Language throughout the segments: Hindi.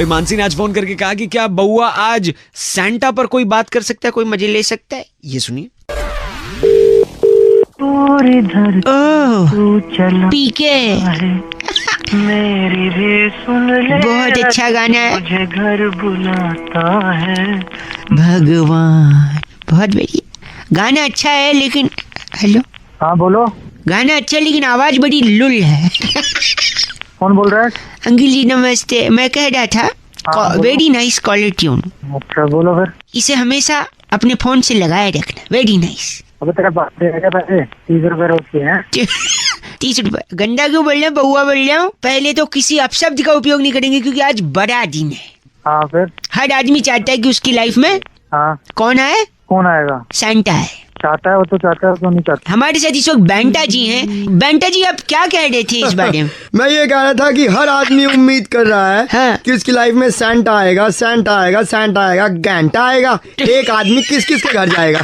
भाई मानसी ने आज फोन करके कहा कि क्या बउआ आज सैंटा पर कोई बात कर सकता है, कोई मजे ले सकता है? ये सुनिए। पीके मेरी भी सुन ले, बहुत अच्छा गाना है। मुझे घर बुलाता है भगवान, बहुत बढ़िया गाना, अच्छा है लेकिन। हेलो, हाँ बोलो। गाना अच्छा लेकिन आवाज बड़ी लुल है। कौन बोल रहा है? अंकिल जी नमस्ते, मैं कह रहा था वेरी नाइस कॉलर ट्यून। अच्छा बोलो फिर। इसे हमेशा अपने फोन से लगाए रखना, वेरी नाइस। अबे तेरा बाप देगा पैसे 30 रुपए रोज के हैं। 30 रुपए? गंदा क्यों बोल रहे हैं, बउआ बोल रहा हूँ। पहले तो किसी अपशब्द का उपयोग नहीं करेंगे क्योंकि आज बड़ा दिन है। हाँ फिर? हर आदमी चाहता है कि उसकी लाइफ में हाँ कौन आए? कौन आएगा? सैंटा है। चाहता है वो तो चाहता है, क्यों नहीं चाहता? हमारे साथ इस वक्त बैंटा जी हैं। बैंटा जी आप क्या कह रहे थे इस बारे में? मैं ये कह रहा था कि हर आदमी उम्मीद कर रहा है हाँ। कि उसकी लाइफ में सैंटा आएगा, सैंटा आएगा, सैंटा आएगा, घंटा आएगा। एक आदमी किस किस के घर जाएगा?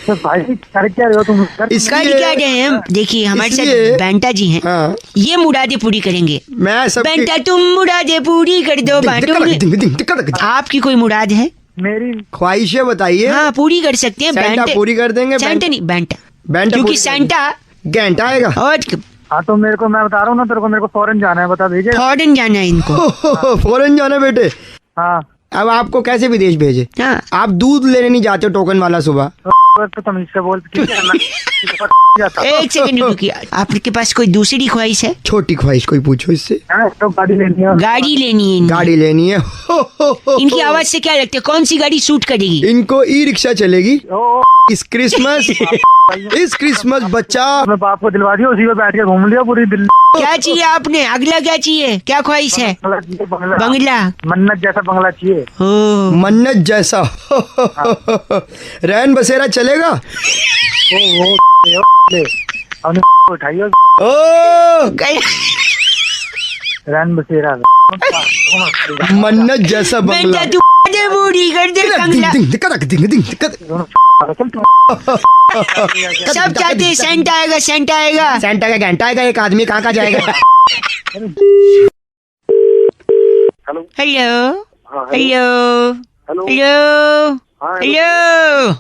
तो भाई कर क्या रहे हो तुम? कर क्या रहे हैं? देखिए हमारे साथ इसलिए- बैंटा जी हैं। हाँ। ये मुरादे पूरी करेंगे। मैं सब बैंटा तुम मुरादे पूरी कर दो बांटो। आपकी कोई मुराद है? मेरी ख्वाहिशें बताइए। हाँ पूरी कर सकते हैं। सैंटा बैंटे- पूरी कर देंगे। सैंटा नहीं, बैंटा। बैंटा क्योंकि पूरी सैंटा घंटा आएगा। और हाँ तो मेरे को, मैं बता रहा हूँ ना तेरे को, मेरे को फॉरेन जाना है, बता भेजे। फॉरेन जाना है इनको। फॉरेन जाना बेटे। हाँ अब आपको कैसे विदेश भेजे? हाँ। आप दूध लेने नहीं जाते हो टोकन वाला सुबह? तो तुम इससे बोल, ठीक है मैं जाता हूँ। एक सेकंड रुकिए, आपके पास कोई दूसरी ख्वाहिश है? छोटी ख्वाहिश कोई पूछो इससे। हाँ, तो गाड़ी लेनी है। गाड़ी लेनी है इनको। गाड़ी लेनी है। इनकी आवाज से क्या लगता है कौन सी गाड़ी सूट करेगी? इनको ई रिक्शा चलेगी ओ, इस क्रिसमस। इस क्रिसमस बच्चा अपने बाप को दिलवा दिया, उसी पे बैठ के घूम लिया पूरी दिल्ली। क्या चाहिए आपने? अगला क्या चाहिए? क्या ख्वाहिश है? बंगला, बंगला। मन्नत जैसा बंगला चाहिए। ओ मन्नत जैसा। रैन बसेरा चलेगा? हमने उठाई है ओ रैन बसेरा। मन्नत जैसा बंगला। बेटा तू दे बूढ़ी कर दे बंगला। सब चाहते हैं सेंटा आएगा, सेंटा आएगा। सेंटा का घंटा आएगा, एक आदमी कहाँ जाएगा? हेलो हेलो हाँ, हेलो हेलो हेलो हाँ, हेलो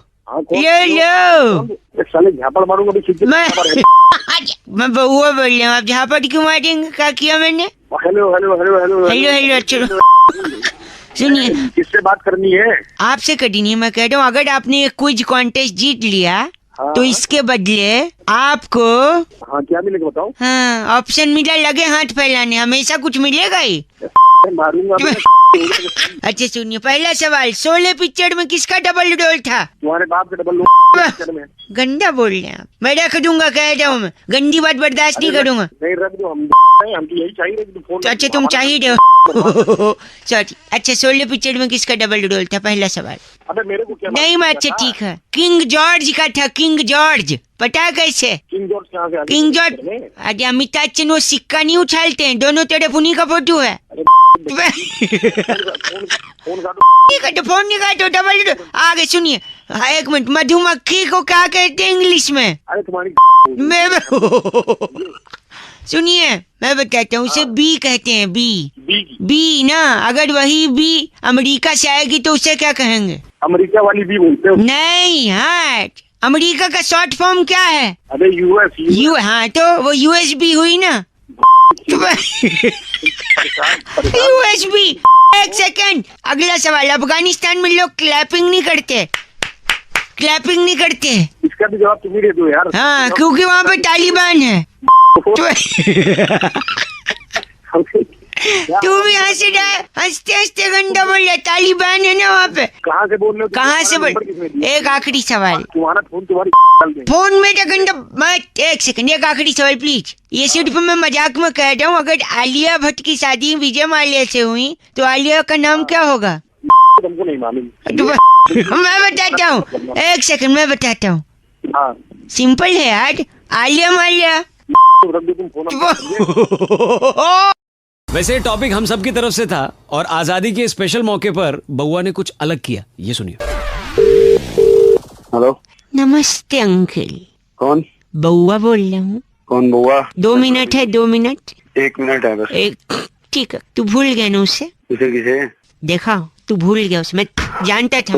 हेलो। साले झापड़ मारूंगा अभी सीधे। मैं बउआ बोल रहा हूँ, आप झापड़ क्यों मारेंगे? क्या किया मैंने? Hello hello hello hello hello hello. चलो सुनिए, किससे बात करनी है? आपसे कटी नहीं, मैं कह रहा हूँ अगर आपने एक क्विज कॉन्टेस्ट जीत लिया तो इसके बदले आपको हाँ क्या मिलेगा बताओ? हाँ ऑप्शन मिला, लगे हाथ फैलाने, हमेशा कुछ मिलेगा ही। मारूंगा मैं। अच्छा सुनिए, पहला सवाल, शोले पिक्चर में किसका डबल रोल था? तुम्हारे बाप के डबल में। गंदा बोल रहे हैं आप। मैं रख दूंगा, कह रहा हूँ मैं, गंदी बात बर्दाश्त नहीं करूंगा। नहीं रख दो, हम तो यही चाहिए कि फोन। तो अच्छा तुम चाहिए हो। सॉरी। अच्छा शोले पिक्चर में किसका डबल रोल था? पहला सवाल। अबे मेरे को क्या नहीं मैं, अच्छा ठीक है, किंग जॉर्ज का था। किंग जॉर्ज पता कैसे? किंग जॉर्ज कहाँ से आ गया? किंग जॉर्ज, अरे अमिताभ बच्चन वो सिक्का नहीं उछालते हैं, दोनों तरफ उन्हीं का फोटो है। फोन काटो। ठीक है तो फोन नहीं काटो, डबल रोल। आगे सुनिए, हाँ, एक मिनट, मधुमक्खी को क्या कहते हैं इंग्लिश में? अरे तुम्हारी मैं सुनिए मैं बताता हूँ, उसे बी कहते हैं, बी। बी ना, अगर वही बी अमेरिका से आएगी तो उसे क्या कहेंगे? अमेरिका वाली भी बोलते हो? नहीं, हाँ अमेरिका का शॉर्ट फॉर्म क्या है? अरे यूएस। यू, हाँ तो वो यूएसबी हुई ना। यूएसबी। एक सेकंड, अगला सवाल, अफगानिस्तान में लोग क्लैपिंग नहीं करते, क्लैपिंग नहीं करते। इसका भी जवाब तुम ही दे दो यार। हाँ क्योंकि वहाँ पे तालिबान है। तू भी हंस रहा है, हंसते हंसते गंदा बोल रहा है, तालिबान है ना वहाँ पे। कहाँ से बोल रहे हो? कहाँ से बोल? एक आखिरी सवाल, तुम्हारा फोन तुम्हारी फोन में तो गंदा मत। एक सेकंड, एक आखिरी सवाल प्लीज। ये सिर्फ मैं मजाक में कह रहा हूँ, अगर आलिया भट्ट की शादी विजय माल्या से हुई तो आलिया का नाम क्या होगा? तुमको नहीं मालूम? मैं बताता हूँ, एक सेकंड मैं बताता हूँ। हाँ सिंपल है यार, आलिया माल्या। रख दो तुम फोन। वैसे टॉपिक हम सब की तरफ से था और आजादी के स्पेशल मौके पर बउआ ने कुछ अलग किया, ये सुनिए। हेलो नमस्ते अंकल। कौन? बउआ बोल रहा हूँ। कौन बउआ? 2 मिनट है, 2 मिनट। 1 मिनट है बस। एक ठीक है, तू भूल गया ना उसे? किसे किसे? देखा, तू भूल गया उसे, मैं जानता था।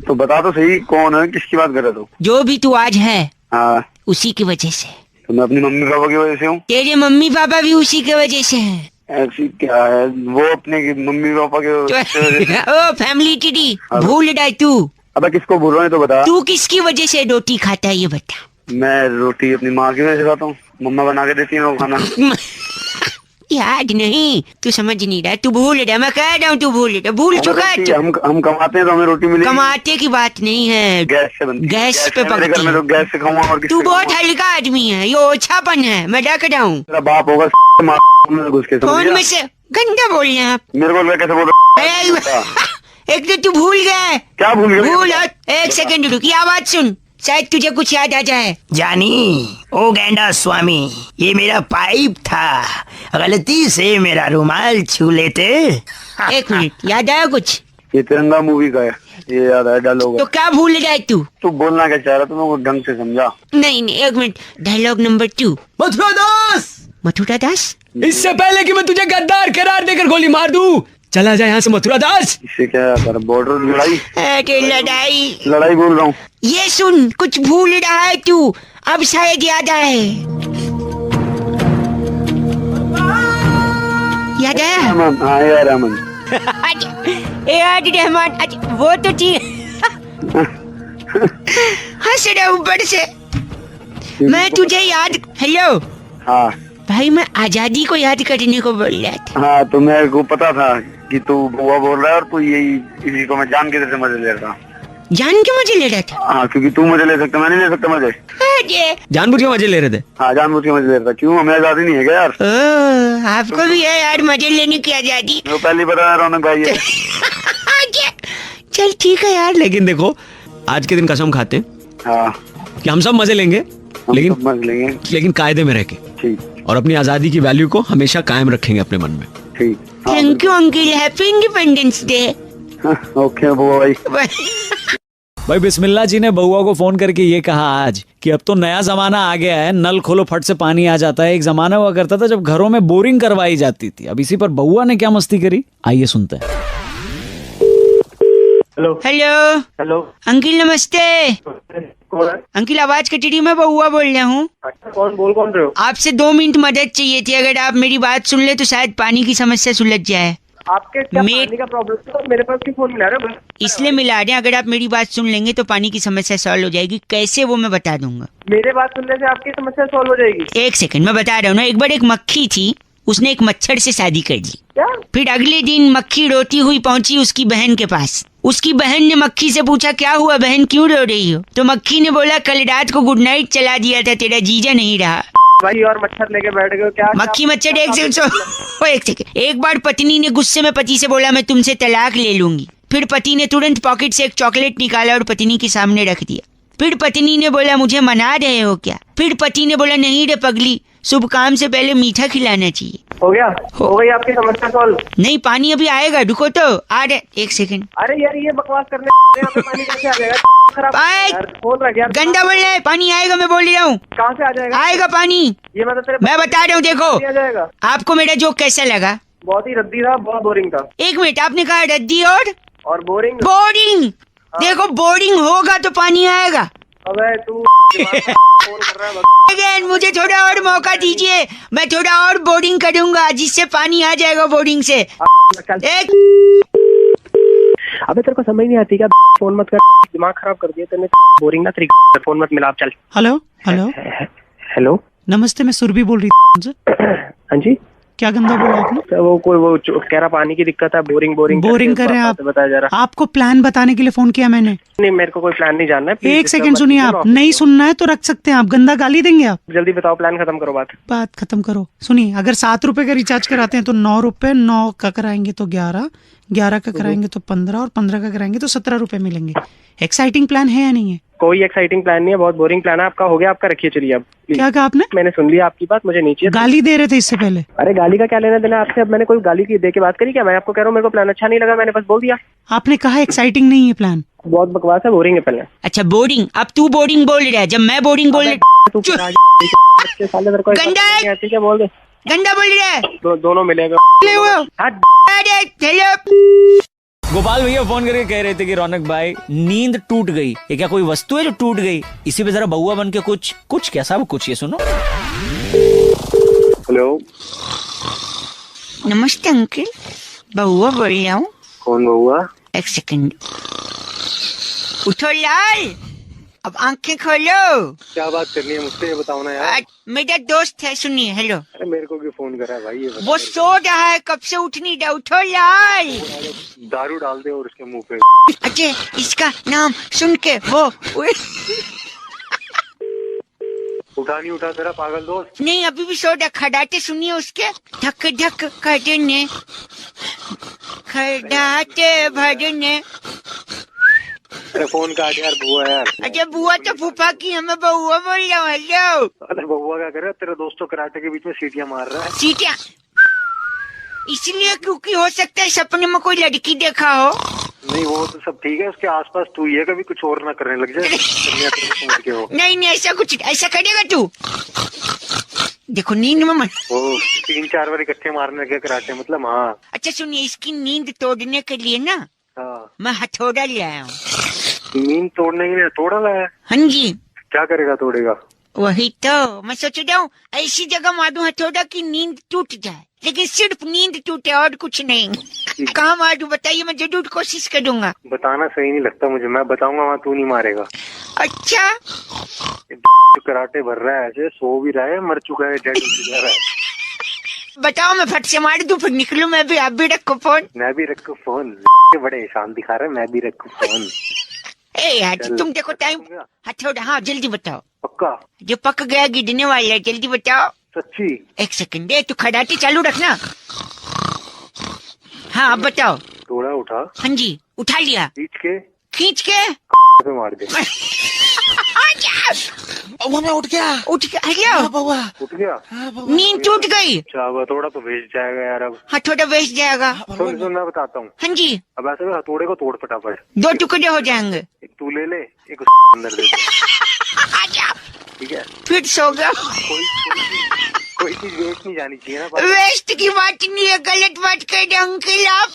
तो बता तो सही, कौन है, किसकी बात कर रहा तू? जो भी तू आज है, हाँ, उसी की वजह से। तो मैं अपनी मम्मी पापा की वजह से हूँ। तेरे मम्मी पापा भी उसी की वजह से हैं। ऐसी क्या है, वो अपने मम्मी पापा के वजह से। ओ फैमिली टीडी, भूल रहा है तू? अबे किसको भूल रहा है तो बता। तू किसकी वजह से रोटी खाता है ये बता। मैं रोटी अपनी माँ की वजह से खाता हूँ, मम्मा बना के देती है वो खाना। याद नहीं, तू समझ नहीं रहा, तू भूल रहा, मैं कह रहा हूँ तू भूल रहा, भूल चुका है तू। हम कमाते हैं तो हमें रोटी मिलेगी। कमाते की बात नहीं है, गैस से बनती है। गैस पे मेरे घर में तो गैस से खाऊंगा और तू बहुत हल्का आदमी है, ये ओछापन है, मैं डक रहा हूँ। तेरा बाप होगा घुस के, कौन में से गंदा बोल रहे हैं आप? मेरे को कैसे बोल रहा? एक तो तू भूल गया। क्या भूल गया? भूल, एक सेकंड रुक, ये आवाज सुन, शायद तुझे कुछ याद आ जाए। जानी, ओ गेंडा स्वामी, ये मेरा पाइप था, गलती से मेरा रुमाल छू लेते। एक मिनट, याद आया कुछ? ये तिरंगा मूवी का है, ये याद है डायलॉग। तो क्या भूल रहा है तू? तू बोलना क्या चाह रहा, तू मेरे को ढंग से समझा। नहीं नहीं, एक मिनट, डायलॉग नंबर 2। मथुरा दास, मथुरा दास, इससे पहले कि मैं तुझे गद्दार करार देकर गोली मार दूं, चला जाए यहाँ से मथुरा दास। इससे क्या कर, बॉर्डर लड़ाई? अरे लड़ाई बोल रहा हूँ। ये सुन, कुछ भूल रहा है तू, अब शायद याद आए। याद आया? हाँ यार अमन। यार रहमान, अच्छा वो तो ठीक। हंस रहा ऊपर से। मैं तुझे याद, हेलो हाँ भाई, मैं आजादी को याद करने को बोल रहा था। हाँ, तो मेरे को पता था कि तू बुआ बोल रहा है, और तू यही इसी को मैं जान के तेरे से मजे ले रहा था। जान के मजे ले रहा था? हाँ, क्योंकि तू मुझे ले सकता, मैं नहीं ले सकता मजे। अरे जानबूझ के मजे ले रहे थे? हाँ, जानबूझ के मजे ले रहा था। क्यों, हमें आजादी नहीं है क्या यार? ओ, आपको भी है यार मजे लेने की आजादी? वो पहले ही बता रौनक भाई है। चल ठीक है यार, लेकिन देखो, आज के दिन कसम खाते हैं हाँ, कि हम सब मजे लेंगे, लेकिन समझ लेंगे। लेकिन कायदे में रह के, ठीक और अपनी आजादी की वैल्यू को हमेशा कायम रखेंगे अपने मन में। ठीक। Thank you uncle, happy independence day. Okay बुआ भाई। भाई बिस्मिल्लाह जी ने बउआ को फोन करके ये कहा आज कि अब तो नया जमाना आ गया है, नल खोलो फट से पानी आ जाता है। एक जमाना हुआ करता था जब घरों में बोरिंग करवाई जाती थी। अब इसी पर बउआ ने क्या मस्ती करी, आइए सुनते हैं। हेलो हेलो हेलो, अंकिल नमस्ते। कौन है? अंकिल आवाज कटी रही, मैं बउआ बोल रहा हूँ। अच्छा, कौन रहे हो? आपसे 2 मिनट मदद चाहिए थी, अगर आप मेरी बात सुन ले तो शायद पानी की समस्या सुलझ जाए। आपके क्या मे- पानी का प्रॉब्लम है? मेरे पास की फोन मिला रहे हो? इसलिए मिला रहे हैं, अगर आप मेरी बात सुन लेंगे तो पानी की समस्या सॉल्व हो जाएगी। कैसे वो मैं बता दूंगा। मेरे बात सुनने से आपकी समस्या सॉल्व हो जाएगी? एक सेकंड, मैं बता रहा हूँ ना। एक बार एक मक्खी थी, उसने एक मच्छर से शादी कर ली। क्या? फिर अगले दिन मक्खी रोती हुई पहुंची उसकी बहन के पास। उसकी बहन ने मक्खी से पूछा, क्या हुआ बहन, क्यों रो रही हो? तो मक्खी ने बोला, कल रात को गुड नाइट चला दिया था, तेरा जीजा नहीं रहा। भाई और मच्छर लेके बैठ गए हो क्या? मक्खी मच्छर एक सेकंड। एक बार पत्नी ने गुस्से में पति से बोला, मैं तुमसे तलाक ले लूंगी। फिर पति ने तुरंत पॉकेट से एक चॉकलेट निकाला और पत्नी के सामने रख दिया। फिर पत्नी ने बोला, मुझे मना रहे हो क्या? फिर पति ने बोला, नहीं रे पगली, शुभ काम से पहले मीठा खिलाना चाहिए। हो गया? हो गई आपकी समस्या सॉल्व? नहीं, पानी अभी आएगा, रुको तो आ रहे, एक सेकंड। अरे यार ये बकवास करने यहाँ पे पानी कैसे आ जाएगा? खराब आए! यार, फोन रख यार। गंदा बोल रहा है, पानी आएगा, मैं बोल रहा हूँ कहाँ से आ जाएगा? आएगा पानी। ये मतलब तेरे मैं बता रहा हूँ, देखो आ जाएगा। आपको मेरा जोक कैसा लगा? बहुत ही रद्दी था, बहुत बोरिंग था। एक मिनट, आपने कहा रद्दी और बोरिंग। बोरिंग। देखो बोरिंग होगा तो पानी आएगा। अबे तू फोन कर रहा है? अगेन, मुझे थोड़ा और मौका दीजिए, मैं थोड़ा और बोरिंग करूंगा जिससे पानी आ जाएगा बोरिंग से। एक अबे तेरे को समझ नहीं आती क्या? फोन मत कर, दिमाग खराब कर दिया तेने। बोरिंग ना तेरी, फोन मत मिला, चल। हेलो हेलो हेलो, नमस्ते, मैं सुरभि बोल रही थी। हाँ जी। क्या गंदा बोला आपने? तो वो कोई वो कह रहा पानी की दिक्कत है, बोरिंग बोरिंग कर रहे हैं आप? बताया जा रहा। आपको प्लान बताने के लिए फोन किया मैंने। नहीं, मेरे को कोई प्लान नहीं जानना है। एक सेकंड सुनिए, आप नहीं सुनना है तो रख सकते हैं, आप गंदा गाली देंगे आप? जल्दी बताओ, प्लान खत्म करो। बात खत्म करो। सुनिए, अगर 7 रुपए का रिचार्ज कराते हैं तो 9 रुपए, 9 का कराएंगे तो 11, 11 का कराएंगे तो 15, और 15 का कराएंगे तो 17 रुपए मिलेंगे। एक्साइटिंग प्लान है या नहीं है? कोई एक्साइटिंग प्लान नहीं है, बहुत बोरिंग प्लान है आपका। हो गया आपका, रखिए चलिए अब। क्या कहा आपने? मैंने सुन लिया आपकी बात, मुझे नीचे गाली दे रहे थे इससे पहले। अरे गाली का क्या लेना देना आपसे? अब मैंने कोई गाली की दे के बात करी क्या? मैं आपको कह रहा हूँ मेरे को प्लान अच्छा नहीं लगा, मैंने बस बोल दिया। आपने कहा एक्साइटिंग नहीं है प्लान। बहुत बकवास है, बोरिंग है पहले। अच्छा बोरिंग, अब तू बोरिंग बोल रहा है, जब मैं बोरिंग बोल तू गंदा है। गंदा बोल रहा है दोनों मिलेगा। ले वो अरे हेलो गोपाल भैया फोन करके कह रहे थे कि रौनक भाई नींद टूट गई। ये क्या कोई वस्तु है जो टूट गई? इसी पे जरा बउआ बन के कुछ कैसा कुछ ये सुनो। हेलो, नमस्ते अंकल, बउआ बोल रहा हूँ। कौन बउआ? एक सेकंड, उठो लाल, अब आंखें खोलो। क्या बात करनी है मुझसे, ये बताओ ना यार। मेरा दोस्त है, सुनिए। हेलो। अरे मेरे को क्यों फोन करा है भाई? ये वो सो रहा है, कब से उठ नहीं रहा। उठो लाल। दारू डाल दे और उसके मुंह पे। अच्छा, इसका नाम सुन के वो उठा नहीं उठा तेरा पागल दोस्त? नहीं, अभी भी सो रहा। खड़ाटे सुनिए उसके, धक धक करने, खड़ाटे भरने। अरे फोन काट यार बुआ यार। अच्छा, बुआ तो फूफा की, हमें बउआ बोल रहा हूँ। हेलो। अरे बउआ क्या कर रहा है? तेरा दोस्त तो कराटे के बीच में सीटियां मार रहा है। सीटियाँ इसलिए क्योंकि हो सकता है सपने में कोई लड़की देखा हो। नहीं वो तो सब ठीक है, उसके आसपास तू ये कभी कुछ और ना करने लग जाए। कन्या तेरे को समझ के हो। नहीं नहीं, ऐसा करेगा तू? देखो नींद में मन। वो 3-4 बार इकट्ठे मारने लगे कराटे, मतलब। हाँ अच्छा सुनिए, इसकी नींद तोड़ने के लिए ना हाँ। मैं हथौड़ा ले आया हूँ। नींद तोड़ने के लिए तोड़ा लाया? हाँ जी। क्या करेगा तोड़ेगा? वही तो मैं सोच रहा हूँ, ऐसी जगह मारूं हथौड़ा की नींद टूट जाए, लेकिन सिर्फ नींद टूटे और कुछ नहीं। कहाँ मारूं बताइए, मैं जरूर कोशिश करूंगा। बताना सही नहीं लगता मुझे, मैं बताऊंगा वहाँ तू नहीं मारेगा। अच्छा, कराटे भर रहा है, ऐसे सो भी रहा है, मर चुका है, डेड हो जा रहा है। बताओ, मैं फट से मार दूं फिर निकलूं मैं भी? आप भी रखो फोन। मैं भी रखूं फोन? बड़े शान दिखा रहा है, मैं भी रखूं फोन? ए यार तुम देखो टाइम। हथौड़ा, हाँ जल्दी बताओ। पक्का? जो पक गया गिरने वाला है, जल्दी बताओ। सच्ची? एक सेकंड दे, तू खड़ाटे चालू रखना। हाँ अब बताओ। थोड़ा उठा। हाँ जी, उठा लिया। खींच के पे मार दे। मैं उठ गया। उठ गया। बउआ उठ गया? नींद टूट गई। अच्छा हथौड़ा तो भेज जाएगा यार अब। हथौड़ा बेच जाएगा। सुन मैं बताता हूँ। हाँ जी। अब ऐसे में हथौड़े को तोड़ फटाफट। 2 टुकड़े हो जाएंगे। एक तू ले ले, एक उसके अंदर दे दे। ठीक है? फिर सो गया। कोई चीज वेस्ट नहीं जानी चाहिए ना। वेस्ट की बात नहीं है, गलत बात कर रहे अंकल आप।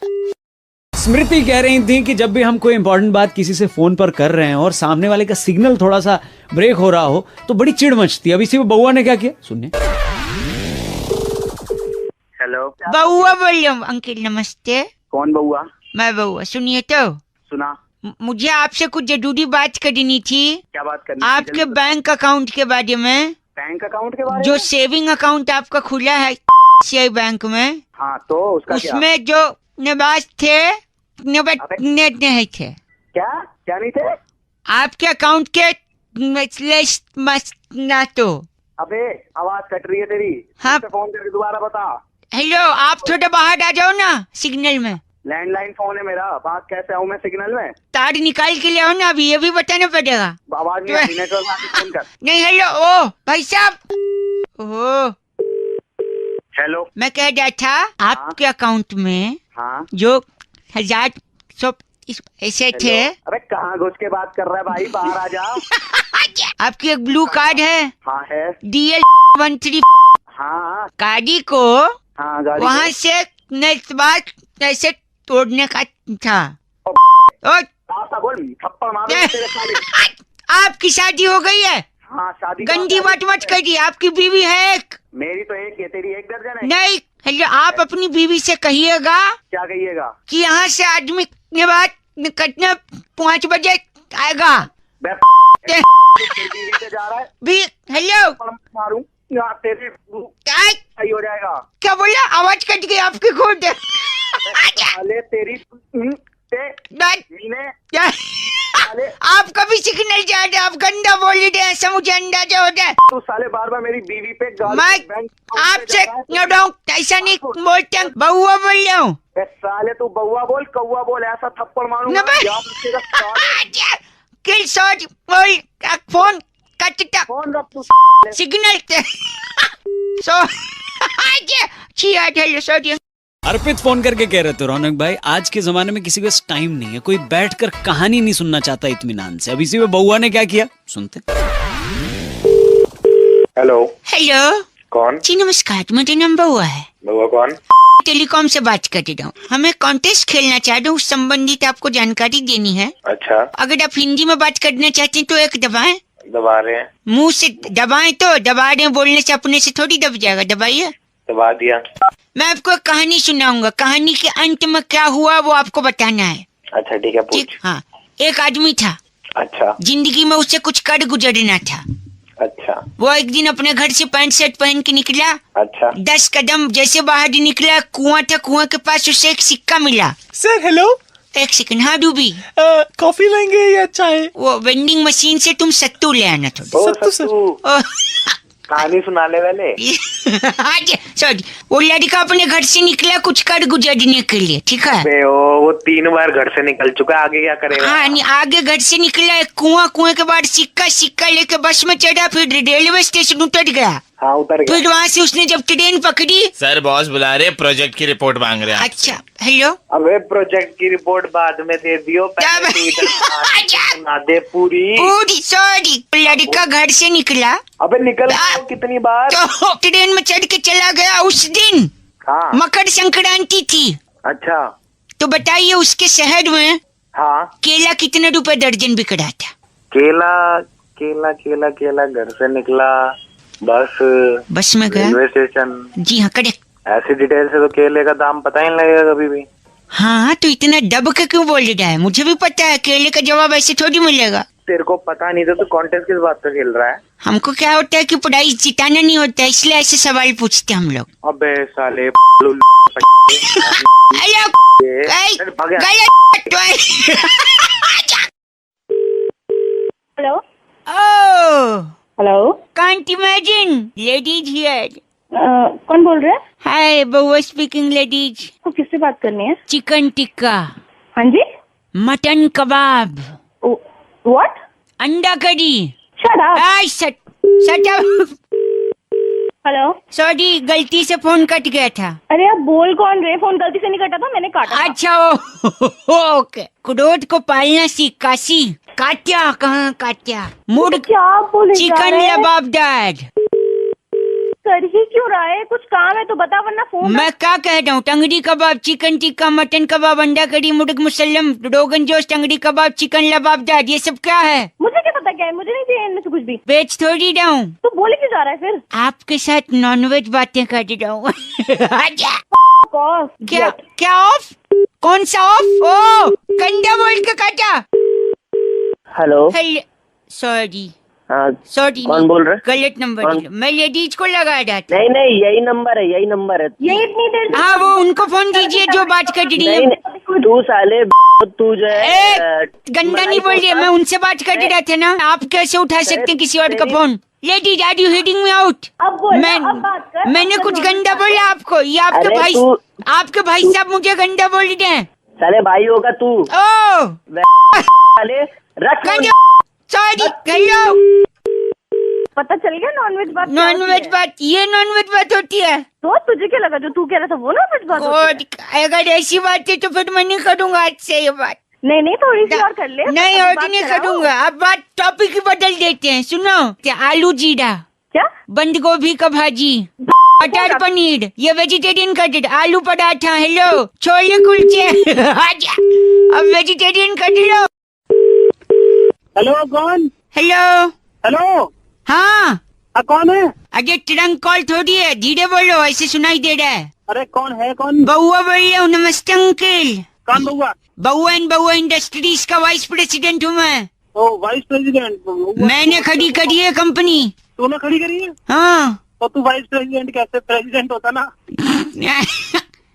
स्मृति कह रही थी कि जब भी हम कोई इंपॉर्टेंट बात किसी से फोन पर कर रहे हैं और सामने वाले का सिग्नल थोड़ा सा ब्रेक हो रहा हो तो बड़ी चिढ़ मचती है। अब इसी में बउआ ने क्या किया सुनिए। हेलो, बउआ बोल रहा हूँ। अंकल नमस्ते। कौन बउआ? मैं बउआ। सुनिए तो, सुना। मुझे आपसे कुछ जरूरी बात करनी थी। क्या बात करनी? आपके बैंक अकाउंट के बारे में। बैंक अकाउंट के बारे जो में? सेविंग अकाउंट आपका खुला है CI बैंक में, हाँ तो उसका उसमें जो निवास थे नहीं थे। क्या नहीं थे? आपके अकाउंट के ना तो। अबे आवाज कट रही है तेरी। हाँ। फोन करके दोबारा बता। हेलो, आप थोड़ा बाहर आ जाओ ना सिग्नल में। लैंडलाइन फोन है मेरा, बात कैसे आऊँ मैं सिग्नल में? तार निकाल के ले आओ ना, अभी ये भी बताना पड़ेगा। आवाज नहीं आती, नेटवर्क आके फोन कर। नहीं हेलो, ओ भाई साहब। ओहो, हेलो। मैं कह रहा था आपके अकाउंट में हाँ जो 1000 ऐसे थे। अबे कहाँ घुस के बात कर रहा है भाई, बाहर आ जा। आपकी एक ब्लू कार्ड है, हाँ है। DL 13। हाँ गाड़ी को हाँ गाड़ी वहाँ से नेक्स्ट बार ऐसे तोड़ने का था। और बोल, थप्पड़ मारो तेरे साले। आपकी शादी हो गई है? हाँ शादी। गंदी बात मत करिए, आपकी बीवी है एक। मेरी तो एक है, तेरी 1 दर्जन है। नहीं हेलो, आप अपनी बीवी से कहिएगा क्या कहिएगा? कि यहाँ से आदमी ने बात निकटने 5 बजे आएगा। बीवी से जा रहा है भी हेलो मारूं यहाँ तेरे सही हो जाएगा। क्या बोला? आवाज कट गई आपकी खुद। साले तेरी मीने साले। आप कभी सिग्नल जा रहे, आप गंदा बोल रहे हैं, ऐसा मुझे अंदाजा हो जाए। तू साले बार बार मेरी बीवी पे गाली। मैं आपसे नो डाउट ऐसा नहीं बोलते, बउआ बोल रहा हूँ। साले तू बउआ बोल कौआ बोल, ऐसा थप्पड़ मारूंगा। किल शॉट बोल, फोन कटता, फोन रख तू। Signal so sorry. Arpit phone करके कह रहे थे रौनक भाई आज के जमाने में किसी के पास टाइम नहीं है, कोई बैठकर कहानी नहीं सुनना चाहता इत्मीनान से। अब इसी में बउआ ने क्या किया सुनते। हेलो। हेलो, कौन? जी नमस्कार, मेरा नाम बउआ है। बउआ कौन? टेलीकॉम से बात कर रहा हूँ। हमें कॉन्टेस्ट खेलना चाहते हैं, उस संबंधित आपको जानकारी देनी है। अच्छा, अगर आप हिंदी में बात करना चाहते हैं तो एक दबाएं। दबा रहे हैं। मुंह से दबाएं तो दबा रहे हैं, बोलने से अपने से थोड़ी दब जाएगा। दबाइए। दबा दिया। मैं आपको एक कहानी सुनाऊंगा, कहानी के अंत में क्या हुआ वो आपको बताना है। अच्छा ठीक है, ठीक? पूछ। हाँ, एक आदमी था, अच्छा जिंदगी में उससे कुछ कर गुजरना था। अच्छा वो एक दिन अपने घर से पैंट शर्ट पहन के निकला। अच्छा 10 कदम जैसे बाहर निकला, कुआं था, कुआं के पास उसे एक सिक्का मिला। सर हेलो, एक सेकंड। हाँ डूबी, कॉफी लेंगे या चाय? वो वेंडिंग मशीन से तुम सत्तू ले आना थोड़ा। ओ सत्तू, सर। सत्तू, ओ, कहानी सुनाने वाले। सॉरी, वो लड़का अपने घर से निकला कुछ कर गुजरने के लिए, ठीक है। बे वो 3 बार घर से निकल चुका है, आगे क्या करेगा? हाँ, आगे घर से निकला एक कुआं, कुएं के बाद सिक्का लेके बस में चढ़ा, फिर रेलवे स्टेशन उतर गया। हाँ उतर गया। फिर वहाँ से उसने जब ट्रेन पकड़ी। सर बॉस बुला रहे, प्रोजेक्ट की रिपोर्ट मांग रहे हैं। अच्छा हेलो, अबे प्रोजेक्ट की रिपोर्ट बाद में दे दियो, पहले तू इधर कहानी सुना दे पूरी। सॉरी, लड़का घर से निकला अबे निकल कितनी बार? तो ट्रेन में चढ़ के चला गया। उस दिन हाँ मकर संक्रांति थी। अच्छा तो बताइए उसके शहर में हाँ। केला कितने रुपए दर्जन बिक रहा था? केला केला केला केला घर से निकला, बस में गया। Railway station. जी हाँ, करेक्ट। ऐसी डिटेल से तो केले का दाम पता ही नहीं लगेगा कभी भी। हाँ, तो इतना दब के क्यों बोल रहा है? मुझे भी पता है, केले का जवाब ऐसे थोड़ी मिलेगा। तेरे को पता नहीं था तो कॉन्टेस्ट किस बात पे खेल रहा है? हमको क्या होता है कि प्राइज जिताना नहीं होता, इसलिए ऐसे सवाल पूछते हम लोग। अबे साले hello, hello oh, hello, can't imagine, ladies here. कौन बोल रहे हैं? Hi, बउआ स्पीकिंग ladies. तो किससे बात करनी है? चिकन टिक्का, हाँ जी, मटन कबाब, व्हाट? अंडा करी। Shut up. I shut up. Hello, sorry, गलती से फोन कट गया था। अरे आप बोल कौन रहे? फोन गलती से नहीं कटा था, मैंने काटा था। अच्छा ओके। क्रोध को पालना सीख काशी। काट्या कहाँ काट्या? मुर्ग क्या आप बोले जा चिकन रहे हैं? लबाबदार। कर ही क्यों रहा है? कुछ काम है तो बता, वरना फोन। मैं क्या कह रहा हूँ? टंगड़ी कबाब, चिकन टिक्का, मटन कबाब, अंडा करी, मुर्ग मुसल्लम, रोगन जोश, टंगड़ी कबाब, चिकन लबाबदार, ये सब क्या है? मुझे क्या पता क्या है? मुझे नहीं चाहिए इनमें से कुछ भी। बेच थोड़ी रहा हूँ, तो बोले क्यों जा रहा है फिर? आपके साथ नॉनवेज बातें कर रहा हूँ। कॉस क्या क्या ऑफ? कौन सा ऑफ? ओ कंडा बोल के काटा। हेलो हेलो, सॉरी हाँ सॉरी, कौन बोल रहे? गलत नंबर कौन? दिया। मैं लेडीज को लगा रहा था। नहीं नहीं यही नंबर है, यही नंबर है। ये इतनी देर से- हाँ, वो उनको फोन दीजिए जो बात कर रही है। नहीं तू साले तू जो है गंदा नहीं बोल रही, मैं उनसे बात कर रहा था ना। आप कैसे उठा सकते हैं किसी और का phone? Ladies are you hearing me out? अब बोल, अब बात कर। मैंने अब कुछ कर, गंदा अब बोला आपको? ये आपके अरे भाई, तू- आपके भाई साहब मुझे गंदा बोल रहे हैं। साले भाई होगा तू ओ साले रख। सॉरी, हेलो, पता चल गया नॉनवेज बात क्या नॉनवेज होती है? बात, ये नॉनवेज बात होती है? तो तुझे क्या लगा जो तू कह रहा था वो नॉनवेज बात होती है? अगर ऐसी बात है तो फिर मैं नहीं करूंगा आज से ये बात। नहीं थोड़ी सी और कर ले। नहीं, अब और बात नहीं कराओ। करूंगा। अब बात टॉपिक ही बदल देते हैं। सुनो, क्या आलू जीरा, क्या? बंद गोभी का भाजी, मटर पनीर, ये वेजिटेरियन कर। आलू पराठा, हेलो, छोले कुलचे। आजा, अब वेजिटेरियन कर लो। हेलो कौन? हेलो, हेलो हाँ, कौन है? अरे ट्रंक कॉल थोड़ी है, धीरे बोलो, ऐसे सुनाई दे रहा है। अरे कौन है? कौन बउआ बोल रहा हूँ। नमस्ते अंकल। कौन बउआ? बउआ एंड बउआ इंडस्ट्रीज का वाइस प्रेसिडेंट हूँ मैं। ओ वाइस प्रेसिडेंट। मैंने खड़ी करी है कंपनी। तूने खड़ी करी है? हाँ। तो तू वाइस प्रेसिडेंट कैसे? प्रेसिडेंट होता ना।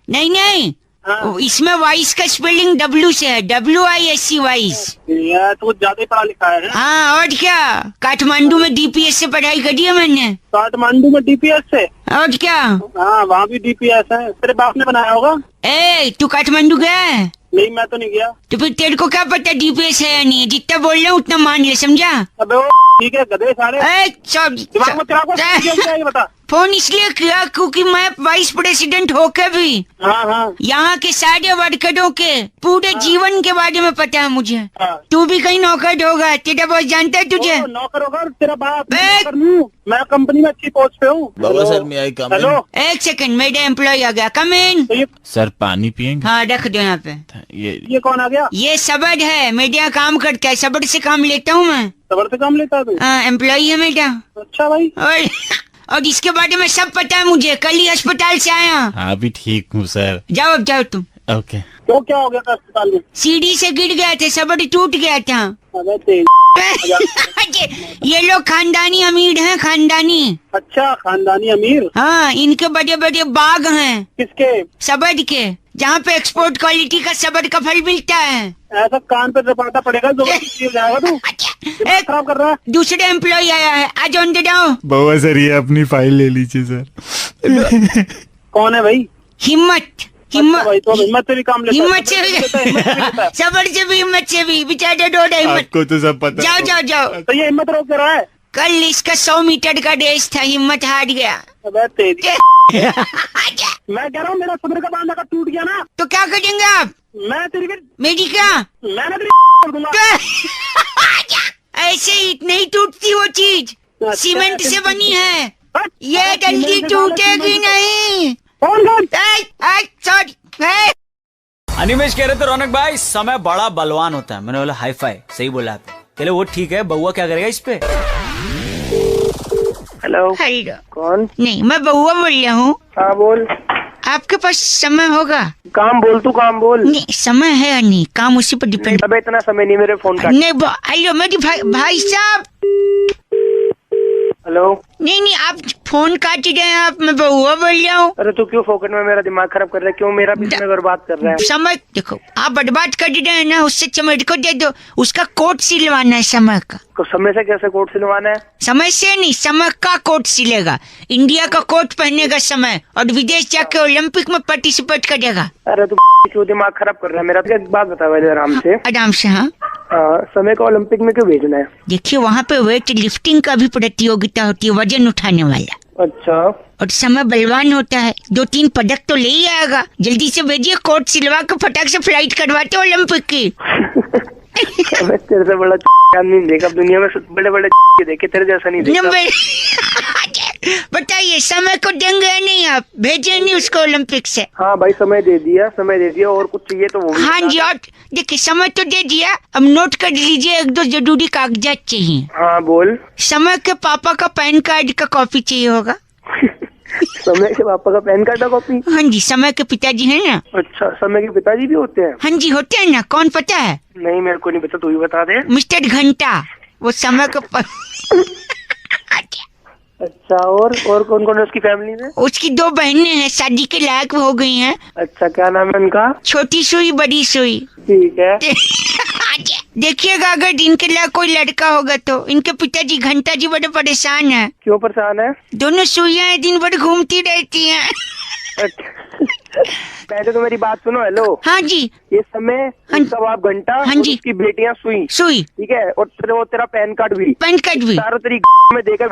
नहीं नहीं, हाँ। इसमें वाइस का स्पेलिंग W से है, WISC वाइस। यार तू ज्यादा ही पढ़ा लिखा है। हाँ, और क्या, काठमांडू में DPS से पढ़ाई करी है मैंने। काठमांडू में DPS से? और क्या? हाँ वहाँ भी DPS है। तेरे बाप ने बनाया होगा। ए, तू काठमांडू गया है? नहीं मैं तो नहीं गया। तो फिर तेरे को क्या पता DPS है या नहीं? जितना बोल रहा हूँ उतना मान ले, समझा? अबे वो ठीक है गधे सारे। ए, सॉरी, दिमाग में तेरा को क्या है ये बता। फोन इसलिए किया क्योंकि मैं वाइस प्रेसिडेंट होकर भी यहाँ के सारे वर्करों के पूरे जीवन के बारे में पता है मुझे। तू भी कहीं नौकर होगा, तेरा बॉस जानता है तुझे। नौकर होगा तेरा बाप। एक- मैं कंपनी में अच्छी पोस्ट पे हूँ। बाबा सर मैं आई कम हेलो, एक सेकंड, मेरा एम्प्लॉय आ गया। कम इन। सर पानी पियेंगे? हाँ रख दो यहाँ पे। ये कौन आ गया? ये सबड़ है, मेरे यहाँ काम करता है, सबड़ से काम लेता हूँ मैं। सबर से काम लेता है तू? एम्प्लॉय है मेरा। अच्छा भाई। और इसके बारे में सब पता है मुझे, कल ही अस्पताल से आया। हाँ भी ठीक हूँ सर। जाओ अब जाओ तुम। ओके। तो क्या हो गया था अस्पताल में? सीढ़ी से गिर गया था, सबड़ टूट गया था। अबे तेज। ये लोग खानदानी अमीर हैं, खानदानी। अच्छा, खानदानी अमीर। हाँ, इनके बड़े बड़े बाग हैं किसके? सबड़ के, जहाँ पे एक्सपोर्ट क्वालिटी का सबड़ का फल मिलता है। ऐसा कान पे रपाटा पड़ेगा, जबरदस्ती हो जाएगा तू। दिमाग एक खराब कर रहा है। दूसरे एम्प्लॉय आया है, आज अंदर जाओ। बाबा सर ये अपनी फाइल ले लीजिए सर। कौन है भाई? हिम्मत अच्छा भाई, तो हिम्मत से भी काम लेता है। हिम्मत से भी, सबड़ से भी, हिम्मत से भी, बेचारा डोड है हिम्मत। आपको तो सब पता जाओ जाओ जाओ। तो ये हिम्मत रोक कर रहा है। कल इसका 100 मीटर का रेस था, हिम्मत हार गया। अबे तेज। मैं कह रहा हूँ मेरा सब्र का बांधा का टूट गया ना, तो क्या करेंगे आप? मैं तेरी भी- मेरी क्या? मैंने तेरी कर दूंगा। ऐसे ही नहीं टूटती वो चीज, अच्छा, सीमेंट से बनी है, हट, ये हट, जल्दी सीमेंट से डाला, टूटेगी सीमेंट से- नहीं। कौन कौन? सॉरी। अनिमेश कह रहे थे रौनक भाई समय बड़ा बलवान होता है। मैंने बोला हाई फाई, सही बोला आपने। चलो वो ठीक है, बउआ क्या करेगा इस पे? Hello, hello. कौन? नहीं, मैं बउआ बोल रहा हूँ। हाँ बोल। आपके पास समय होगा? काम बोल, तू काम बोल। नहीं, समय है या नहीं, काम उसी पर डिपेंड। अबे इतना समय नहीं, मेरे फोन का। नहीं हेलो मेरी भाई साहब। हेलो। नहीं नहीं, आप फोन काट रहे हैं आप, मैं बउआ बोल रहा हूँ। अरे तू क्यों फोकट में मेरा दिमाग खराब कर रहा है? क्यों मेरा भी समय बर्बाद कर रहा है? समय देखो, आप बर्बाद कर रहे हैं ना, उससे अच्छा मेरे को दे दो। उसका कोट सिलवाना है समय का। तो समय से कैसे कोट सिलवाना है? समय से नहीं, समय का कोट सिलेगा। इंडिया का कोट पहनेगा समय, और विदेश जाके ओलंपिक में पार्टिसिपेट करेगा। अरे तू क्यों दिमाग खराब कर रहा है मेरा? एक बात बता पहले आराम से। आराम से। हाँ, समय को ओलंपिक में क्यों भेजना है? देखिए वहाँ पे वेट लिफ्टिंग का भी प्रतियोगिता होती है, वजन उठाने वाला। अच्छा। और समय बलवान होता है, 2-3 पदक तो ले ही आएगा। जल्दी से भेजिए, कोट सिलवा के फटाक से फ्लाइट करवाते ओलंपिक की। मैं तेरे से बड़ा आदमी नहीं देखा दुनिया में, बड़े बड़े देखे, तेरे जैसा नहीं देखा। बताइए, समय को देंगे या नहीं आप? भेजे नहीं उसको ओलंपिक से? हाँ भाई, समय दे दिया, समय दे दिया। और कुछ चाहिए तो वो भी हाँ बता। जी, और देखिए समय तो दे दिया, अब नोट कर लीजिए, 1-2 जरूरी कागजात चाहिए। हाँ बोल। समय के पापा का पैन कार्ड का कॉपी चाहिए होगा। समय के पापा का पैन कार्ड का कॉपी? हाँ जी, समय के पिताजी हैं ना। अच्छा, समय के पिताजी भी होते हैं? हाँ जी होते हैं ना, कौन पता है? नहीं, मेरे को नहीं पता, तू ही बता दे। मिस्टर घंटा, वो समय का अच्छा, और कौन कौन है उसकी फैमिली में? उसकी 2 बहनें हैं, शादी के लायक हो गई हैं। अच्छा, क्या नाम है उनका? छोटी सुई, बड़ी सुई। ठीक है। देखिएगा, अगर इनके लिए कोई लड़का होगा तो। इनके पिताजी घंटा जी बड़े परेशान हैं। क्यों परेशान है? दोनों सुइयां दिन भर घूमती रहती हैं। पहले तो मेरी बात सुनो। हेलो। हाँ जी। ये समय, हाँ उसका बाप घंटा, हाँ और जी। उसकी बेटियां सुई। सुई, ठीक है, और वो तेरा पैन कार्ड भी। पैन कार्ड भी। सारों तेरी में देकर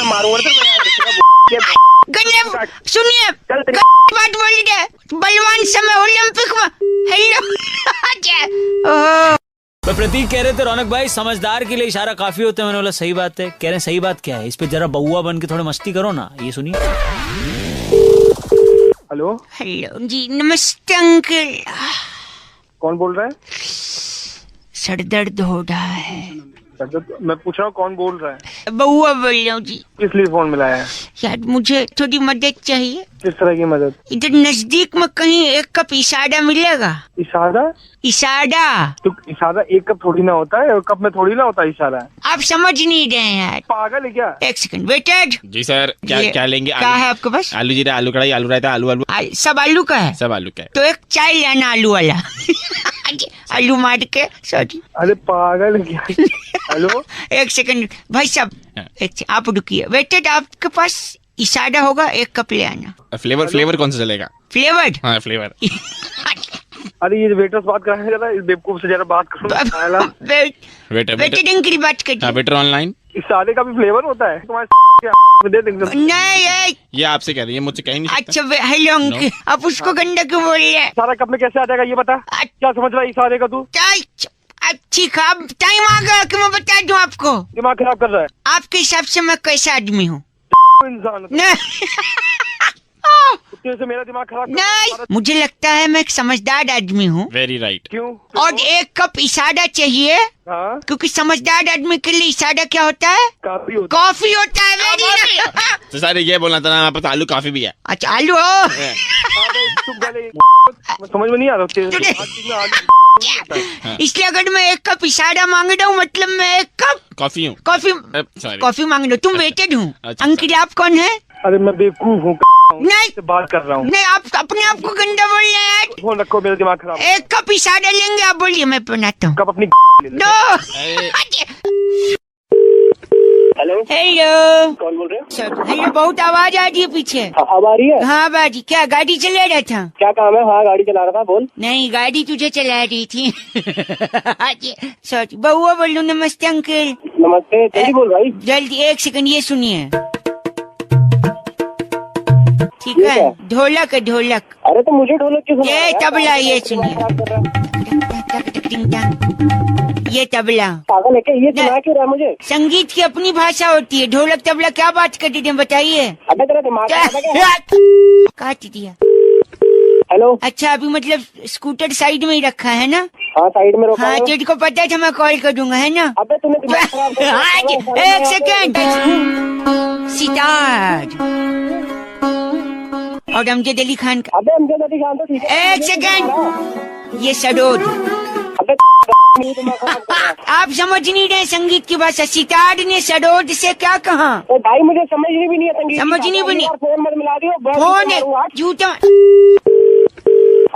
मारूंगा तेरे को, याद रखिएगा। गन्ने सुनिए, चल तेरी बात बोली दे, बलवान समय ओलंपिक में। हेलो। तो प्रतीक कह रहे थे रौनक भाई समझदार के लिए इशारा काफी होता है। मैंने बोला सही बात है। कह रहे हैं सही बात क्या है? इस पे जरा बउआ बन के थोड़ी मस्ती करो ना। ये सुनिए। हेलो, हेलो जी, नमस्ते अंकल। कौन बोल रहा है? सर दर्द हो रहा है। मैं पूछ रहा हूँ कौन बोल रहा है? बउआ बोल रहा हूँ जी। किस लिए फोन मिलाया है? यार मुझे थोड़ी मदद चाहिए। किस तरह की मदद? इधर नजदीक में कहीं 1 कप इशारा मिलेगा? इशारा? इशारा। तो इशारा 1 कप थोड़ी ना होता है, 1 कप में थोड़ी ना होता है इशारा। आप समझ नहीं रहे हैं यार। पागल है क्या? 1 सेकंड वेटेड। जी सर, क्या ये क्या लेंगे? क्या है आपके पास? आलू जीरा, आलू कढ़ाई, आलू रायता, आलू आलू सब आलू का है? सब आलू का है। तो 1 चाय लेना आलू वाला। आलू मार के, सॉरी। अरे पागल है क्या? हेलो। 1 सेकंड भाई साहब, हाँ। आप रुकिए। वेटेड, आपके पास इशारा होगा, 1 कप ले आना। फ्लेवर कौन सा चलेगा? फ्लेवर्ड। हाँ फ्लेवर। अरे ये वेटर से बात कराने का था, इस बेवकूफ से जरा बात करो। वेटर वेटेड अंकल बात कर। हाँ वेटर ऑनलाइन। इस सादे का भी फ्लेवर होता है तुम्हारे दे देंगे। नहीं ये आपसे कह रही है, मुझसे कह ही नहीं सकता। अच्छा हेलो अंकल, आप उसको गंदा क्यों बोल रहे हैं? सारा कप में कैसे आ जाएगा ये बता, क्या समझ रहा है इस सादे का तू? ठीक है, अब टाइम आ गया कि मैं बता दूं आपको। दिमाग खराब कर रहा है आपके हिसाब से मैं कैसा आदमी हूँ? इंसान नहीं से मेरा दिमाग खराब नहीं, मुझे लगता है मैं एक समझदार आदमी हूँ। Very right. क्यों? और एक कप इशारा चाहिए, हाँ क्योंकि समझदार आदमी के लिए इशारा क्या होता है? काफी होता कॉफी होता है। वेरी तो सारे ये बोलना था ना, हमारे पास आलू काफी भी है। अच्छा आलू हो। है। समझ में नहीं आ रहा इसलिए अगर मैं एक कप इशारा मांग रहा हूँ मतलब मैं एक कप कॉफी हूँ। Coffee sorry. कॉफी मांग रहा हूँ। तुम वेटेड हूँ। अच्छा। अंकित आप कौन है? अरे मैं बेवकूफ हूँ नहीं से बात कर रहा हूँ। नहीं, आप अपने आप को गंदा बोल रहे हैं। फोन रखो, मेरा दिमाग खराब। एक कप इशारा लेंगे, आप बोलिए मैं बनाता हूँ। कब अपनी ले ले। दो हेलो हेलो कौन बोल रहे हैं? हेलो, बहुत आवाज आ रही है पीछे। अब आ रही है? हाँ बाजी, क्या गाड़ी चला रहा था? क्या काम है? हाँ गाड़ी चला रहा था, बोल। नहीं, गाड़ी तुझे चला रही थी। सॉरी, बहुआ बोल रहा हूँ। नमस्ते अंकल। नमस्ते, जल्दी बोल भाई। जल्दी, एक सेकंड, ये सुनिए। ठीक ये है, क्या? ढोलक है ढोलक। अरे तो मुझे ढोलक क्यों सुना ये रहा है? तबला, ये सुनिए। ये तबला। पागल है क्या? ये सुना क्यों रहा है मुझे? संगीत की अपनी भाषा होती है। ढोलक तबला क्या बात करते थे बताइए? अबे तेरा दिमाग खराब है क्या? काट दिया। हेलो। अच्छा, अभी मतलब स्कूटर साइड में ही रखा है ना? हाँ साइड में रोका हाँ, है। तेरे को पता था मैं कॉल कर दूंगा, है ना? अबे तूने दिमाग खराब कर दिया। एक सेकंड। सितार और अमजद अली खान का। अबे अमजद अली खान तो ठीक है। एक सेकंड, ये सरोद। अबे दिमाग खराब कर रहा है। आप समझ नहीं रहे संगीत की भाषा। सितार ने सरोद से क्या कहा? तो भाई मुझे समझनी भी नहीं है संगीत की समझनी भाषा। भी नहीं। यार फोन मत मिला दियो। बहुत फोन है मारूंगा। जूता।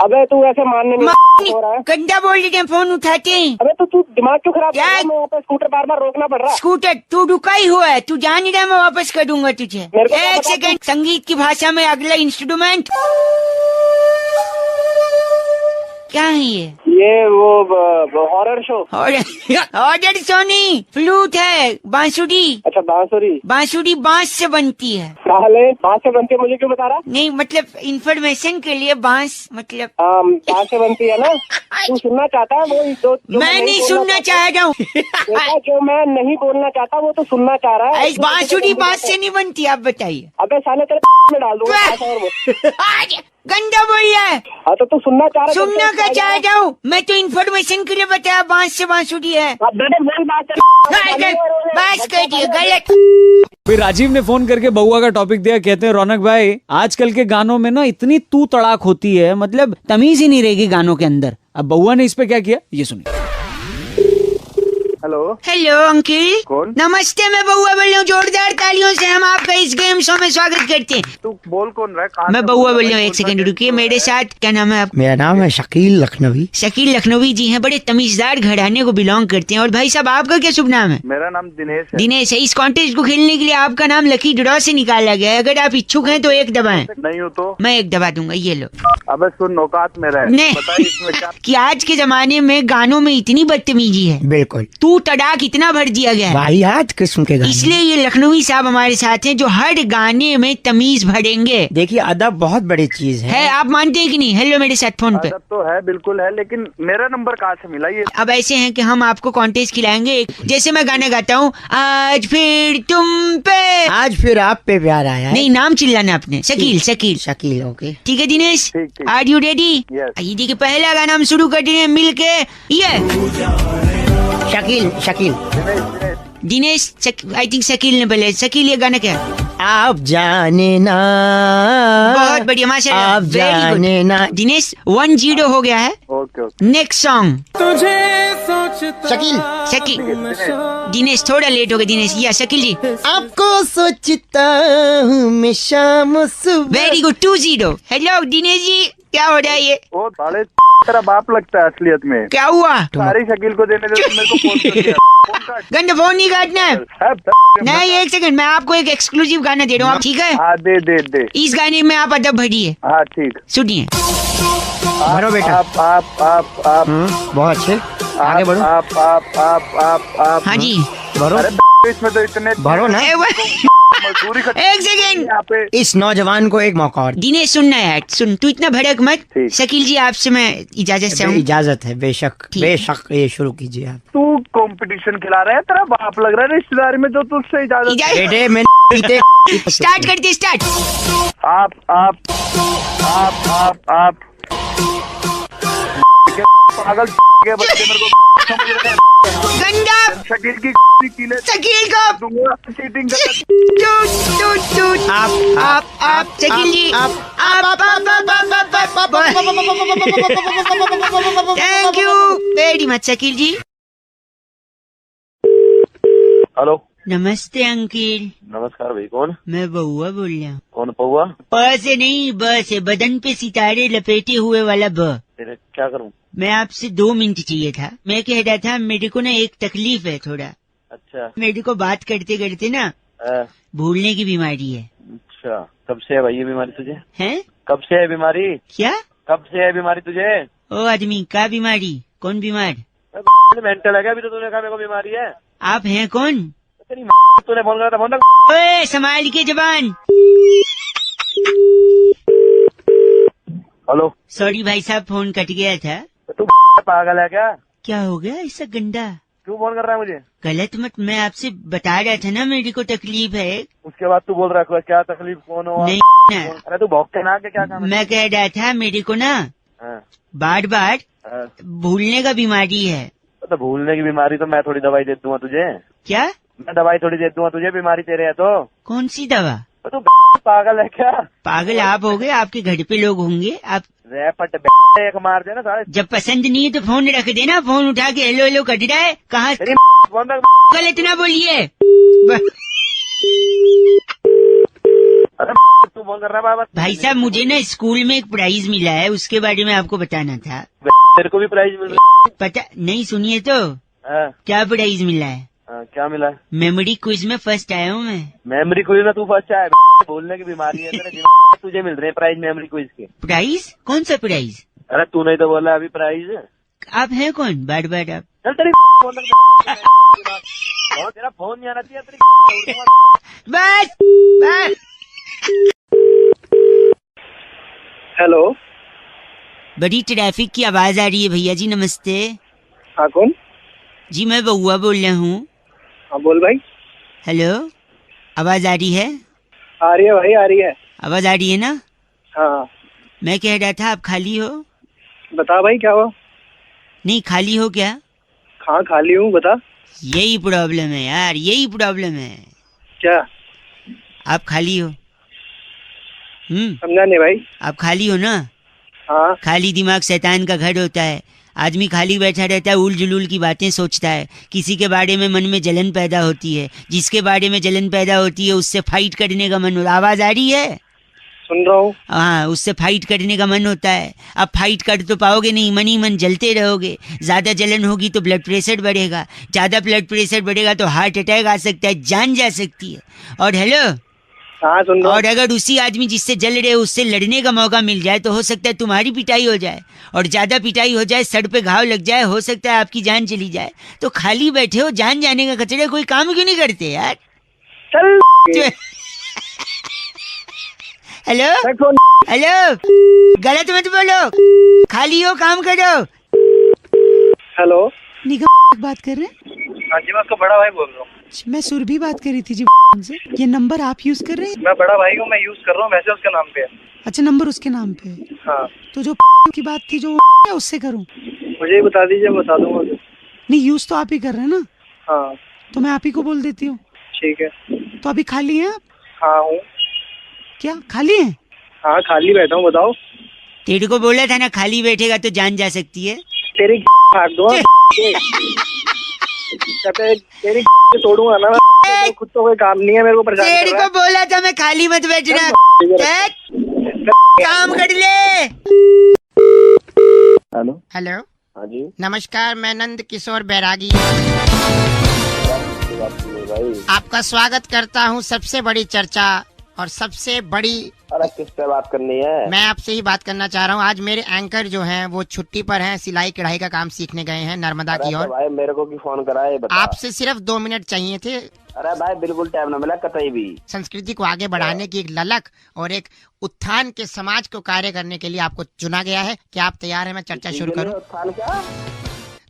अबे तू ऐसे मानने नहीं हो रहा है। गंदा बोल रहे हैं, फोन उठाते हैं। अबे तो तू दिमाग क्यों खराब कर रहा है? क्या? मैं यहाँ पे स्कूटर बार बार रोकना पड़ रहा है। स्कूटर तू रुका ही हुआ है, तू जान रहा है मैं वापस कर दूंगा तुझे। मेरे को क्या एक पता सेकंड, संगीत की भाषा में अगला इंस्ट्रूमेंट क्या है ये वो horror show. Order Sony flute है, बांसुरी। अच्छा बांसुरी। बांसुरी बांस से बनती है। साले बांस से बनती है, मुझे क्यों बता रहा? नहीं मतलब इंफॉर्मेशन के लिए बांस मतलब बांस से बनती है ना? तू सुनना चाहता है वो जो मैं नहीं सुनना चाह रहा हूँ। बेटा, जो मैं नहीं बोलना चाहता वो तो सुनना चाह रहा है। बांसुरी बांस से नहीं बनती, आप बताइए। अबे साले तेरे में डाल दूंगा। गंदा बोल रहा है। हाँ तो तू सुनना चाह रहा है? सुनना क्या चाह रहा हूँ मैं? तो इन्फॉर्मेशन के लिए बताया बांस से बांसुरी है। बस कर दिए गलत। फिर राजीव ने फोन करके बउआ का टॉपिक दिया। कहते हैं रौनक भाई, आजकल के गानों में ना इतनी तू तड़ाक होती है, मतलब तमीज ही नहीं रहेगी गानों के अंदर। अब बउआ ने इस पे क्या किया, ये सुनिए। हेलो। Hello uncle. कौन? नमस्ते, मैं बउआ बोल रहा हूँ। जोरदार तालियों से हम आपका इस गेम शो में स्वागत करते हैं। तू बोल कौन रहा है? कहाँ मैं से बउआ बोल बोल रहा रहा हूँ। है? एक सेकंड रुकिए, मेरे साथ क्या नाम है आप? मेरा नाम है शकील लखनवी। शकील लखनवी जी हैं, बड़े तमीजदार घराने को बिलोंग करते हैं। और भाई साहब आपका क्या शुभ नाम है? मेरा नाम दिनेश है। दिनेश है। इस कॉन्टेस्ट को खेलने के लिए आपका नाम लकी ड्रॉ से निकाला गया है। अगर आप इच्छुक हैं तो एक दबाएं। नहीं हो तो? मैं एक दबा दूंगा, ये लो। अबे सुन, औकात मेरा है। नहीं। बता इसमें क्या? कि आज के जमाने में गानों में इतनी बदतमीजी है, बिल्कुल तू तड़ाक इतना भर दिया गया है। वाहियात किस्म के गाने। इसलिए ये लखनवी साहब हमारे साथ हैं जो हर गाने में तमीज भरेंगे। देखिए अदब बहुत बड़ी चीज है, आप मानते हैं कि नहीं? हेलो मेरे साथ फोन पे। अदब तो है, बिल्कुल है, लेकिन मेरा नंबर कहाँ से मिला ये? अब ऐसे हैं कि हम आपको कॉन्टेस्ट खिलाएंगे। जैसे मैं गाना गाता हूँ, आज फिर तुम पे। आज फिर आप पे प्यार आया है। नहीं, नाम चिल्लाना आपने। शकील शकील। शकील ओके। ठीक है दिनेश, ठीक, ठीक। Are you ready? Yes. ये देखिए पहला गाना हम शुरू कर रहे हैं मिलके। ये शकील शकील दिनेश, आई थिंक शकील ने बोले। शकील, ये गाना क्या है? आप जाने ना। बहुत बढ़िया, माशाल्लाह, आप वेरी जाने गुड। ना। दिनेश 1-0 हो गया है। Okay okay. Next song Shakeel Shakeel. Dinesh थोड़ा लेट हो गया। दिनेश या शकील जी। आपको सोचता हूँ मैं शाम सुबह। Very good, 2-0। Hello Dinesh ji, क्या हो रहा है ये? वो साले तेरा बाप लगता है असलियत में। क्या हुआ? सारी शकील को देने दे तो मेरे को फोन कर दिया। फोन काट। गंदा फोन नहीं काटना है। नहीं, एक सेकंड, मैं आपको एक एक्सक्लूसिव गाना दे रहा हूँ, आप ठीक है? हाँ दे दे दे। इस गाने में आप अदब भरिए। हाँ ठीक। सुनिए। भरो बेटा। आप बहुत अच्छे, आगे बढ़ो। आप हाँ जी। भरो। अरे इसमें तो इतने भरो ना। मजदूरी का एक सेकेंड यहाँ पे। इस नौजवान को एक मौका और दिनेश सुनना यार, सुन तू इतना भड़क मत। ठीक। शकील जी आपसे मैं इजाजत चाहूँ। इजाजत है, बेशक ठीक। बेशक, ये शुरू कीजिए आप। तू कंपटीशन खिला रहा है, तेरा बाप लग रहा है रिश्तेदारी में जो तुझसे इजाजत। बेटे मैं स्टार्ट करते स्टार्ट। आप पागल के बच्चे मेरे को समझ रहे हैं। गंदा शकील की कीले शकील को दूंगा चीटिंग कर। टूट आप Shakeel ji thank you very much Shakeel ji. Hello नमस्ते अंकिल। नमस्कार भाई, कौन? मैं बउआ बोल रहा हूँ। कौन पौआ? प से नहीं ब से, बदन पे सितारे लपेटे हुए वाला ब। तेरे क्या करूं? मैं आपसे 2 मिनट चाहिए था। मैं कह रहा था मेरे को ना एक तकलीफ है थोड़ा। अच्छा। मेरे को बात करते करते ना भूलने की बीमारी है। अच्छा, कब से है भाई ये बीमारी तुझे? हैं? कब से है बीमारी? क्या? कब से है बीमारी तुझे? ओ आदमी का बीमारी? कौन बीमार? मेंटल है क्या? अभी तो तूने कहा मेरे को बीमारी है। आप हैं कौन? तेरी तूने फोन करा था, फोन ओए संभाल के जबान। हेलो। सॉरी भाई साहब फोन कट गया था। तू पागल है क्या? क्या हो गया ऐसा गंदा? क्यों फोन कर रहा है मुझे? गलत मत, मैं आपसे बता रहा था ना मेरे को तकलीफ है। उसके बाद तू बोल रहा है क्या तकलीफ, कौन हो? नहीं ना, अरे तू भौंकते ना के क्या काम है? मैं कह रहा था मेरे को ना हाँ, बार बार हाँ। भूलने का बीमारी है। तो भूलने की बीमारी तो मैं थोड़ी दवाई दे दूंगा तुझे। क्या? मैं दवाई थोड़ी दे दूंगा तुझे, बीमारी तेरे है तो। कौन सी दवा? तो तू पागल है क्या? पागल आप हो गए, आपके घर पे लोग होंगे। आप रैपट एक मार देना सारे। जब पसंद नहीं है तो फोन रख देना। फोन उठा के हेलो हेलो कट रहा है कहाँ? तेरी फोन रख। गलत ना बोलिए। अरे तू फोन कर रहा है बाबा। भाई साहब मुझे ना स्कूल में एक प्राइज मिला है, उसके बारे में आपको बताना था। तेरे को भी प्राइज मिल रहा पता नहीं, सुनिए तो। है? क्या प्राइज मिला है? क्या मिला है? मेमोरी क्विज में फर्स्ट आया हूँ मैं। मेमोरी क्विज में तू फर्स्ट आया? बोलने की बीमारी है तेरे दिमाग में, तुझे मिल रहे हैं प्राइज मेमोरी क्विज के। प्राइज? कौन सा प्राइज? अरे तू नहीं तो बोला अभी प्राइज। आप हैं कौन? बार बार आप। चल तेरी फोन रख। तेरा फोन नहीं आना चाहिए तेरी। बस बस। हेलो। बड़ी ट्रैफिक की आवाज आ रही है भैया जी। नमस्ते। हाँ कौन? जी मैं बउआ बोल रहा हूँ। हाँ बोल भाई। हेलो, आवाज आ रही है? आ रही है भाई, आ रही है। आवाज आ रही है ना? हाँ मैं कह रहा था आप खाली हो? बता भाई क्या हुआ? नहीं खाली हो क्या? हाँ खाली हूँ, बता। यही प्रॉब्लम है यार, यही प्रॉब्लम है। क्या? आप खाली हो? समझा नहीं भाई। आप खाली हो ना? हाँ। खाली दिमाग शैतान का घर होता है। आदमी खाली बैठा रहता है, उल जुलूल की बातें सोचता है, किसी के बारे में मन में जलन पैदा होती है, जिसके बारे में जलन पैदा होती है उससे फाइट करने का मन होता है। आवाज आ रही है? सुन रहा हूँ। हाँ, उससे फाइट करने का मन होता है। अब फाइट कर तो पाओगे नहीं, मन ही मन जलते रहोगे। ज्यादा जलन होगी तो ब्लड प्रेशर बढ़ेगा, ज्यादा ब्लड प्रेशर बढ़ेगा तो हार्ट अटैक आ सकता है, जान जा सकती है। और हेलो, हाँ सुन रहा हूँ। और अगर उसी आदमी जिससे जल रहे हो उससे लड़ने का मौका मिल जाए तो हो सकता है तुम्हारी पिटाई हो जाए, और ज्यादा पिटाई हो जाए, सर पे घाव लग जाए, हो सकता है आपकी जान चली जाए। तो खाली बैठे हो, जान जाने का कचड़े, कोई काम क्यों नहीं करते यार? चल हेलो हेलो, गलत मत बोलो, खाली हो काम करो। हेलो। निगम बात कर रहे हैं? हाँ जी मैं उसका बड़ा भाई बोल रहा हूँ। मैं सुरभि बात कर रही थी जी से। ये नंबर आप यूज कर रहे हैं? मैं बड़ा भाई हूँ, मैं यूज कर रहा हूँ, वैसे उसके नाम पे है। अच्छा, नंबर उसके नाम पे है। हाँ। तो जो की बात थी जो उससे करूं? मुझे ही बता दीजिए, मैं बता दूंगा। नहीं, यूज तो आप ही कर रहे हैं ना? हाँ तो मैं आप ही को बोल देती हूँ। ठीक है। तो अभी खाली हैं आप? हाँ हूँ। क्या खाली हैं? हाँ खाली बैठा हूँ, बताओ। तेरे को बोला था ना खाली बैठेगा तो जान जा सकती है। तेरी फाड़ दूंगा, तेरी तोड़ूंगा ना। खुद तो कोई काम नहीं है, मेरे को परेशान कर तेरे रहा को बोला था मैं खाली मत बैठना। है। काम कर ले। हेलो। हेलो, हाँ जी नमस्कार, मैं नंद किशोर बैरागी भाई। आपका स्वागत करता हूँ सबसे बड़ी चर्चा और सबसे बड़ी। अरे किस पे बात करनी है? मैं आपसे ही बात करना चाह रहा हूँ। आज मेरे एंकर जो हैं वो छुट्टी पर हैं, सिलाई कढ़ाई का काम सीखने गए हैं नर्मदा की ओर। भाई मेरे को की फोन करा है, बता। आपसे सिर्फ 2 मिनट चाहिए थे, अरे भाई बिल्कुल टाइम ना मिला कतई भी। संस्कृति को आगे बढ़ाने की एक ललक और एक उत्थान के समाज को कार्य करने के लिए आपको चुना गया है। क्या आप तैयार हैं? मैं चर्चा शुरू करूं? उत्थान क्या?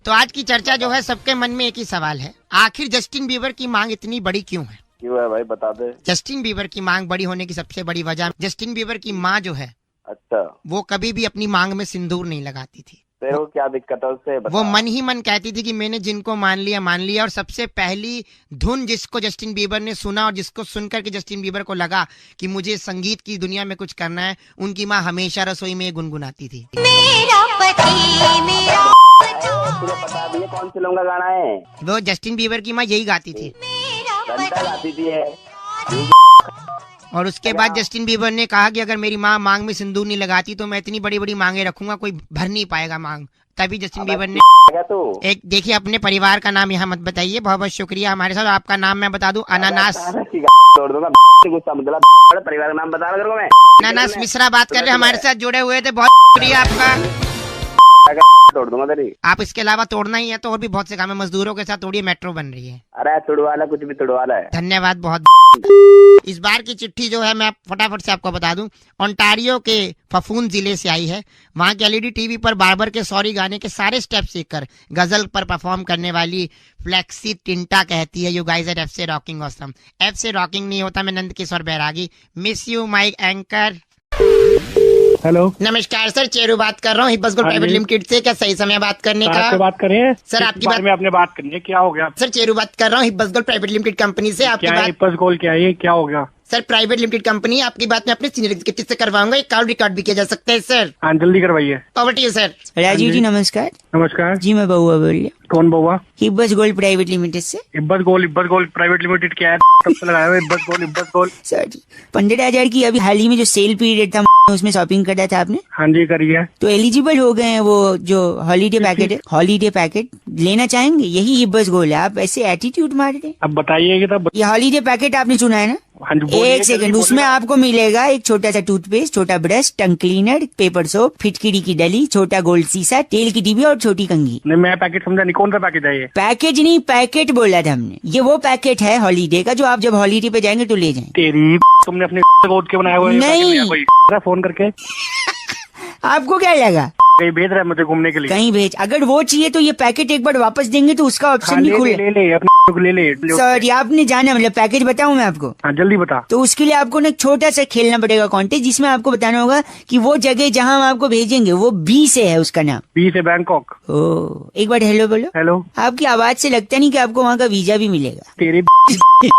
तो आज की चर्चा जो है सबके मन में एक ही सवाल है, आखिर जस्टिन बीबर की मांग इतनी बड़ी क्यों है? क्यों है भाई बता दे। जस्टिन बीबर की मांग बड़ी होने की सबसे बड़ी वजह, जस्टिन बीबर की माँ जो है अच्छा वो कभी भी अपनी मांग में सिंदूर नहीं लगाती थी। तेरे को क्या दिक्कत है उससे बता। वो मन ही मन कहती थी कि मैंने जिनको मान लिया। और सबसे पहली धुन जिसको जस्टिन बीबर ने सुना और जिसको सुनकर के जस्टिन बीबर को लगा कि मुझे संगीत की दुनिया में कुछ करना है, उनकी माँ हमेशा रसोई में गुनगुनाती थी। मेरा पति मेरा तुझे पता भी है कौन सी लौंगा गाना है? वो जस्टिन बीबर की माँ यही गाती थी। घंटा गाती थी है। और उसके बाद जस्टिन बीबर ने कहा कि अगर मेरी माँ मांग में सिंदूर नहीं लगाती तो मैं इतनी बड़ी बड़ी मांगे रखूंगा, कोई भर नहीं पाएगा मांग। तभी जस्टिन बीबर ने एक, देखिए अपने परिवार का नाम यहाँ मत बताइए, बहुत बहुत शुक्रिया हमारे साथ। आपका नाम मैं बता दूं, अनानास। तोड़ दूंगा गुस्सा मत दिला। परिवार का नाम बता रहा मैं। अनानास मिश्रा बात कर रहे हमारे साथ जुड़े हुए थे, बहुत शुक्रिया आपका। तोड़ दूंगा तेरी। आप इसके अलावा तोड़ना ही है तो और भी बहुत से काम है, मजदूरों के साथ तोड़िए, मेट्रो बन रही है। अरे तुड़वाला कुछ भी तुड़वाला है। धन्यवाद बहुत। इस बार की चिट्ठी जो है मैं फटाफट से आपको बता दूं, ओंटारियो के फफून जिले से आई है। वहाँ के एलईडी टीवी पर बार्बर के सॉरी गाने के सारे स्टेप सीखकर गजल पर परफॉर्म करने वाली फ्लेक्सी टिंटा कहती है, यू गाइस आर एफ से रॉकिंग ऑसम। एफ से रॉकिंग नहीं होता, मैं Nand Kishore Bairagi. Miss you my anchor. Hello नमस्कार सर, चेरू बात कर रहा हूँ हिब्बस गोल्ड प्राइवेट लिमिटेड से। क्या सही समय बात करने का? बात करें सर आपकी बात में आपने बात करनी है, क्या हो गया? सर चेरू बात कर रहा हूँ हिब्बस गोल्ड प्राइवेट लिमिटेड कंपनी से। आपकी बात हिब्बस गोल्ड क्या है, क्या हो गया? सर प्राइवेट लिमिटेड कंपनी, आपकी बात मैं अपने सीनियर एग्जीक्यूटिव से करवाऊंगा, एक कॉल रिकॉर्ड भी किया जा सकता है सर। हाँ जल्दी करवाइए। Over to you sir. Rajiv ji नमस्कार। नमस्कार जी मैं बउआ बोल रही हूँ, कौन बउआ? हिब्बस गोल्ड प्राइवेट लिमिटेड से। हिब्बस गोल्ड प्राइवेट लिमिटेड क्या है? कब से लगाया हुआ हिब्बस गोल्ड? सर जी 15,000 की अभी हाल ही में जो सेल पीरियड था उसमें शॉपिंग कर रहा था आपने, हाँ जी करिए। तो एलिजिबल हो गए हैं। वो जो हॉलीडे पैकेट है, हॉलीडे पैकेट लेना चाहेंगे? यही हिब्बस गोल्ड है। आप ऐसे एटीट्यूड मार रहे हैं। अब बताइए तब। ये हॉलीडे पैकेट आपने सुना है ना? हाँ जी बोलिए, एक सेकंड, उसमें आपको मिलेगा एक छोटा सा टूथपेस्ट, छोटा brush, tongue cleaner, paper soap, फिटकिरी की डली, छोटा गोल्ड सीसा, तेल की डिब्बी और छोटी कंघी। नहीं मैं पैकेट समझा नहीं, कौन सा पैकेट है ये? पैकेज नहीं, पैकेट बोला था हमने। ये वो पैकेट है हॉलीडे का जो आप जब हॉलीडे पे जाएंगे तो ले जाएं। तेरी तुमने अपने कोड के बनाया हुआ है? नहीं। कोई फोन करके आपको क्या लगा कहीं भेज रहा है मुझे घूमने के लिए? कहीं भेज। अगर वो चाहिए तो ये पैकेट एक बार वापस देंगे तो उसका ऑप्शन हाँ, भी खुले। ले अपने ले। सर ये आपने जाना, मतलब पैकेज बताऊं मैं आपको? हाँ जल्दी बता। तो उसके लिए आपको ना छोटा सा खेलना पड़ेगा कॉन्टेस्ट, जिसमें आपको बताना होगा कि वो जगह जहां हम आपको भेजेंगे वो बी से है, उसका नाम। बी से बैंकॉक। ओ एक बार हेलो बोलो। हेलो। आपकी आवाज से लगता नहीं कि आपको वहाँ का वीजा भी मिलेगा। तेरी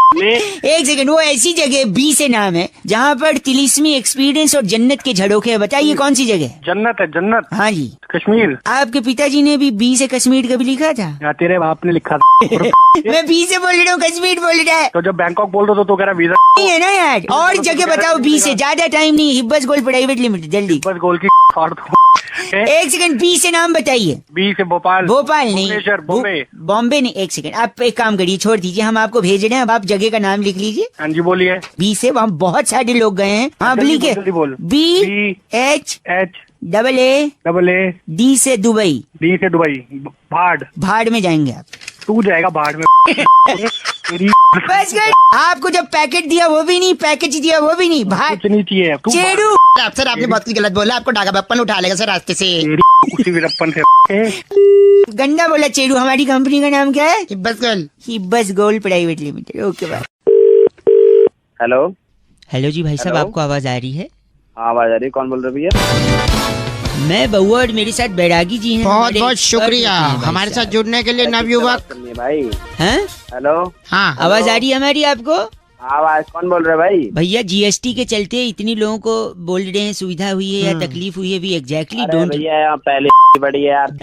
एक सेकंड, वो ऐसी जगह बी से नाम है जहाँ पर तिलिस्मी एक्सपीरियंस और जन्नत के झड़ोके है। बताइए कौन सी जगह? जन्नत है, जन्नत। हाँ जी कश्मीर। आपके पिताजी ने भी बी से कश्मीर कभी लिखा था? या तेरे बाप ने लिखा था। मैं बी से बोल रहा हूँ, कश्मीर बोल रहा है। तो जब बैंकॉक बोल दो तो कह रहा वीजा नहीं है ना यार। और जगह बताओ बी से, ज्यादा टाइम नहीं। हिब्बस गोल्ड प्राइवेट लिमिटेड, जल्दी। हिब्बस गोल्ड की फाड़ दो। एक सेकंड, बी से नाम बताइए। बी से भोपाल। भोपाल नहीं, बॉम्बे। बॉम्बे नहीं। एक सेकंड, आप एक काम करिए, छोड़ दीजिए, हम आपको भेज रहे हैं, अब आप जगह का नाम लिख लीजिए। हाँ जी बोलिए। बी से वहाँ बहुत सारे लोग गए हैं। हाँ लिखे, B H double A D से दुबई। डी से दुबई। भाड़ में जाएंगे आप। तू जाएगा भाड़ में। बस कर, आपको जब पैकेट दिया वो भी नहीं, पैकेज दिया वो भी नहीं, भाड़ कुछ नहीं चाहिए। चेरू सर आपने बहुत कुछ गलत बोला, आपको डागा बप्पन उठा लेगा सर रास्ते से। उसी वीरप्पन से गंदा बोला चेरू। हमारी कंपनी का नाम क्या है? हिब्बस gold private limited. Okay bye. Hello. Hello जी भाई साहब, आपको आवाज आ रही है? हाँ आवाज आ रही है। कौन बोल रहे भैया? मैं बउआ और मेरे साथ बैरागी जी हैं। बहुत बहुत शुक्रिया हमारे साथ जुड़ने के लिए नवयुवक भाई। हैं? हेलो। हाँ आवाज आ रही है हमारी आपको? आवाज कौन बोल रहे भाई? भैया जीएसटी के चलते इतनी लोगों को बोल रहे हैं सुविधा हुई है या तकलीफ हुई है भी एग्जैक्टली डोंट। भैया पहले बड़ी है यार।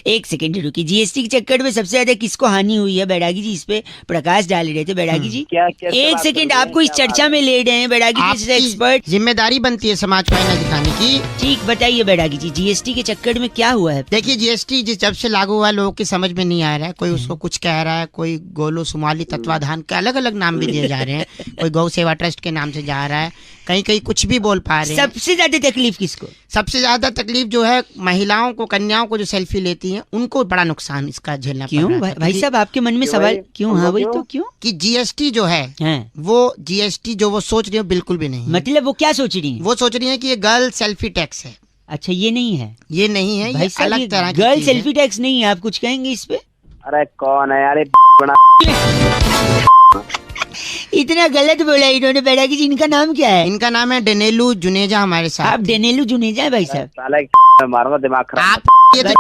एक सेकंड रुकी, जीएसटी के चक्कर में सबसे ज्यादा किसको हानि हुई है बैरागी जी? इस पे प्रकाश डाल रहे थे बैरागी जी। क्या एक सेकंड, आपको इस चर्चा में ले रहे हैं बैरागी जी जैसे एक्सपर्ट। जिम्मेदारी बनती है समाज को आईना दिखाने की। ठीक बताइए बैरागी जी, जीएसटी के चक्कर में क्या हुआ है? देखिए जीएसटी जब से लागू हुआ लोगों की समझ में नहीं आ रहा है, कोई उसको कुछ कह रहा है, कोई गोलो सुमाली तत्वाधान के अलग अलग नाम भी दिए जा रहे हैं, कोई गौ सेवा ट्रस्ट के नाम से जा रहा है, कहीं कहीं कुछ भी बोल पा रहे हैं। सबसे ज्यादा तकलीफ किसको? सबसे ज्यादा तकलीफ जो है महिलाओं को, कन्याओं को जो सेल्फी लेती हैं उनको बड़ा नुकसान इसका झेलना पड़ क्यों रहा है। भाई साहब, आपके मन में सवाल क्यों? हाँ वही तो, क्यों? कि जीएसटी जो है हाँ। वो जीएसटी जो वो सोच रही है बिल्कुल भी नहीं है। मतलब वो क्या सोच रही है? वो सोच रही है कि ये गर्ल सेल्फी टैक्स है। अच्छा, ये नहीं है, ये नहीं है, ये अलग तरह की गर्ल चीज है। सेल्फी टैक्स नहीं है। आप कुछ कहेंगे इस पे? अरे कौन है यार ये बना? इतना गलत बोला इन्होंने बैरागी जी। इनका नाम क्या है? इनका नाम है डेनेलू जुनेजा हमारे साथ। आप डेनेलू जुनेजा है भाई साहब? साला मारूंगा दिमाग खराब। आप ये तो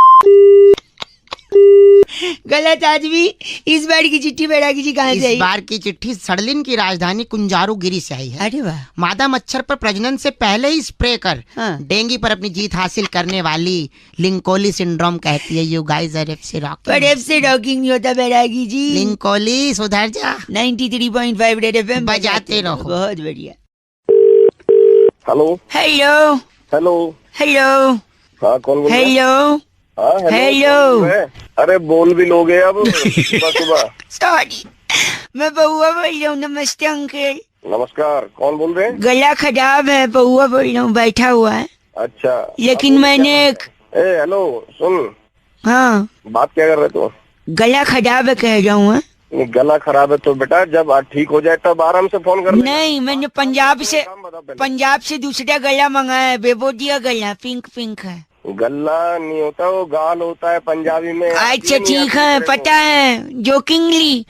गलत आदमी। इस बार की चिट्ठी बैरागी जी कहाँ से आई? इस बार की चिट्ठी सड़लिन की राजधानी कुंजारुगिरी से आई है। अरे वाह। मादा मच्छर पर प्रजनन से पहले ही स्प्रे कर हाँ। डेंगू पर अपनी जीत हासिल करने वाली लिंकोली सिंड्रोम कहती है यू गाइस आर एफ से पर एफ से रॉकिंग नहीं होता बैरागी जी। लिंकोली सुधर जा। 93.5 रेड एफएम बजाते रहो। बहुत बढ़िया। हेलो हेलो हेलो हेलो हाँ कौन बोल रहा है? हेलो हाँ हेलो। कौन बोल रहा है? अरे बोल भी लोगे अब सुबह सुबह। सॉरी, मैं बउआ बोल रहा हूँ। नमस्ते अंकल। नमस्कार, कौन बोल रहे हैं? गला खराब है, बउआ बोल रहा हूँ, बैठा हुआ है। अच्छा लेकिन मैंने ए हेलो सुन, हाँ बात क्या कर रहे तू? गला खराब है कह रहा हूँ। गला खराब है तो बेटा जब ठीक हो जाए तब आराम से फोन कर। नहीं, मैंने पंजाब से दूसरा गला मंगाया है, बेबोदिया गला, पिंक पिंक है। गला नहीं होता, वो गाल होता है पंजाबी में। अच्छा ठीक है, पता है, जोकिंगली।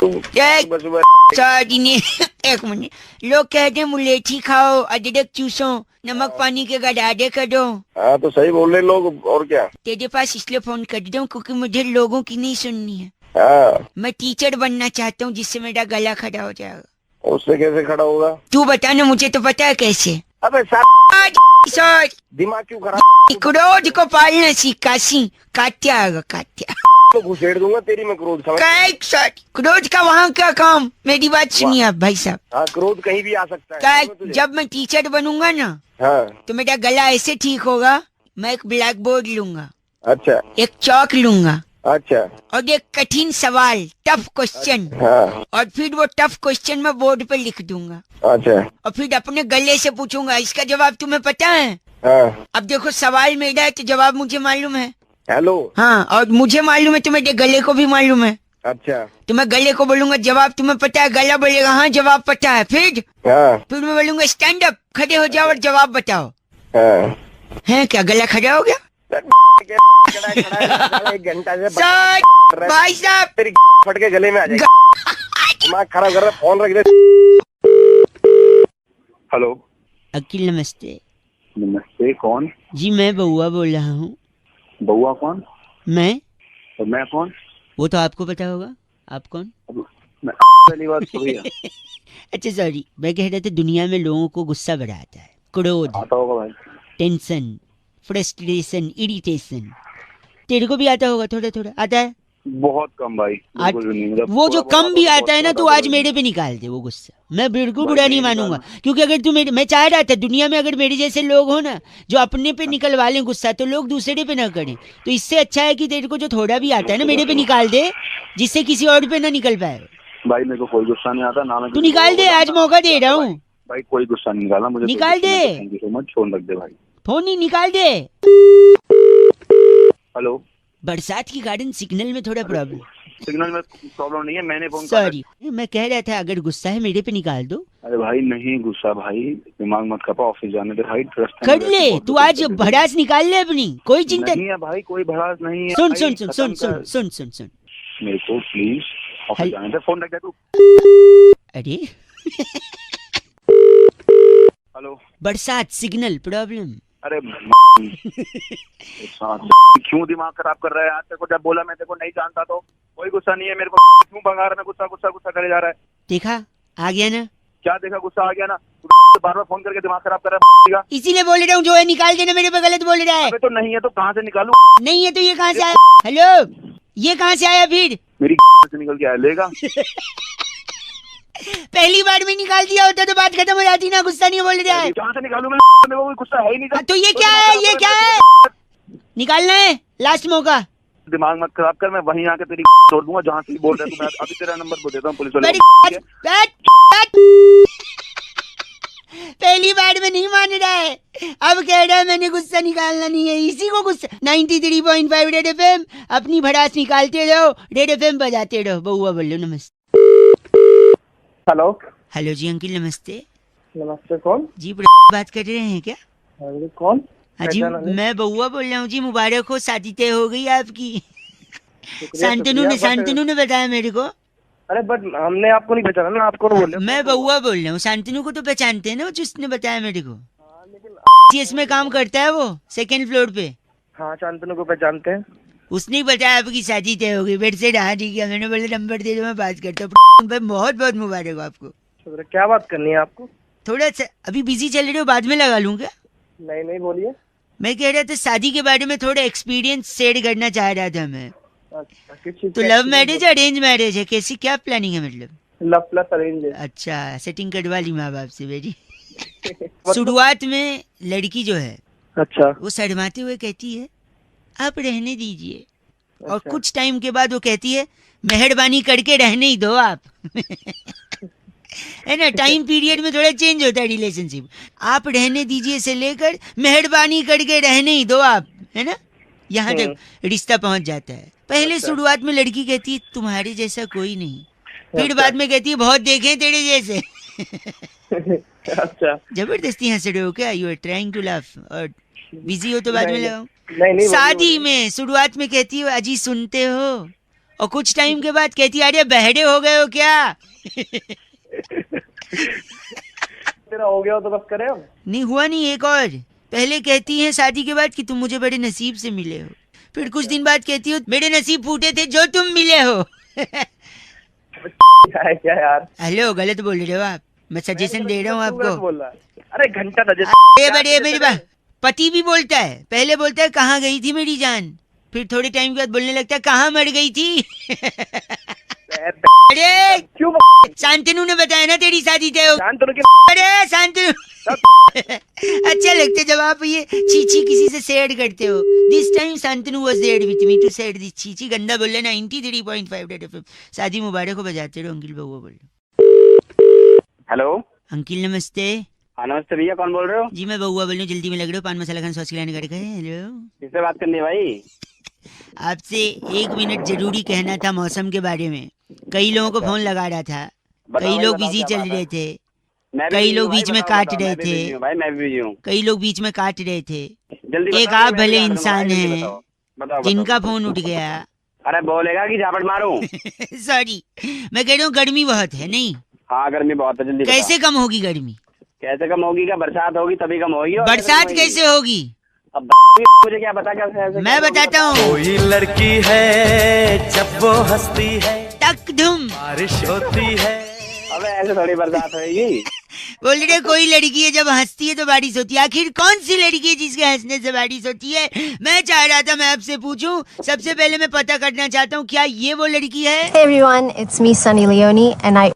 सॉरी नहीं, एक मिनट। लोग कहते हैं मुलेठी खाओ, अदरक चूसो, नमक पानी के गडाडे करो। हाँ तो सही बोल रहे लोग, और क्या। तेरे पास इसलिए फोन कर रहा हूँ क्योंकि मुझे लोगों की नहीं सुननी है। हाँ मैं टीचर बनना चाहता हूँ जिससे मेरा गला खड़ा हो जाएगा। उससे कैसे खड़ा होगा? तू बता ना, मुझे तो पता है कैसे। अबे सॉरी, दिमाग क्यों खराब? क्रोध को पालना सीखा सी। कात्या आएगा कात्या। तो घुसेड़ दूंगा तेरी मैं क्रोध समझ। क्रोध का वहाँ क्या काम? मेरी बात सुनिए आप भाई साहब। हाँ क्रोध कहीं भी आ सकता है। जब मैं टीचर बनूंगा ना, हाँ तो मेरा गला ऐसे ठीक होगा। मैं एक ब्लैक बोर्ड लूंगा, अच्छा, एक चौक लूंगा, अच्छा, और एक कठिन सवाल, टफ क्वेश्चन, हाँ और फिर वो टफ क्वेश्चन मैं बोर्ड पे लिख दूंगा। अच्छा, और फिर अपने गले से पूछूंगा इसका जवाब तुम्हें पता है? हाँ। अब देखो सवाल मेरा है तो जवाब मुझे मालूम है। हेलो हाँ, और मुझे मालूम है तो मेरे गले को भी मालूम है। अच्छा, तो मैं गले को बोलूंगा जवाब तुम्हें पता है, गला बोलेगा हाँ जवाब पता है। फिर मैं बोलूंगा स्टैंड अप, खड़े हो जाओ और जवाब बताओ। हाँ। है क्या गला खड़ा हो गया? एक घंटा से भाई साहब तेरी फट के गले में आ जाएगी। दिमाग खराब कर रहा, फोन रख दे। हेलो अकील, नमस्ते। नमस्ते, कौन? जी मैं बउआ बोल रहा हूँ। बउआ कौन? मैं? और मैं कौन? वो तो आपको पता होगा। आप कौन? मैं पहली बात सुनी है। अच्छा सॉरी, मैं कह रहा था दुनिया में लोगों को गुस्सा बड़ा आता है, क्रोध, आता होगा भाई, टेंशन, फ्रस्ट्रेशन, इरिटेशन। तेरे को भी आता होगा? थोड़ा थोड़ा आता है? बहुत कम भाई, बिल्कुल भी नहीं। वो जो कम भी आता है ना, तो आज मेरे पे निकाल दे वो गुस्सा। मैं बिल्कुल बुरा नहीं मानूंगा, क्योंकि अगर तू मैं चाह रहा था दुनिया में अगर मेरे जैसे लोग हो ना जो अपने पे निकलवा लें गुस्सा, तो लोग दूसरे पे ना करें। तो इससे अच्छा है कि तेरे को जो थोड़ा भी आता है ना मेरे पे निकाल दे, जिससे किसी और पे ना निकल पाए। भाई मेरे को कोई गुस्सा नहीं आता ना। तू निकाल दे, आज मौका दे रहा हूँ। भाई कोई गुस्सा नहीं निकालना मुझे। निकाल दे। Thank you so much, phone रख दे भाई। फोन ही निकाल दे। हेलो, बरसात की गार्डन सिग्नल में थोड़ा प्रॉब्लम। सिग्नल में प्रॉब्लम नहीं है, मैंने फोन सॉरी, मैं कह रहा था अगर गुस्सा है मेरे पे निकाल दो। अरे भाई नहीं गुस्सा भाई, दिमाग मत खपा, ऑफिस जाने दे भाई। ट्रस्ट कर ले तू, आज भड़ास निकाल ले अपनी, कोई चिंता नहीं है भाई, कोई भड़ास नहीं है। सुन सुन सुन सुन सुन सुन सुन सुन मेरे को प्लीज ऑफिस जाने दे, फोन रख दे तू। अरे हेलो, बरसात सिग्नल प्रॉब्लम। अरे क्यों दिमाग खराब कर रहा है? आज तेरे को जब बोला मैं तेरे को नहीं जानता तो कोई गुस्सा नहीं है मेरे को। क्यों भगा रहा है? गुस्सा गुस्सा गुस्सा करे जा रहा है। देखा आ गया ना? क्या देखा? गुस्सा आ गया ना? बार बार फोन करके दिमाग खराब कर रहा है। इसीलिए बोल रहा हूँ जो है निकाल देना, मेरे पे गलत बोल रहा है। अबे तो नहीं है तो कहाँ से निकालूं? नहीं है तो ये कहाँ से आया? हेलो, ये कहाँ से आया? फिर मेरी से निकल के आया, लेगा। पहली बार में निकाल दिया होता तो बात खत्म हो जाती ना। गुस्सा नहीं बोल रहा है। कहाँ से निकालूं मैं? मेरे को कोई गुस्सा है ही नहीं। तो ये क्या है? ये क्या है? निकालना है, लास्ट मौका। दिमाग मत खराब कर, मैं वहीं आके तेरी तोड़ दूंगा जहाँ से बोल रहा है। मैं अभी तेरा नंबर बोल देता हूँ पुलिस वाले को। पहली बार में नहीं मान रहा है, अब कह रहा है मैंने गुस्सा निकालना नहीं है, इसी को गुस्सा। 93.5 रेड एफएम, अपनी भड़ास निकालते रहो, रेड एफएम बजाते रहो। बउआ बोलो नमस्ते। हेलो हेलो जी अंकिल नमस्ते। नमस्ते, कौन जी बात कर रहे हैं क्या? कौन? हाँ जी मैं बउआ बोल रहा हूँ जी, मुबारक हो, शादी तय हो गई आपकी। शांतनु ने बताया मेरे को। अरे बट हमने आपको नहीं पहचाना ना, आपको बोल रहे। मैं बउआ बोल रहा हूँ, शांतनु को तो पहचानते हैं ना, जिसने बताया मेरे को। इसमें काम करता है वो, 2nd फ्लोर पे। हाँ शांतनु को पहचानते हैं। उसने ही बताया आपकी शादी तय हो गई। बेड से रहा ठीक है, मैंने बोला नंबर दे दो मैं बात करता हूँ। बहुत बहुत मुबारक हो आपको। क्या बात करनी है आपको? थोड़ा सा अभी बिजी चल रहे हो, बाद में लगा लूँ क्या? नहीं बोलिए। मैं कह रहा था शादी के बारे में थोड़ा एक्सपीरियंस शेयर करना चाह रहा था मैं। अच्छा, किस चीज़ तो का लव मैरिज अरेंज मैरिज है, कैसी क्या प्लानिंग है मतलब? लव प्लस अरेंज है। अच्छा, सेटिंग करवा ली माँ बाप से मेरी। शुरुआत में लड़की जो है, अच्छा, वो शर्माते हुए कहती है आप रहने दीजिए, और कुछ टाइम के बाद वो कहती है मेहरबानी करके रहने ही दो आप। है ना, टाइम पीरियड में थोड़ा चेंज होता है रिलेशनशिप। आप रहने दीजिए से लेकर मेहरबानी करके रहने ही दो आप, है ना, यहाँ तक रिश्ता पहुंच जाता है। पहले शुरुआत में लड़की कहती है तुम्हारे जैसा कोई नहीं, फिर बाद में कहती है बहुत देखे तेरे जैसे। अच्छा, जबरदस्ती हंस रहे हो क्या? You are trying to laugh, और बिजी हो तो बाद में लगाओ। नहीं शादी में शुरुआत में कहती हो अजी सुनते हो, और कुछ टाइम के बाद कहती है अरे बहरे हो गए हो क्या? तेरा हो गया हो तो बस करें हम। नहीं हुआ नहीं, एक और। पहले कहती है शादी के बाद कि तुम मुझे बड़े नसीब से मिले हो, फिर कुछ दिन बाद कहती हो मेरे नसीब फूटे थे जो तुम मिले हो। क्या यार? हेलो, गलत बोल रहे हो आप, मैं सजेशन दे रहा हूँ आपको। बोल रहा है। अरे घंटा था बड़े मेरी बात। पति भी बोलता है, पहले बोलता है कहाँ गई थी मेरी जान, फिर थोड़े टाइम के बाद बोलने लगता है कहाँ मर गई थी। अरे क्यों? शांतनु ने बताया ना तेरी शादी तय हो। अरे शांतनु। अच्छा लगता है जब आप ये चीची किसी से शेयर करते हो। This time Shantanu was there with me to share this चीची। गंदा बोल रहा 93.5 रेड एफएम। शादी मुबारक हो बजाते रहो अंकिल बउआ बोल। हेलो अंकिल नमस्ते। हाँ नमस्ते भैया, कौन बोल रहे हो? जी मैं बउआ बोल रहा हूँ, जल्दी में लग रहे हो, पान मसाला खान सॉस खिलाने कर गए। हेलो, किससे बात करनी है भाई? आपसे 1 मिनट जरूरी कहना था मौसम के बारे में। कई लोगों को फोन लगा रहा था, कई लोग बिजी चल रहे थे, कई लोग बीच में काट रहे थे, कई लोग बीच में काट रहे थे। एक आप भले इंसान हैं जिनका फोन उठ गया। अरे बोलेगा कि झापट मारूं? सॉरी, मैं कह रहा हूँ गर्मी बहुत है। नहीं, हाँ गर्मी बहुत है, जल्दी कैसे कम होगी गर्मी? कैसे कम होगी? क्या बरसात होगी तभी कम होगी? बरसात कैसे होगी? अब मुझे क्या पता कैसे? मैं बताता हूँ। कोई लड़की है जब वो हंसती है टक धुम बारिश होती है। अबे ऐसे थोड़ी बरसात होगी। बोल रहे कोई लड़की है जब हंसती है तो बारिश होती है। आखिर कौन सी लड़की है जिसके हंसने से बारिश होती है? मैं चाह रहा था मैं आपसे पूछूं। सबसे पहले मैं पता करना चाहता हूँ क्या ये वो लड़की है? Hey everyone, it's me Sunny Leone and I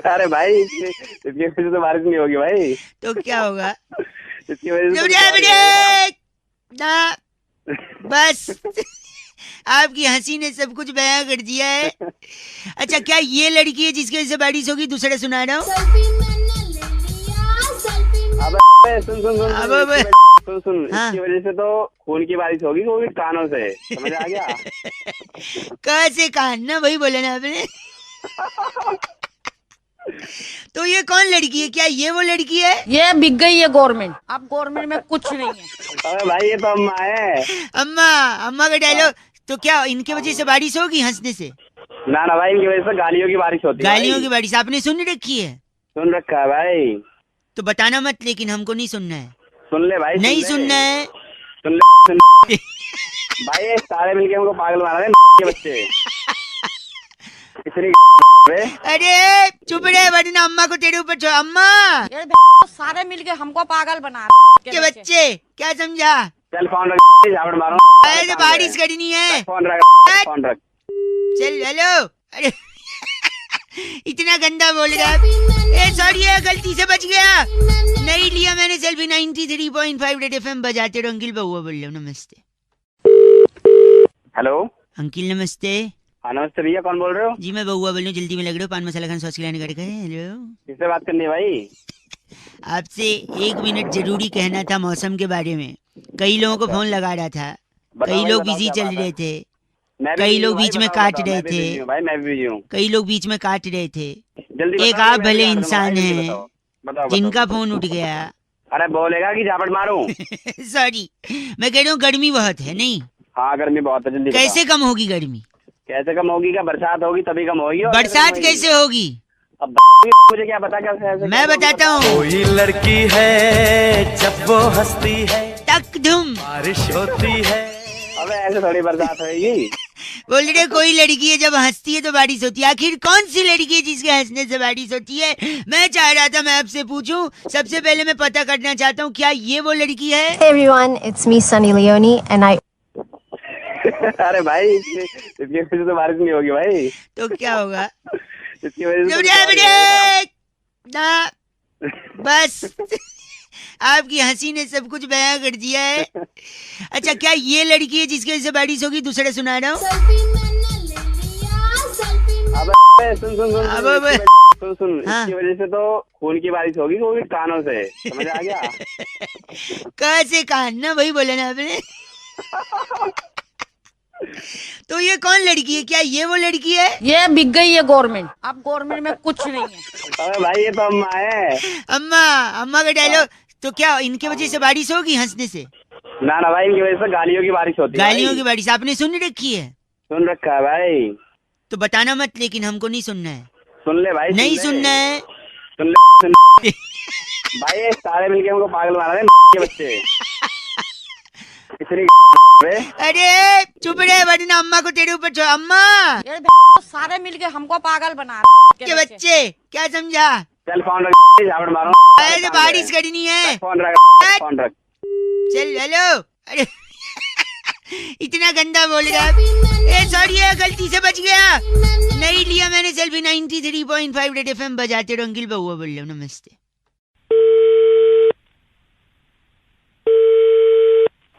अरे भाई इसकी वजह से बारिश नहीं होगी भाई। तो क्या होगा? इसकी वजह से बस आपकी हंसी ने सब कुछ बयां कर दिया है। अच्छा, क्या ये लड़की है जिसकी वजह से बारिश होगी? दूसरा सुना रहा हूँ। सुन हाँ। इसकी वजह से तो खून की बारिश होगी, वो भी कानों से। समझ आ गया? कहाँ से कान ना, वही बोला ना आपने। तो ये कौन लड़की है? क्या ये वो लड़की है? ये बिक गई है गवर्नमेंट। अब गवर्नमेंट में कुछ नहीं है। अरे भाई ये तो अम्मा है। अम्मा का डायलॉग। तो क्या इनके वजह से बारिश होगी हंसने से? ना ना भाई, इनकी वजह से गालियों की बारिश होती है। गालियों की बारिश आपने सुन रखी है? सुन रखा है भाई। तो बताना मत, लेकिन हमको नहीं सुनना है। सुन ले भाई, नहीं सुनना है। सुन ले भाई, सारे मिलके हमको पागल बना रहे हैं बच्चे। इतनी अरे चुप रहे वरना अम्मा को तेरे ऊपर छोड़। अम्मा सारे मिलके हमको पागल बना के बच्चे, क्या समझा? चल फोन रख, झापड़ मारो। अरे बारिश करनी है। फोन रख, फोन रख। चल हेलो। अरे इतना गंदा बोल रहा है। सॉरी है, गलती से बच गया। नहीं लिया मैंने सेल्फी। 93.5 रेड एफएम बजाते रहो। अंकिल बउआ बोल रहा हूँ। नमस्ते। हेलो अंकिल नमस्ते। हाँ नमस्ते भैया, कौन बोल रहे हो? जी मैं बउआ बोल रहा हूँ, जल्दी में लग रहे हो, पान मसाला खान सॉस खिलाने कर गए। हेलो, किससे बात करनी है भाई? आपसे 1 मिनट जरूरी कहना था मौसम के बारे में। कई लोगों को फोन लगा रहा था, कई लोग बिजी चल रहे थे, कई लोग बीच में काट रहे थे, भाई मैं भी बिजी हूँ। कई लोग बीच में काट रहे थे। जल्दी एक बताओ, आप मैं भले भी इंसान जल्दी हैं बताओ, बताओ, जिनका बताओ। फोन उठ गया। अरे बोलेगा कि झापट मारूं? सॉरी, मैं कह रहा हूँ गर्मी बहुत है नहीं? हाँ गर्मी बहुत है, जल्दी बताओ। कैसे कम होगी गर्मी? कैसे कम होगी? क्या बरसात होगी तभी कम होगी? और बरसात कैसे होगी? अब मुझे क्या पता कैसे? मैं बताता हूँ। कोई लड़की है जब वो हंसती है टक धुम बारिश होती है। अबे ऐसे थोड़ी बरसात होगी। बोल रहे कोई लड़की है जब हंसती है तो बारिश होती है। आखिर कौन सी लड़की है जिसके हंसने से बारिश होती है? मैं चाह रहा था मैं आपसे पूछूं। सबसे पहले मैं पता करना चाहता हूँ, क्या ये वो लड़की है? Hey everyone, it's me Sunny Leone and I अरे भाई इसकी वजह से तो बारिश नहीं होगी भाई। तो क्या होगा? इसकी वजह से ना बस आपकी हंसी ने सब कुछ बयां कर दिया है। अच्छा, क्या ये लड़की है जिसकी वजह से बारिश होगी? दूसरा सुना रहा हूँ। सुन हाँ। इसकी वजह से तो खून की बारिश होगी, वो भी कानों से, समझ आ गया? कहाँ से कान ना, वही बोला ना आपने। तो ये कौन लड़की है? क्या ये वो लड़की है? ये बिक गई है गवर्नमेंट। अब गवर्नमेंट में कुछ नहीं है। अरे भाई ये तो अम्मा है। अम्मा का डायलॉग। तो क्या इनके वजह से बारिश होगी हंसने से? ना ना भाई, इनकी वजह से गालियों की बारिश होती है। गालियों की बारिश आपने सुन रखी है? सुन रखा है भाई। तो बताना मत, लेकिन हमको नहीं सुनना है। सुन ले भाई, नहीं सुनना है। सुन ले भाई, ये सारे मिलके हमको पागल बना रहे हैं बच्चे। इतनी अरे चुप रहे वरना अम्मा को तेरे ऊपर छोड़। अम्मा ये सारे मिलके हमको पागल बना रहे के बच्चे, क्या समझा? चल फोन रख, झापड़ मारो। अरे बारिश करनी है। फोन रख, फोन रख। चल हेलो। अरे इतना गंदा बोल रहा है। सॉरी है, गलती से बच गया। नहीं लिया मैंने सेल्फी। 93.5 रेड एफएम बजाते रहो। अंकिल बउआ बोल रहा हूँ, नमस्ते।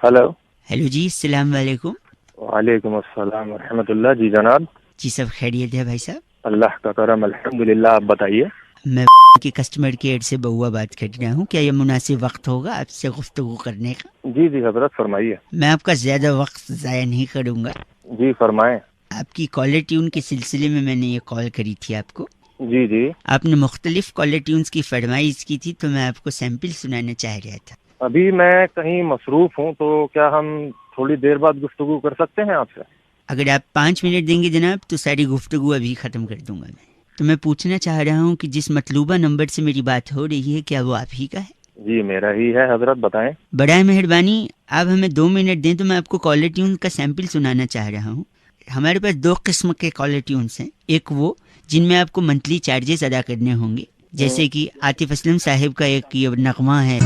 हेलो। हेलो जी, अस्सलाम वालेकुम। वालेकुम अस्सलाम रहमतुल्लाह। जी जनाब। जी सब खैरियत है भाई साहब? अल्लाह का करम अल्हम्दुलिल्लाह। आप बताइए। मैं की कस्टमर केयर से बउआ बात कर रहा हूँ। क्या ये मुनासिब वक्त होगा आपसे गुफ्तगू करने का? जी जी हजरत फरमाइए। मैं आपका ज्यादा वक्त जाया नहीं करूँगा। जी फरमाएं। आपकी कॉलर ट्यून के सिलसिले में मैंने ये कॉल करी थी आपको। जी जी। आपने मुख्तलिफ कॉलर ट्यून्स की फरमाइश की थी, तो मैं आपको सैंपल सुनाना चाह रहा था। अभी मैं कहीं मसरूफ हूँ, तो क्या हम थोड़ी देर बाद गुफ्तगू कर सकते हैं आपसे? अगर आप 5 मिनट देंगे जनाब तो सारी गुफ्तगू अभी ख़त्म कर दूंगा मैं। तो मैं पूछना चाह रहा हूँ कि जिस मतलूबा नंबर से मेरी बात हो रही है, क्या वो आप ही का है? जी मेरा ही है हजरत, बताएं। बड़ा मेहरबानी, आप हमें 2 मिनट दें तो मैं आपको कॉलर ट्यून का सैंपल सुनाना चाह रहा हूँ। हमारे पास 2 किस्म के कॉलर ट्यून्स हैं। एक वो जिनमें आपको मंथली चार्जेस अदा करने होंगे, जैसे कि आतिफ असलम साहिब का एक ये नगमा है,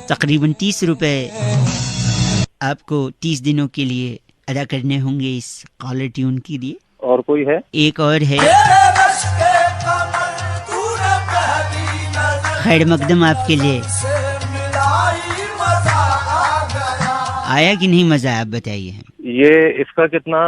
तकरीबन 30 रुपए आपको 30 दिनों के लिए अदा करने होंगे इस कॉलर ट्यून के लिए। और कोई है? एक और है, खैर मकदम आपके लिए। आया कि नहीं मजा? आप बताइए। ये इसका कितना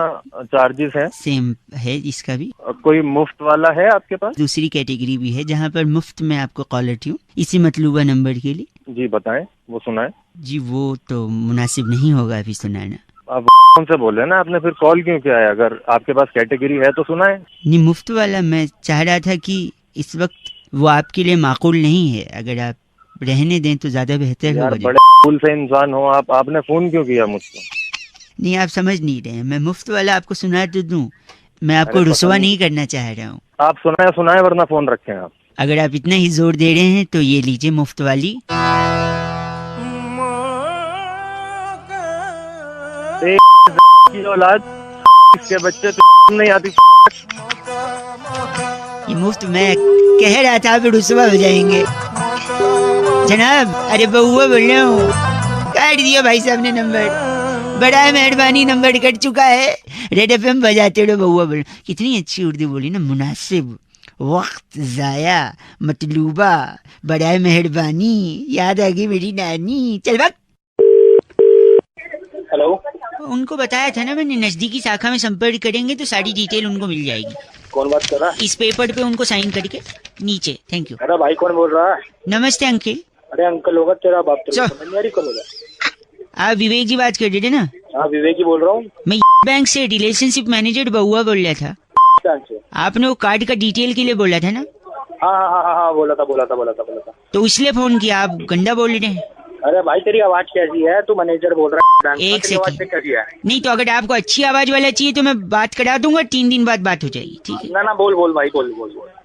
चार्जेस है? सेम है इसका भी। कोई मुफ्त वाला है आपके पास? दूसरी कैटेगरी भी है जहाँ पर मुफ्त में आपको कॉलर ट्यून इसी मतलूबा नंबर के लिए। जी बताएं, वो सुनाएं। जी वो तो मुनासिब नहीं होगा अभी सुनाना। आप कौन से बोल रहे हैं ना, आपने फिर कॉल क्यों किया है? अगर आपके पास कैटेगरी है तो सुनाएं। नहीं, मुफ्त वाला मैं चाह रहा था कि इस वक्त वो आपके लिए माकूल नहीं है, अगर आप रहने दें तो ज्यादा बेहतर यार होगा। बड़े फूल से इंसान हो आप, आपने फोन क्यों किया मुझको? नहीं आप समझ नहीं रहे, मैं मुफ्त वाला आपको सुना तो दूं, मैं आपको अरे रुसवा नहीं करना चाह रहा हूँ। आप सुनाए वरना फोन रखें आप। अगर आप इतना ही जोर दे रहे हैं तो ये लीजिए मुफ्त वाली। की औलाद इसके बच्चे तो नहीं आती। ये मुफ्त मैं कह रहा था, आप रुसवा हो जाएंगे जनाब। अरे बउआ बोल रहा हूँ, काट दिया भाई साहब ने नंबर। बड़ा मेहरबानी, नंबर कट चुका है। रेड एफएम बजाते रहो। बउआ बोल, कितनी अच्छी उर्दू बोली ना, मुनासिब, वक्त जाया मतलूबा बड़ा मेहरबानी याद आ गई मेरी नानी। चल वक्त। हेलो, उनको बताया था ना मैंने, नजदीकी शाखा में संपर्क करेंगे तो सारी डिटेल उनको मिल जाएगी। कौन बात कर रहा है? इस पेपर पे उनको साइन करके नीचे। Thank you. अरे भाई कौन बोल रहा है? नमस्ते अंकल। अरे अंकल होगा तेरा बाप, चल। कौन होगा? आप विवेक जी बात कर रहे थे ना? हाँ विवेक ही बोल रहा हूँ। मैं बैंक से रिलेशनशिप मैनेजर बहुआ बोल रहा था। आपने वो कार्ड का डिटेल के लिए बोला था ना? हाँ बोला था। तो इसलिए फोन किया। आप गंदा बोल रहे हैं। अरे भाई तेरी आवाज कैसी है? तू मैनेजर बोल रहा है? एक सेकंड। कैसी है? नहीं तो अगर आपको अच्छी आवाज वाला चाहिए तो मैं बात करा दूंगा, 3 दिन बाद बात हो जाएगी। ठीक है ना बोल भाई बोल।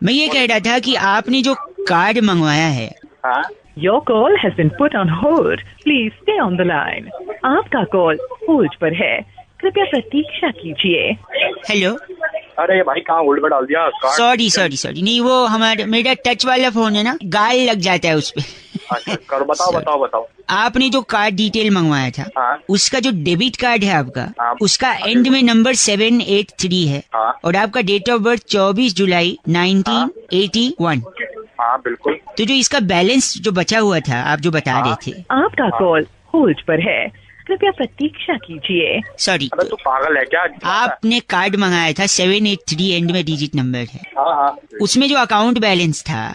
मैं ये कह रहा था कि आपने जो कार्ड मंगवाया है। हाँ? Your call has been put on hold. Please stay on the line. आपका कॉल होल्ड पर है, कृपया प्रतीक्षा कीजिए। हेलो। अरे भाई कहाँ होल्ड पर डाल दिया? सॉरी नहीं, वो मेरा टच वाला फोन है ना, गाल लग जाता है उस पे। करो, बताओ। आपने जो कार्ड डिटेल मंगवाया था, हाँ? उसका जो डेबिट कार्ड है आपका, हाँ? उसका एंड में नंबर 783 है। हाँ? और आपका डेट ऑफ बर्थ 24 जुलाई 1981। हाँ बिल्कुल। तो जो इसका बैलेंस जो बचा हुआ था, आप जो बता रहे थे। आपका कॉल होल्ड पर है, कृपया प्रतीक्षा कीजिए। सॉरी, अबे तू पागल है क्या? आपने कार्ड मंगाया था 783 एंड में डिजिट नंबर है। हाँ। उसमें जो अकाउंट बैलेंस था।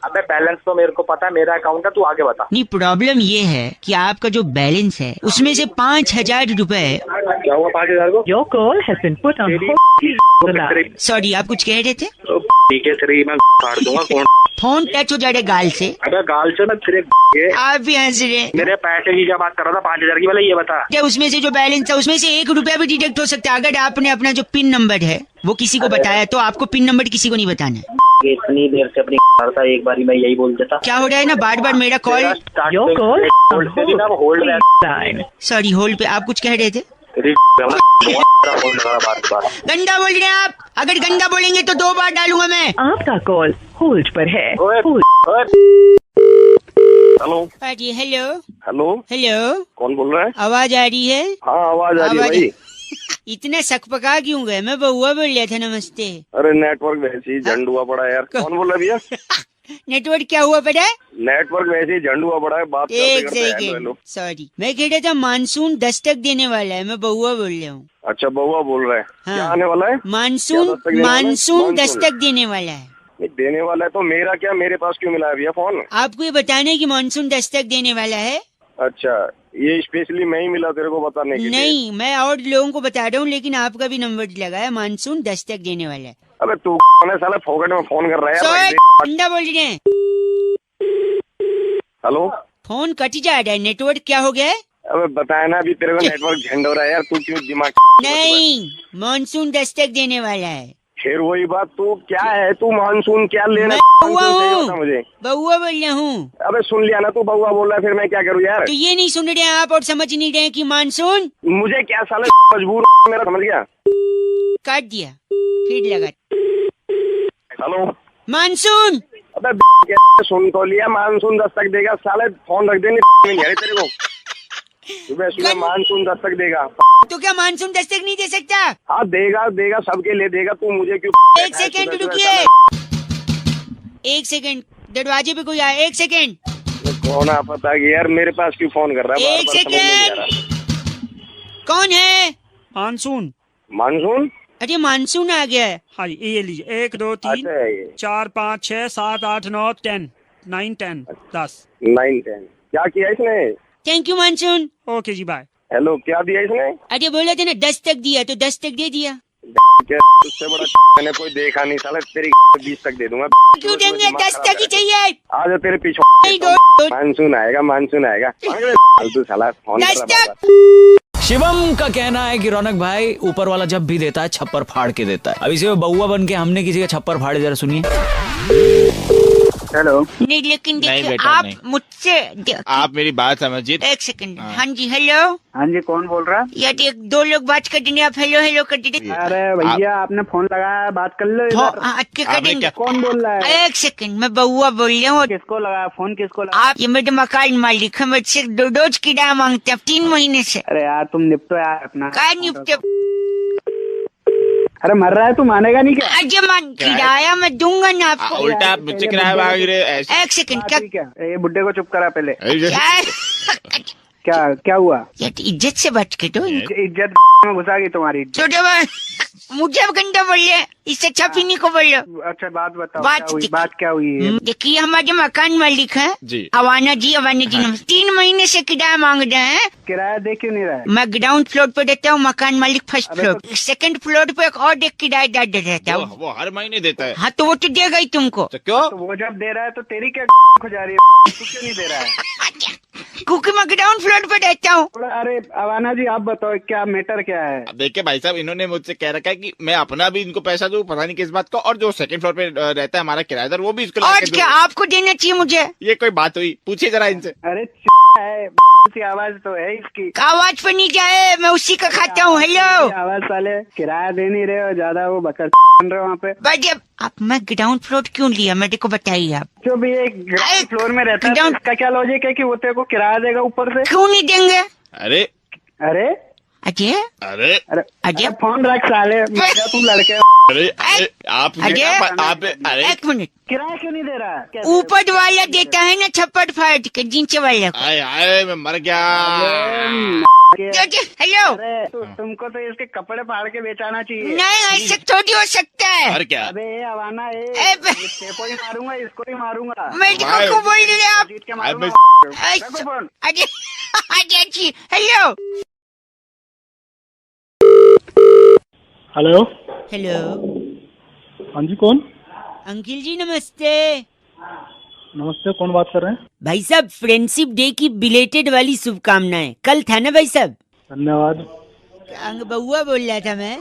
अबे बैलेंस तो मेरे को पता है, मेरा अकाउंट है, तू आगे बता। नहीं, प्रॉब्लम ये है कि आपका जो बैलेंस है उसमें से 5,000 रुपए। क्या हुआ 5,000 को? Your call has been put on hold. Sorry, आप कुछ कह रहे थे? ठीक है तेरी मैं काट दूंगा। कौन? फोन टच हो जाए गाल से। अबे गाल से मैं तेरे आप भी हंस रहे। मेरे पैसे की क्या बात कर रहा था? 5,000 की वाला ये बता। क्या उसमें से जो बैलेंस था उसमें से 1 रुपया भी डिडक्ट हो सकता है? अगर आपने अपना जो पिन नंबर है वो किसी को बताया तो आपको पिन नंबर किसी को नहीं बताना है। इतनी देर से अपनी करता, एक बारी मैं यही बोल देता। क्या हो रहा है ना, बार मेरा कॉल। होल्ड। सॉरी, होल्ड पे। आप कुछ कह रहे थे? गंदा बोल रहे हैं आप। अगर गंदा बोलेंगे तो 2 बार डालूंगा मैं। आपका कॉल होल्ड पर है। हेलो। कौन बोल रहा है? आवाज आ रही है? हाँ आवाज आ रही है भाई। इतना सकपका क्यों गए? मैं बहुआ बोल रहा था। नमस्ते। अरे नेटवर्क वैसे ही झंड हुआ पड़ा है यार। कौन बोल रहा है भैया? नेटवर्क क्या हुआ पड़ा है? नेटवर्क वैसे ही झंड हुआ पड़ा है। बात एक सेकंड, सॉरी। मैं कह रहा था मानसून दस्तक देने वाला है। मैं बहुआ बोल रहा हूँ। अच्छा बहुआ बोल रहा है। हाँ। क्या आने वाला है? मानसून दस्तक देने वाला है। देने वाला है तो मेरा क्या, मेरे पास क्यों मिला है भैया फोन? आपको ये बताने की मानसून दस्तक देने वाला है। अच्छा, ये स्पेशली मैं ही मिला तेरे को बताने के लिए? नहीं, मैं और लोगों को बता रहा हूँ, लेकिन आपका भी नंबर लगा है। मानसून दस्तक देने वाला है। अबे तू साला फोकट में फोन कर रहा है। अंडा बोल रहे हैं। हेलो। फोन कट जा रहा है। नेटवर्क क्या हो गया है? अबे बताया ना अभी तेरे को, नेटवर्क झंड हो रहा है यार। तू क्यों दिमाग? नहीं, मानसून दस्तक देने वाला है। फिर वही बात। तू क्या है? तू मानसून क्या लेना? मुझे बहुआ बोल रहा हूँ। अबे सुन लिया ना, तू बहुआ बोल रहा है, फिर मैं क्या करूँ यार? तो ये नहीं सुन रहे आप और समझ नहीं रहे कि मानसून। मुझे क्या साला मजबूर मेरा, समझ गया? काट दिया, फिर लगा। Hello monsoon. अबे सुन तो लिया, मानसून दस्तक देगा। साले फोन रख देंगे तेरे को। सुबह मानसून दस्तक देगा। तो क्या मानसून दस्तक नहीं दे सकता? हाँ देगा, सबके लिए देगा। तू मुझे क्यों? 1 सेकंड रुकिए। 1 सेकंड, दरवाजे पे कोई आया। 1 सेकंड। कौन आ पता कि यार, मेरे पास क्यों फोन कर रहा है? 1 सेकंड। कौन है? मानसून। मानसून? अरे मानसून आ गया है। हाँ ये लीजिए। 1 2 3 4 5 6 7 8 9 10 9 10 10 9 10। क्या किया इसने? Thank you monsoon. ओके जी बाय। हेलो, क्या दिया इसने? अरे बोला था ना 10 तक दिया, तो 10 तक दे दिया। उससे बड़ा मैंने कोई देखा नहीं साला। तेरी 20 तक दे दूंगा। क्यों देंगे? 10 तक ही चाहिए। आज तेरे पीछे मानसून आएगा। फालतू साला फोन। 10 तक। शिवम का कहना है कि रौनक भाई ऊपर वाला जब भी देता है छप्पर फाड़ के देता है। अब इसे बहुआ बन के हमने किसी का छप्पर फाड़े, जरा सुनिए। हेलो। नहीं लेकिन देखिए बेटा, आप नहीं। मुझसे आप मेरी बात समझिए। 1 सेकंड। हाँ जी, हेलो। हाँ जी, कौन बोल रहा है? यार 2 लोग बात कर देंगे, आप हेलो हेलो कर देंगे। अरे भैया आपने फोन लगाया, बात कर लो। कर देंगे। कौन बोल रहा है? 1 सेकंड, मैं बहुआ बोल रहा हूँ। किसको लगाया फोन? किसको लगाया? आप ये मेरे मकान मालिक है, मुझसे 2 डोज किराया मांगते हैं 3 महीने से। अरे यार तुम निपटो यार अपना। क्या निपटे? अरे मर रहा है तू मानेगा नहीं क्या? अजय मान किराया मैं दूंगा ना आपको। उल्टा आप मुझसे किराया मांग रहे हो ऐसे। एक सेकंड क्या ये बुड्ढे को चुप करा पहले। क्या क्या हुआ? इज्जत से बात कर दो। इज्जत में घुसा गई तुम्हारी। छोटे मुझे अब गंदा बोल रहे, इससे अच्छा पीने को बोल रहे। अच्छा बात बताओ, बात क्या हुई है? देखिए हमारे मकान मालिक है अवाना जी नमस्ते। 3 महीने से किराया मांग रहे हैं। किराया दे क्यों नहीं रहा है? मैं ग्राउंड फ्लोर पे रहता हूँ, मकान मालिक फर्स्ट फ्लोर, सेकंड फ्लोर पे एक और एक किराएदार रहता हूँ। वो हर महीने देता है। हाँ तो वो तो देगा ही तुमको। तो क्यों? तो वो जब दे रहा है तो तेरी क्या हो जा रही है? तू क्यों नहीं दे रहा है? क्योंकि मैं ग्राउंड फ्लोर पे रहता हूँ। अरे अवाना जी आप बताओ क्या मैटर क्या है? देखिए भाई साहब, इन्होंने मुझसे कह रखा है कि मैं अपना भी इनको पैसा दूं, पता नहीं किस बात का, और जो सेकंड फ्लोर पे रहता है हमारा किराएदार वो भी इसको और क्या आपको देना चाहिए मुझे? ये कोई बात हुई? पूछिए जरा इनसे। अरे है आवाज तो है इसकी। आवाज पर नहीं जाए, मैं उसी का खाता हूँ। हेलो आवाज साले किराया दे नहीं रहे हो, ज्यादा वो बकर बन रहे हो वहाँ पे। भाई आप मैं ग्राउंड फ्लोर क्यों लिया मेरे को बताइए आप। जो भी एक ग्राउंड फ्लोर में रहता है उसका क्या लॉजिक है कि वो तेरे को किराया देगा ऊपर से? क्यों नहीं देंगे? अरे अरे अजय अरे अजय फोन रख साले, तुम लड़के। अरे आप अरे एक मिनट, किराया क्यों नहीं दे रहा है? ऊपर वाला देता है ना छप्पड़ फाड़ के नीचे वाला को। आए मैं मर गया। हेलो तुमको तो इसके कपड़े फाड़ के बेचाना चाहिए। नहीं ऐसे थोड़ी हो सकता है। और क्या? अबे अवाना इसको ही मारूंगा, इसको ही मारूंगा। मैं को बोल रहे आप। Ajay hello hello hello. हाँ जी कौन? अंकिल जी नमस्ते। नमस्ते, कौन बात कर रहे हैं? भाई साहब फ्रेंडशिप डे की बिलेटेड वाली शुभकामनाएं। कल था ना भाई साहब? धन्यवाद। बउआ बोल रहा था मैं।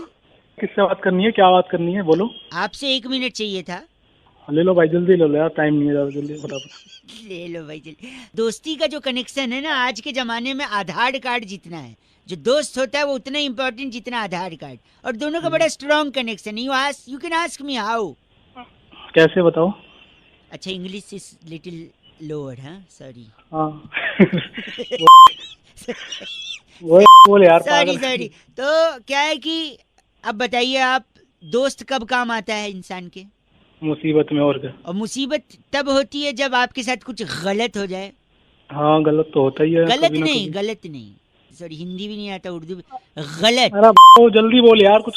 किससे बात करनी है, क्या बात करनी है, बोलो। आपसे 1 मिनट चाहिए था। ले लो भाई, जल्दी ले लो यार, टाइम नहीं है, ज्यादा जल्दी फटाफट ले लो भाई जल्दी। दोस्ती का जो कनेक्शन है ना आज के जमाने में आधार कार्ड जितना है। जो दोस्त होता है वो उतना इम्पोर्टेंट जितना आधार कार्ड, और दोनों का बड़ा strong connection. You can ask me how. कैसे बताओ? अच्छा इंग्लिश इज लिटिल लोअर। हाँ सॉरी। हाँ वो बोल यार। सॉरी। तो क्या है कि अब बताइए आप, दोस्त कब काम आता है इंसान के? मुसीबत में। और क्या? और मुसीबत तब होती है जब आपके साथ कुछ गलत हो जाए। हाँ गलत तो होता ही है। गलत नहीं सॉरी, हिंदी भी नहीं आता, उर्दू भी। गलत। अरे जल्दी बोल यार, कुछ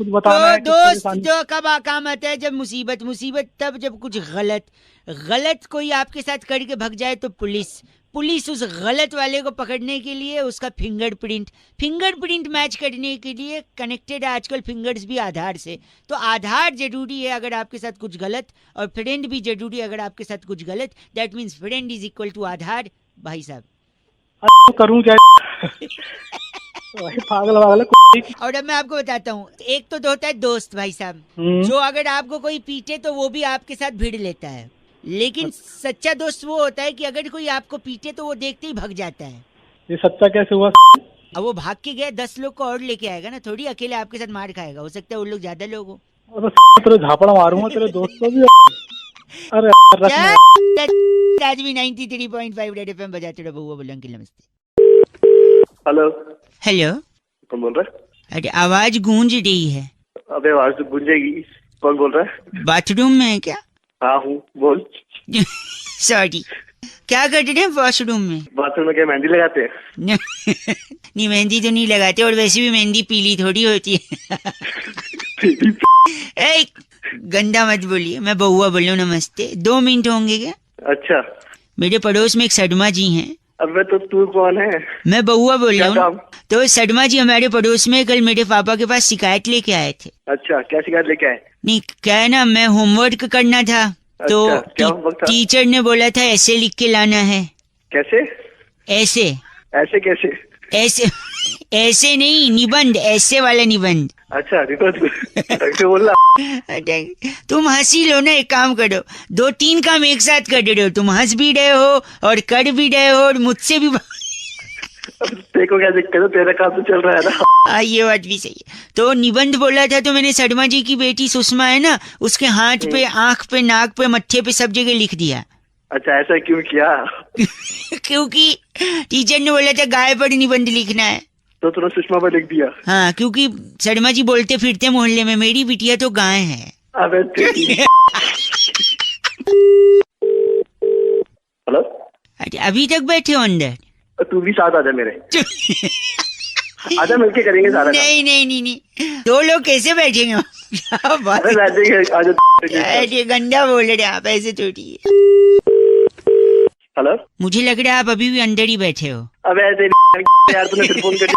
बताना है। दोस्त जो कब काम आता है? जब मुसीबत तब जब कुछ गलत कोई आपके साथ करके भग जाए तो पुलिस उस गलत वाले को पकड़ने के लिए उसका फिंगरप्रिंट मैच करने के लिए कनेक्टेड है आजकल फिंगर्स भी आधार से। तो आधार जरूरी है अगर आपके साथ कुछ गलत, और फ्रेंड भी जरूरी है अगर आपके साथ कुछ गलत। That means friend is equal to Aadhaar. भाई साहब करूं क्या? पागल। और अब मैं आपको बताता हूँ, एक तो होता है दोस्त भाई साहब, जो अगर आपको कोई पीटे तो वो भी आपके साथ भिड़ लेता है। लेकिन सच्चा दोस्त वो होता है कि अगर कोई आपको पीटे तो वो देखते ही भग जाता है। ये सच्चा कैसे हुआ? अब वो भाग के गया 10 लोग को और लेके आएगा ना, थोड़ी अकेले आपके साथ मार खाएगा। हो सकता है उन लोग ज्यादा लोग हो। तेरे झापड़ा मारूंगा तेरे दोस्त को भी। अरे आज भी 93.5 रेड एफएम बजाते रहो। बउआ बोला अंकिल नमस्ते। हेलो कौन बोल रहा है? अरे आवाज गूंज रही है। अबे आवाज तो गूंजेगी। कौन बोल रहा है? बाथरूम में है क्या? हाँ हूँ, बोल। सॉरी, क्या कर रहे हैं वॉशरूम में? बाथरूम में क्या मेहंदी लगाते हैं? नहीं मेहंदी तो नहीं लगाते, और वैसे भी मेहंदी पीली थोड़ी होती है। ए, गंदा मत बोलिए, मैं बउआ बोल रहा हूँ नमस्ते। 2 मिनट होंगे क्या? अच्छा। मेरे पड़ोस में एक सडमा जी हैं। अबे तो तू कौन है? मैं बउआ बोल रहा हूँ। तो सडमा जी हमारे पड़ोस में कल मेरे पापा के पास शिकायत लेके आए थे। अच्छा, क्या शिकायत लेके आए? नहीं क्या है ना, मैं होमवर्क करना था। तो टीचर ने बोला था ऐसे लिख के लाना है। कैसे? ऐसे कैसे? ऐसे नहीं, निबंध, ऐसे वाला निबंध। अच्छा निबंध कैसे बोल रहा? तुम हंसी लो ना, एक काम करो, 2-3 काम एक साथ कर रहे हो। तुम हंस भी रहे हो और कर भी रहे हो, और मुझसे भी। देखो क्या दिक्कत है, तेरा काम तो चल रहा है ना। ये बात भी सही है। तो निबंध बोला था, तो मैंने शर्मा जी की बेटी सुषमा है ना, उसके हाथ पे, आंख पे, नाक पे, मत्थे पे सब जगह लिख दिया। अच्छा ऐसा क्यों किया? क्योंकि टीचर ने बोला था गाय पर निबंध लिखना है। तो तुरंत सुषमा पर लिख दिया। हाँ, क्योंकि शर्मा जी बोलते फिरते मोहल्ले में मेरी बिटिया तो गाय है। अबे हेलो, अभी तक बैठे हो अंदर? तू भी साथ आजा मेरे। आजा, मिलके करेंगे सारा। नहीं नहीं नहीं नहीं, दो लोग कैसे बैठेंगे? अरे गंदा बोल रहे आप, ऐसे थोड़ी। हेलो, मुझे लग रहा है आप अभी भी अंदर ही बैठे हो। अब ऐसे यार तूने फिर फोन कर।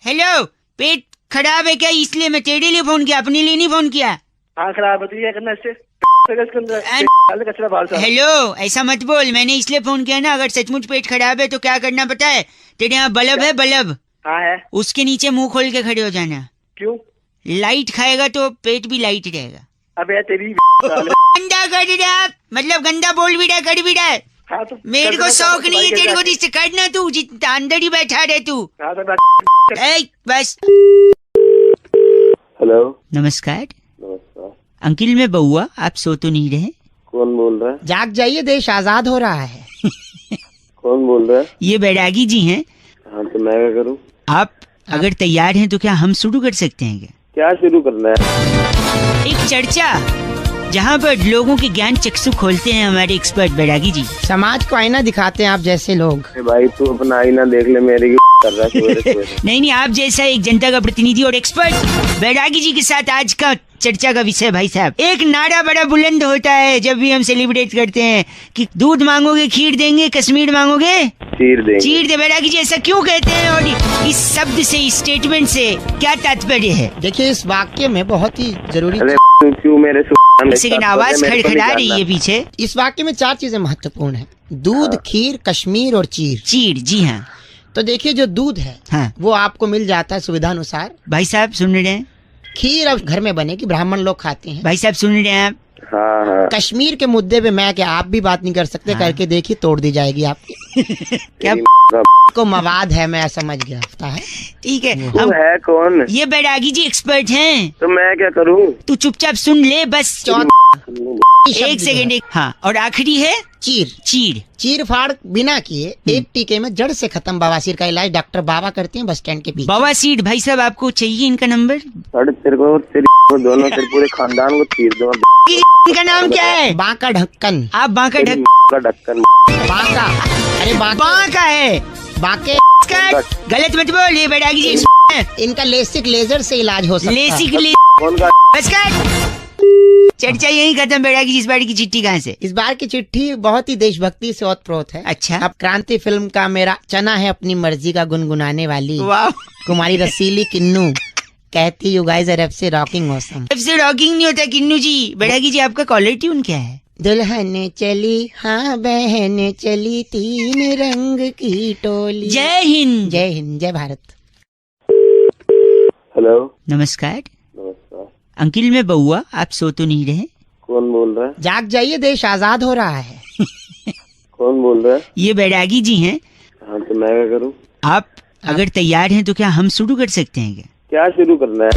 हेलो, पेट खराब है क्या? इसलिए मैं तेरे लिए फोन किया, अपने लिए नहीं फोन किया। हाँ खराब है, तो क्या करना इससे? हेलो, ऐसा मत बोल, मैंने इसलिए फोन किया ना, अगर सचमुच पेट खराब है तो क्या करना पता है? तेरे यहाँ बल्ब है, बल्ब। हाँ है। उसके नीचे मुंह खोल के खड़े हो जाना। क्यों? लाइट खाएगा तो पेट भी लाइट रहेगा। अबे तेरी गंदा कर रहा है, मतलब गंदा बोल भी रहा, कर भी रहा है। हाँ, तो मेरे को शौक नहीं है तेरे को जिससे करना, तू जितना अंदर ही बैठा रहे तू। हाँ, तो बस। हेलो, नमस्कार। नमस्कार अंकिल, मैं बउआ, आप सो तो नहीं रहे? कौन बोल रहा है? जाग जाइए, देश आजाद हो रहा है। कौन बोल रहा है? ये बैरागी जी हैं। हाँ, तो मैं क्या करूँ? आप अगर तैयार हैं तो क्या हम शुरू कर सकते हैं क्या? क्या शुरू करना है? एक चर्चा जहाँ पर लोगों के ज्ञान चक्षु खोलते हैं हमारे एक्सपर्ट बैरागी जी। समाज को आईना दिखाते हैं आप जैसे लोग। भाई तू अपना आईना देख ले, मेरे कर रहा है। नहीं, आप जैसा एक जनता का प्रतिनिधि और एक्सपर्ट बैरागी जी के साथ आज का चर्चा का विषय भाई साहब, एक नारा बड़ा बुलंद होता है जब भी हम सेलिब्रेट करते हैं कि दूध मांगोगे खीर देंगे, कश्मीर मांगोगे चीर देंगे। चीर दे। बैरागी जी ऐसा क्यों कहते हैं और इस शब्द से, इस स्टेटमेंट से क्या तात्पर्य है? देखिए, इस वाक्य में बहुत ही जरूरी क्यों मेरे सेकंड आवाज खड़खड़ा रही है पीछे। इस वाक्य में 4 चीजें महत्वपूर्ण है: दूध, खीर, कश्मीर और चीर। चीर, जी हाँ। तो देखिए, जो दूध है हाँ, वो आपको मिल जाता है सुविधा अनुसार। भाई साहब सुन रहे हैं? खीर अब घर में बनेगी, ब्राह्मण लोग खाते हैं। भाई साहब सुन रहे हैं आप? हाँ हाँ। कश्मीर के मुद्दे पे मैं क्या आप भी बात नहीं कर सकते। हाँ। करके देखिए, तोड़ दी जाएगी आपकी। क्या को मवाद है, मैं समझ गया है। ठीक है, हम है कौन? ये बैरागी जी एक्सपर्ट हैं। तो मैं क्या करूँ? तू चुपचाप सुन ले बस। एक सेकंड। हाँ, और आखिरी है चीर। चीर, चीर फाड़ बिना किए एक टीके में जड़ से खत्म बवासीर का इलाज डॉक्टर बाबा करते हैं बस स्टैंड के पीछे। बवासीर, भाई साहब आपको चाहिए इनका नंबर? तेरे को दोनों तेरे पूरे खानदान को चीर दो। इनका नाम क्या है? बांका ढक्कन। आप बांका ढक्कन? बांका, अरे बांका है, बांके। गलत मत बोल, ये बैरागी जी। इनका लेसिक लेजर से इलाज हो सकता है। लेसिक चर्चा यही खत्म। बैरागी जी, इस बार की चिट्ठी कहाँ से? इस बार की चिट्ठी बहुत ही देशभक्ति से ओतप्रोत है। अच्छा। अब क्रांति फिल्म का मेरा चना है अपनी मर्जी का गुनगुनाने वाली कुमारी रसीली किन्नू कहती, you guys are FC rocking awesome. FC rocking नहीं होता किन्नू जी। बैरागी जी, आपका कॉलर ट्यून क्या है? दुल्हन चली, हाँ बहन चली, 3 रंग की टोली। जय हिंद। जय हिंद, जय भारत। हेलो, नमस्कार। नमस्कार अंकिल, मैं बउआ, आप सो तो नहीं रहे? कौन बोल रहा है? जाग जाइए, देश आजाद हो रहा है। कौन बोल रहा है? ये बैरागी जी हैं। हाँ, तो मैं क्या करूँ? आप अगर तैयार हैं तो क्या हम शुरू कर सकते हैं क्या? क्या शुरू करना है?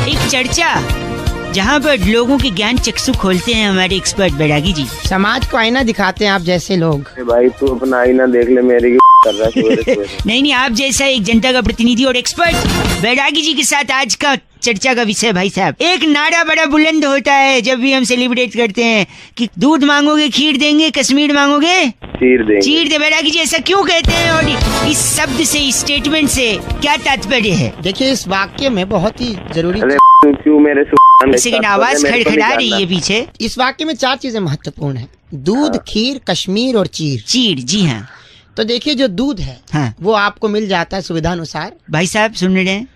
एक चर्चा जहाँ पर लोगों के ज्ञान चक्षु खोलते हैं हमारे एक्सपर्ट बैरागी जी। समाज को आईना दिखाते हैं आप जैसे लोग। भाई तू अपना आईना देख ले, मेरे कर रहा है। नहीं, आप जैसा एक जनता का प्रतिनिधि और एक्सपर्ट बैरागी जी के साथ आज का चर्चा का विषय भाई साहब, एक नारा बड़ा बुलंद होता है जब भी हम सेलिब्रेट करते हैं कि दूध मांगोगे खीर देंगे, कश्मीर मांगोगे चीर देंगे। चीर दे। बैरागी जी ऐसा क्यों कहते हैं और इस शब्द से, इस स्टेटमेंट से क्या तात्पर्य है? देखिए, इस वाक्य में बहुत ही जरूरी। क्यों मेरे सेकंड आवाज खड़खड़ा रही है पीछे। इस वाक्य में 4 चीजें महत्वपूर्ण है: दूध, खीर, कश्मीर और चीर। चीर, जी हाँ। तो देखिए, जो दूध है हाँ, वो आपको मिल जाता है सुविधा अनुसार। भाई साहब सुन रहे हैं?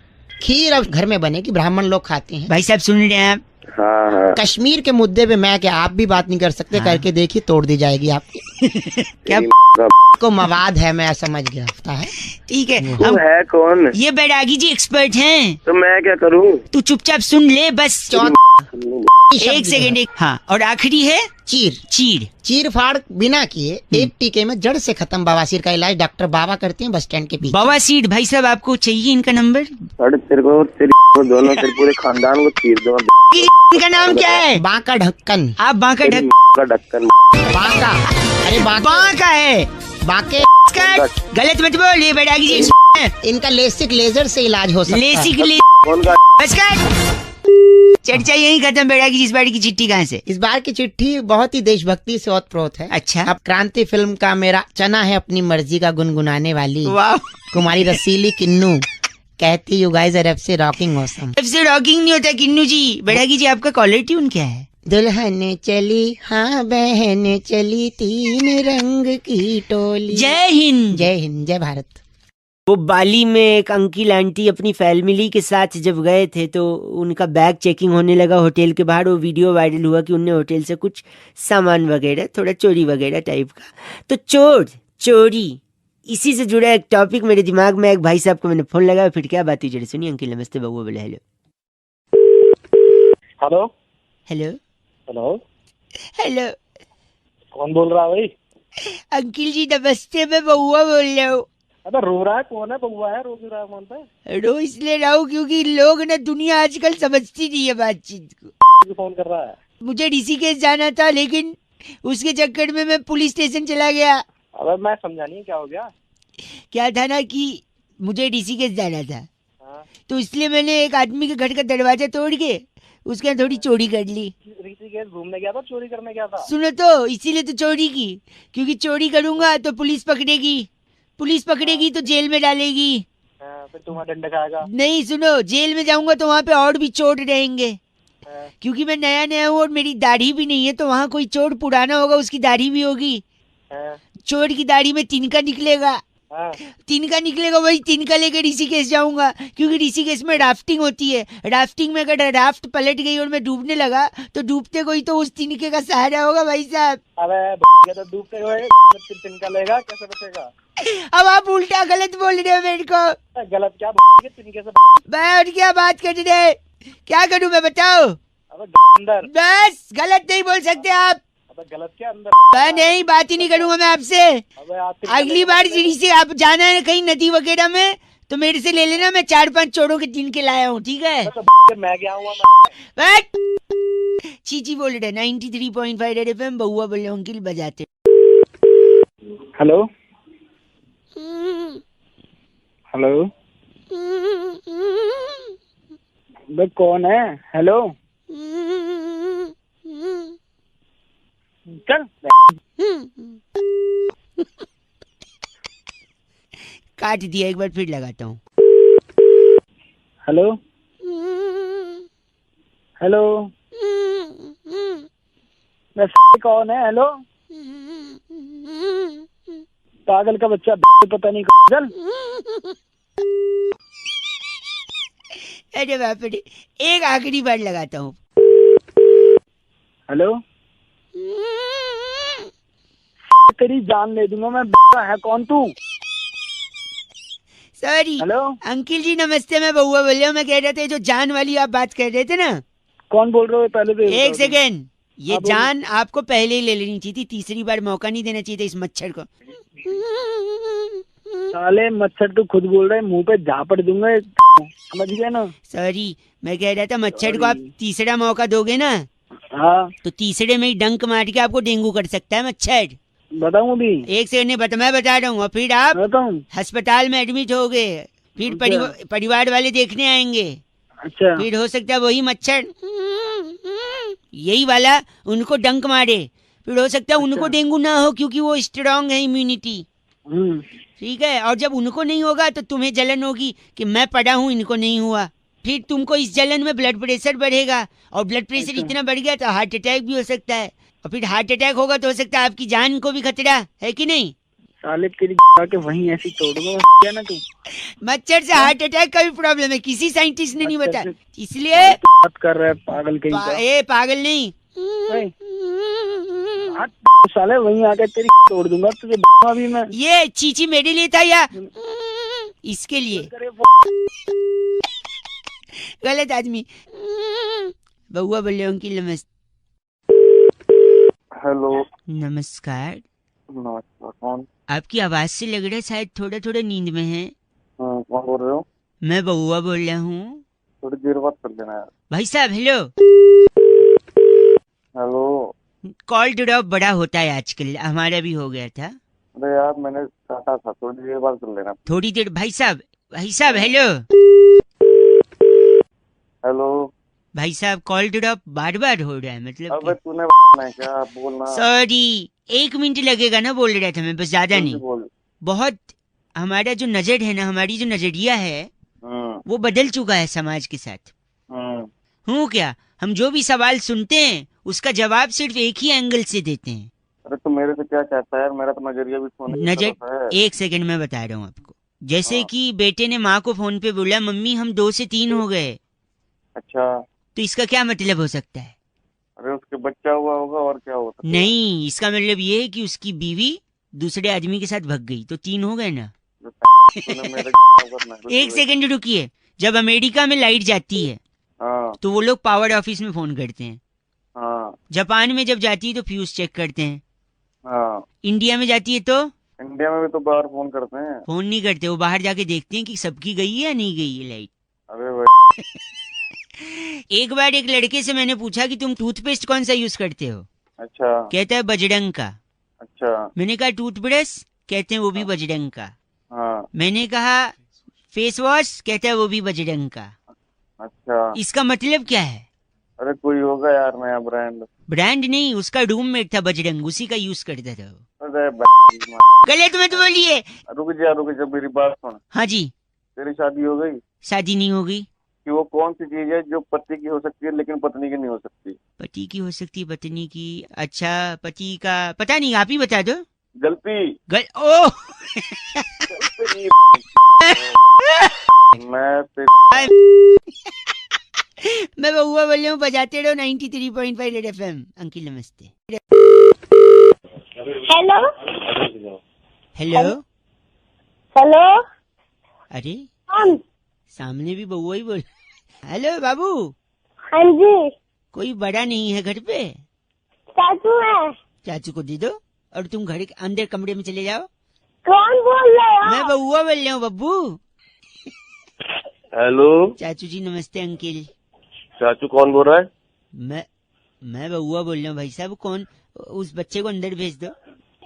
खीर अब घर में बनेगी, ब्राह्मण लोग खाते हैं। भाई साहब सुन रहे हैं आप? हाँ हाँ। कश्मीर के मुद्दे पे मैं क्या आप भी बात नहीं कर सकते। हाँ। करके देखिए, तोड़ दी जाएगी आपकी। क्या को मवाद है, मैं समझ गया है। ठीक है, हम है कौन? ये बैरागी जी एक्सपर्ट हैं। तो मैं क्या करूँ? तू चुपचाप सुन ले बस। एक सेकंड। हाँ, और आखिरी है चीर। चीर, चीर फाड़ बिना किए एक टीके में जड़ से खत्म बवासीर का इलाज डॉक्टर बाबा करते हैं बस स्टैंड के पीछे। बवासीर, भाई साहब आपको चाहिए इनका नंबर? तेरे को दोनों तेरे पूरे खानदान को चीर दो। इनका नाम क्या है? बांका ढक्कन। आप बांका ढक्कन? बांका, अरे बांका है, बांके। गलत मत बोल, ये बैरागी जी। इनका लेसिक लेजर से इलाज हो सकता है। लेसिक बस कर। चर्चा यही खत्म बेटा की इस बार की चिट्ठी कहाँ से? इस बार की चिट्ठी बहुत ही देशभक्ति से ओतप्रोत है। अच्छा। अब क्रांति फिल्म का मेरा चना है अपनी मर्जी का गुनगुनाने वाली वाह। कुमारी रसीली किन्नू कहती you guys are FC rocking awesome. FC rocking नहीं होता किन्नू जी। बेटा की जी आपका कॉलर ट्यून क्या है? दुल्हन चली हाँ बहन चली तीन रंग की टोली। जय हिंद। जय हिंद जय भारत। वो बाली में एक अंकिल आंटी अपनी फैमिली के साथ जब गए थे तो उनका बैग चेकिंग होने लगा होटल के बाहर। वो वीडियो वायरल हुआ कि उनने होटल से कुछ सामान वगैरह थोड़ा चोरी वगैरह टाइप का। तो चोरी इसी से जुड़ा एक टॉपिक मेरे दिमाग में। एक भाई साहब को मैंने फोन लगाया, फिर क्या बात हुई जरा सुनिए। अंकिल नमस्ते, बबुआ बोले hello. Hello hello hello hello कौन बोल रहा है भाई? अंकिल जी नमस्ते, मैं बबुआ बोल रहा हूँ। अबे रो रहा है कौन है? बबुआ है, रो क्यों रहा है कौन पे? रो इसलिए रहा हूँ क्योंकि लोग ना दुनिया आजकल समझती नहीं है बातचीत को। फोन कर रहा है? मुझे ऋषिकेश जाना था लेकिन उसके चक्कर में मैं पुलिस स्टेशन चला गया। अबे मैं समझा नहीं क्या हो गया। क्या था ना कि मुझे ऋषिकेश जाना था। तो इसलिए मैंने एक आदमी के घर का दरवाजा तोड़ के उसके यहाँ थोड़ी चोरी कर ली। ऋषिकेश घूमने गया था, चोरी करने गया था? सुनो तो इसीलिए तो चोरी की, क्योंकि चोरी करूंगा तो पुलिस पकड़ेगी तो जेल में डालेगी। फिर तुम्हारा डंडा खाएगा। नहीं सुनो, जेल में जाऊंगा तो वहाँ पे और भी चोर रहेंगे। क्योंकि मैं नया हूँ और मेरी दाढ़ी भी नहीं है, तो वहाँ कोई चोर पुराना होगा उसकी दाढ़ी भी होगी। चोर की दाढ़ी में तिनका निकलेगा। वही तिनका लेकर ऋषिकेश जाऊंगा, क्योंकि ऋषिकेश में राफ्टिंग होती है। राफ्टिंग में अगर राफ्ट पलट गई और मैं डूबने लगा तो डूबते कोई तो उस तिनके का सहारा होगा भाई साहब। अबे तो डूबते हुए तिनका लेगा, कैसे बचेगा? अब आप उल्टा गलत बोल रहे हो मेरे को। गलत क्या तिनके से? मैं और क्या बात कर रहे? क्या करूं मैं बताओ? अंदर बस गलत नहीं बोल सकते आप। गलत क्या अंदर? मैं नहीं, बात ही नहीं करूंगा मैं आपसे। अगली बार से आप जाना है कहीं नदी वगैरह में तो मेरे से ले लेना, मैं 4-5 चोरों के तिनके लाया हूँ, ठीक है? मैं गया हूँ चीची बोल रहे 93.5 रेड एफएम बउआ बोले अंकिल बजाते। हेलो हेलो बे कौन है? हेलो चल काट दिया, एक बार फिर लगाता हूँ। हेलो हेलो कौन है? हेलो पागल का बच्चा पता नहीं चल। अरे बाप रे, एक आखिरी बार लगाता हूँ। हेलो तेरी जान ले दूंगा मैं। है कौन तू? सॉरी। हेलो अंकिल जी नमस्ते, मैं बउआ बोल रहा हूँ। मैं कह रहे थे जो जान वाली आप बात कर रहे थे ना। कौन बोल रहे हो? पहले तो एक सेकेंड, ये जान आपको पहले ही ले लेनी चाहिए थी, तीसरी बार मौका नहीं देना चाहिए था इस मच्छर को। साले मच्छर तो खुद बोल रहे, मुंह पे झापड़ दूंगा, समझ गया ना? सॉरी, मैं कह रहा था मच्छर को आप तीसरा मौका दोगे ना। हाँ तो तीसरे में ही डंक मार के आपको डेंगू कर सकता है मच्छर। बताऊं अभी? एक सेकंड मैं बता रहा हूँ। और फिर आप अस्पताल में एडमिट हो गए, फिर परिवार वाले देखने आएंगे। अच्छा। फिर हो सकता है वही मच्छर यही वाला उनको डंक मारे, फिर हो सकता है उनको डेंगू ना हो क्योंकि वो स्ट्रांग है इम्यूनिटी। ठीक है, और जब उनको नहीं होगा तो तुम्हें जलन होगी कि मैं पड़ा हूँ इनको नहीं हुआ। फिर तुमको इस जलन में ब्लड प्रेशर बढ़ेगा, और ब्लड प्रेशर इतना बढ़ गया तो हार्ट अटैक भी हो सकता है, और फिर हार्ट अटैक होगा तो हो सकता है आपकी जान को भी खतरा है कि नहीं। साले तेरी के वहीं ऐसी तोड़ूंगा क्या ना तू। मच्छर से हार्ट अटैक का भी प्रॉब्लम है, किसी साइंटिस्ट ने नहीं बताया, इसलिए बात कर रहा है पागल कहीं पागल नहीं साले वहीं आके तेरी तोड़ दूंगा तुझे अभी मैं। ये चीची मेरे लिए था या इसके लिए? गलत आदमी। बउआ बोले अंकिल नमस्ते। हेलो नमस्कार। नमस्कार, कौन? आपकी आवाज से लग रहा है शायद थोड़ा थोड़ा नींद में है। कौन बोल रहे हो? मैं बउआ बोल रहा हूँ। थोड़ी देर बात कर लेना यार। भाई साहब हेलो। हेलो कॉल ड्रॉप बड़ा होता है आजकल, हमारा भी हो गया था। अरे यार मैंने काटा था, थोड़ी देर बाद कर लेना। थोड़ी देर भाई साहब हेलो हेलो भाई साहब, कॉल ड्रॉप बार बार हो रहा है, मतलब अबे तूने क्या बोलना। सॉरी 1 मिनट लगेगा ना, बोल रहा था मैं, बस ज्यादा नहीं। बहुत हमारा जो नजर है ना, हमारी जो नजरिया है वो बदल चुका है समाज के साथ। हूँ क्या, हम जो भी सवाल सुनते हैं उसका जवाब सिर्फ एक ही एंगल से देते हैं। अरे तो मेरे से क्या चाहता है, मेरा तो नजरिया भी नजर 1 सेकंड में बता रहा हूँ आपको। जैसे कि बेटे ने माँ को फोन पे बोला मम्मी हम 2 से 3 हो गए। अच्छा, तो इसका क्या मतलब हो सकता है? अरे उसके बच्चा हुआ होगा और क्या होता है? नहीं, इसका मतलब ये है कि उसकी बीवी दूसरे आदमी के साथ भाग गई, तो 3 हो गए ना। 1 सेकंड रुकिए। जब अमेरिका में लाइट जाती है तो वो लोग पावर ऑफिस में फोन करते हैं। जापान में जब जाती है तो फ्यूज चेक करते हैं। इंडिया में जाती है तो इंडिया में भी तो बाहर फोन करते हैं। फोन नहीं करते, वो बाहर जाके देखते हैं कि सबकी गई है या नहीं गई है लाइट। अरे भाई एक बार एक लड़के से मैंने पूछा कि तुम टूथपेस्ट कौन सा यूज करते हो? अच्छा। कहता है बजरंग का। अच्छा। मैंने कहा टूथब्रश? कहते हैं वो भी बजरंग का। हाँ। मैंने कहा फेस वॉश? कहता है वो भी बजरंग का। अच्छा, इसका मतलब क्या है? अरे कोई होगा यार नया ब्रांड नहीं, उसका रूममेट था बजरंग, उसी का यूज करता था वो। अरे गलत मत बोलिए। रुक जा मेरी बात सुन। हाँ जी। तेरी शादी हो गई? शादी नहीं हो गई। कि वो कौन सी चीज है जो पति की हो सकती है लेकिन पत्नी की नहीं हो सकती? पति की हो सकती है पत्नी की? अच्छा, पति का पता नहीं, आप ही बता दो। गलती ओह मैं बउआ बोल रहा हूँ, बजाते रहो 93.5 रेड FM। अंकिल नमस्ते। Hello hello hello. अरे सामने भी बउआ ही बोल। हेलो बाबू। हाँ जी। कोई बड़ा नहीं है घर पे? चाचू है। चाचू को दे दो और तुम घर के अंदर कमरे में चले जाओ। कौन बोल रहे हो? मैं बउआ बोल रहा हूँ बब्बू। हेलो चाचू जी नमस्ते। अंकिल। चाचू कौन बोल रहा है? मैं बउआ बोल रहा हूँ भाई साहब। कौन? उस बच्चे को अंदर भेज दो।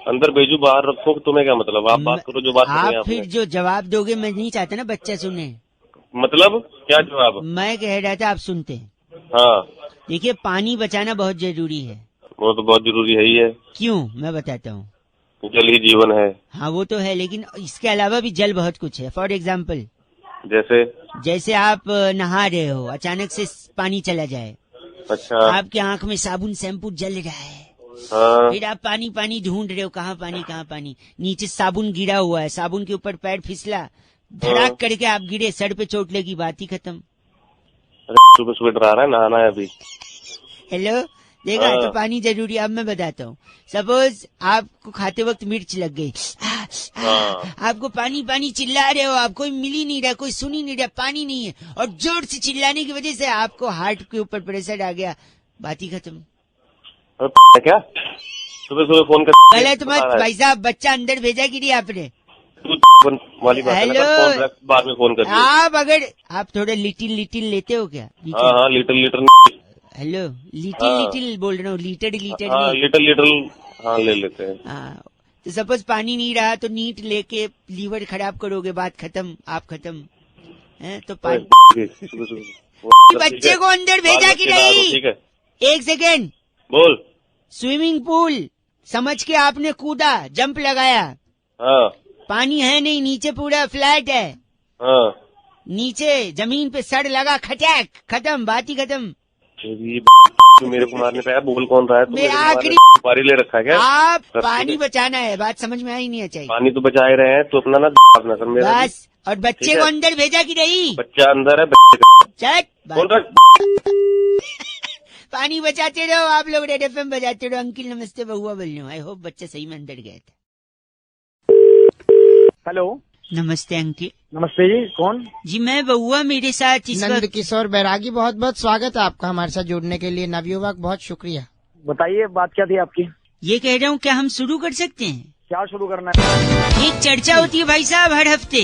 अंदर भेजू बाहर रखो, तुम्हें क्या मतलब? आप बात करो जो बात आप फिर जो जवाब दोगे मैं नहीं चाहता ना बच्चा सुने। मतलब क्या जवाब? मैं कह रहा था आप सुनते हैं। हाँ देखिए, पानी बचाना बहुत जरूरी है। वो तो बहुत जरूरी है ही है। क्यों? मैं बताता हूँ। जल ही जीवन है। हाँ वो तो है, लेकिन इसके अलावा भी जल बहुत कुछ है। फॉर एग्जाम्पल जैसे आप नहा रहे हो, अचानक से पानी चला जाए। अच्छा। आपके आंख में साबुन शैम्पू जल रहा है। हाँ। फिर आप पानी ढूंढ रहे हो, कहाँ पानी। नीचे साबुन गिरा हुआ है, साबुन के ऊपर पैर फिसला, धड़ाक करके आप गिरे, सर पे चोट लगी, बात ही खत्म। सुबह सुबह डरा रहा है, नहाना है अभी। हेलो देखा, तो पानी जरूरी। अब मैं बताता हूँ। सपोज आपको खाते वक्त मिर्च लग गई, आपको पानी चिल्ला रहे हो, आप कोई मिल ही नहीं रहा, कोई सुन ही नहीं रहा, पानी नहीं है, और जोर से चिल्लाने की वजह से आपको हार्ट के ऊपर प्रेशर आ गया, बात ही खत्म। क्या सुबह फोन कर? गलत मत भाई साहब, बच्चा अंदर भेजा कि नहीं आपने? वाली बात है ना, बाद में फोन कर। आप अगर आप थोड़ा लिटिल लेते हो क्या? हाँ लिटिल। हेलो लिटिल बोल रहा हूँ, लीटर हाँ, लिटिल हाँ ले लेते हैं। हाँ, तो सपोज पानी नहीं रहा तो नीट लेके लीवर खराब करोगे, बात खत्म, आप खत्म है। तो पानी बच्चे को अंदर भेजा कि नहीं? ठीक है, 1 सेकेंड बोल। स्विमिंग पूल समझ के आपने कूदा, जंप लगाया। हाँ। पानी है नहीं, नीचे पूरा फ्लैट है। हाँ। नीचे जमीन पे सड़ लगा, खटैक, खत्म, बात ही खत्म। मेरे को मारने पे बोल कौन रहा है? मैं आखिरी पारी ले रखा है क्या? आप पानी बचाना है, बात समझ में आई नहीं चाहिए। पानी तो बचा ही रहे हैं, तो अपना ना सर मेरा बस। और बच्चे को अंदर भेजा कि नहीं? बच्चा अंदर है, बच्चे पानी बचाते रहो आप लोग, रेड FM बजाते रहो। अंकिल नमस्ते, बहुआ बोल रहा हूँ। आई होप बच्चा सही में अंदर गया था। हेलो नमस्ते अंकिल। नमस्ते जी, कौन? जी मैं बहुआ, मेरे साथ नंद किशोर बैरागी। बहुत बहुत स्वागत है आपका हमारे साथ जुड़ने के लिए। नवयुवक बहुत शुक्रिया। बताइए बात क्या थी आपकी? ये कह रहा हूँ, क्या हम शुरू कर सकते हैं? क्या शुरू करना है? एक चर्चा होती है भाई साहब हर हफ्ते।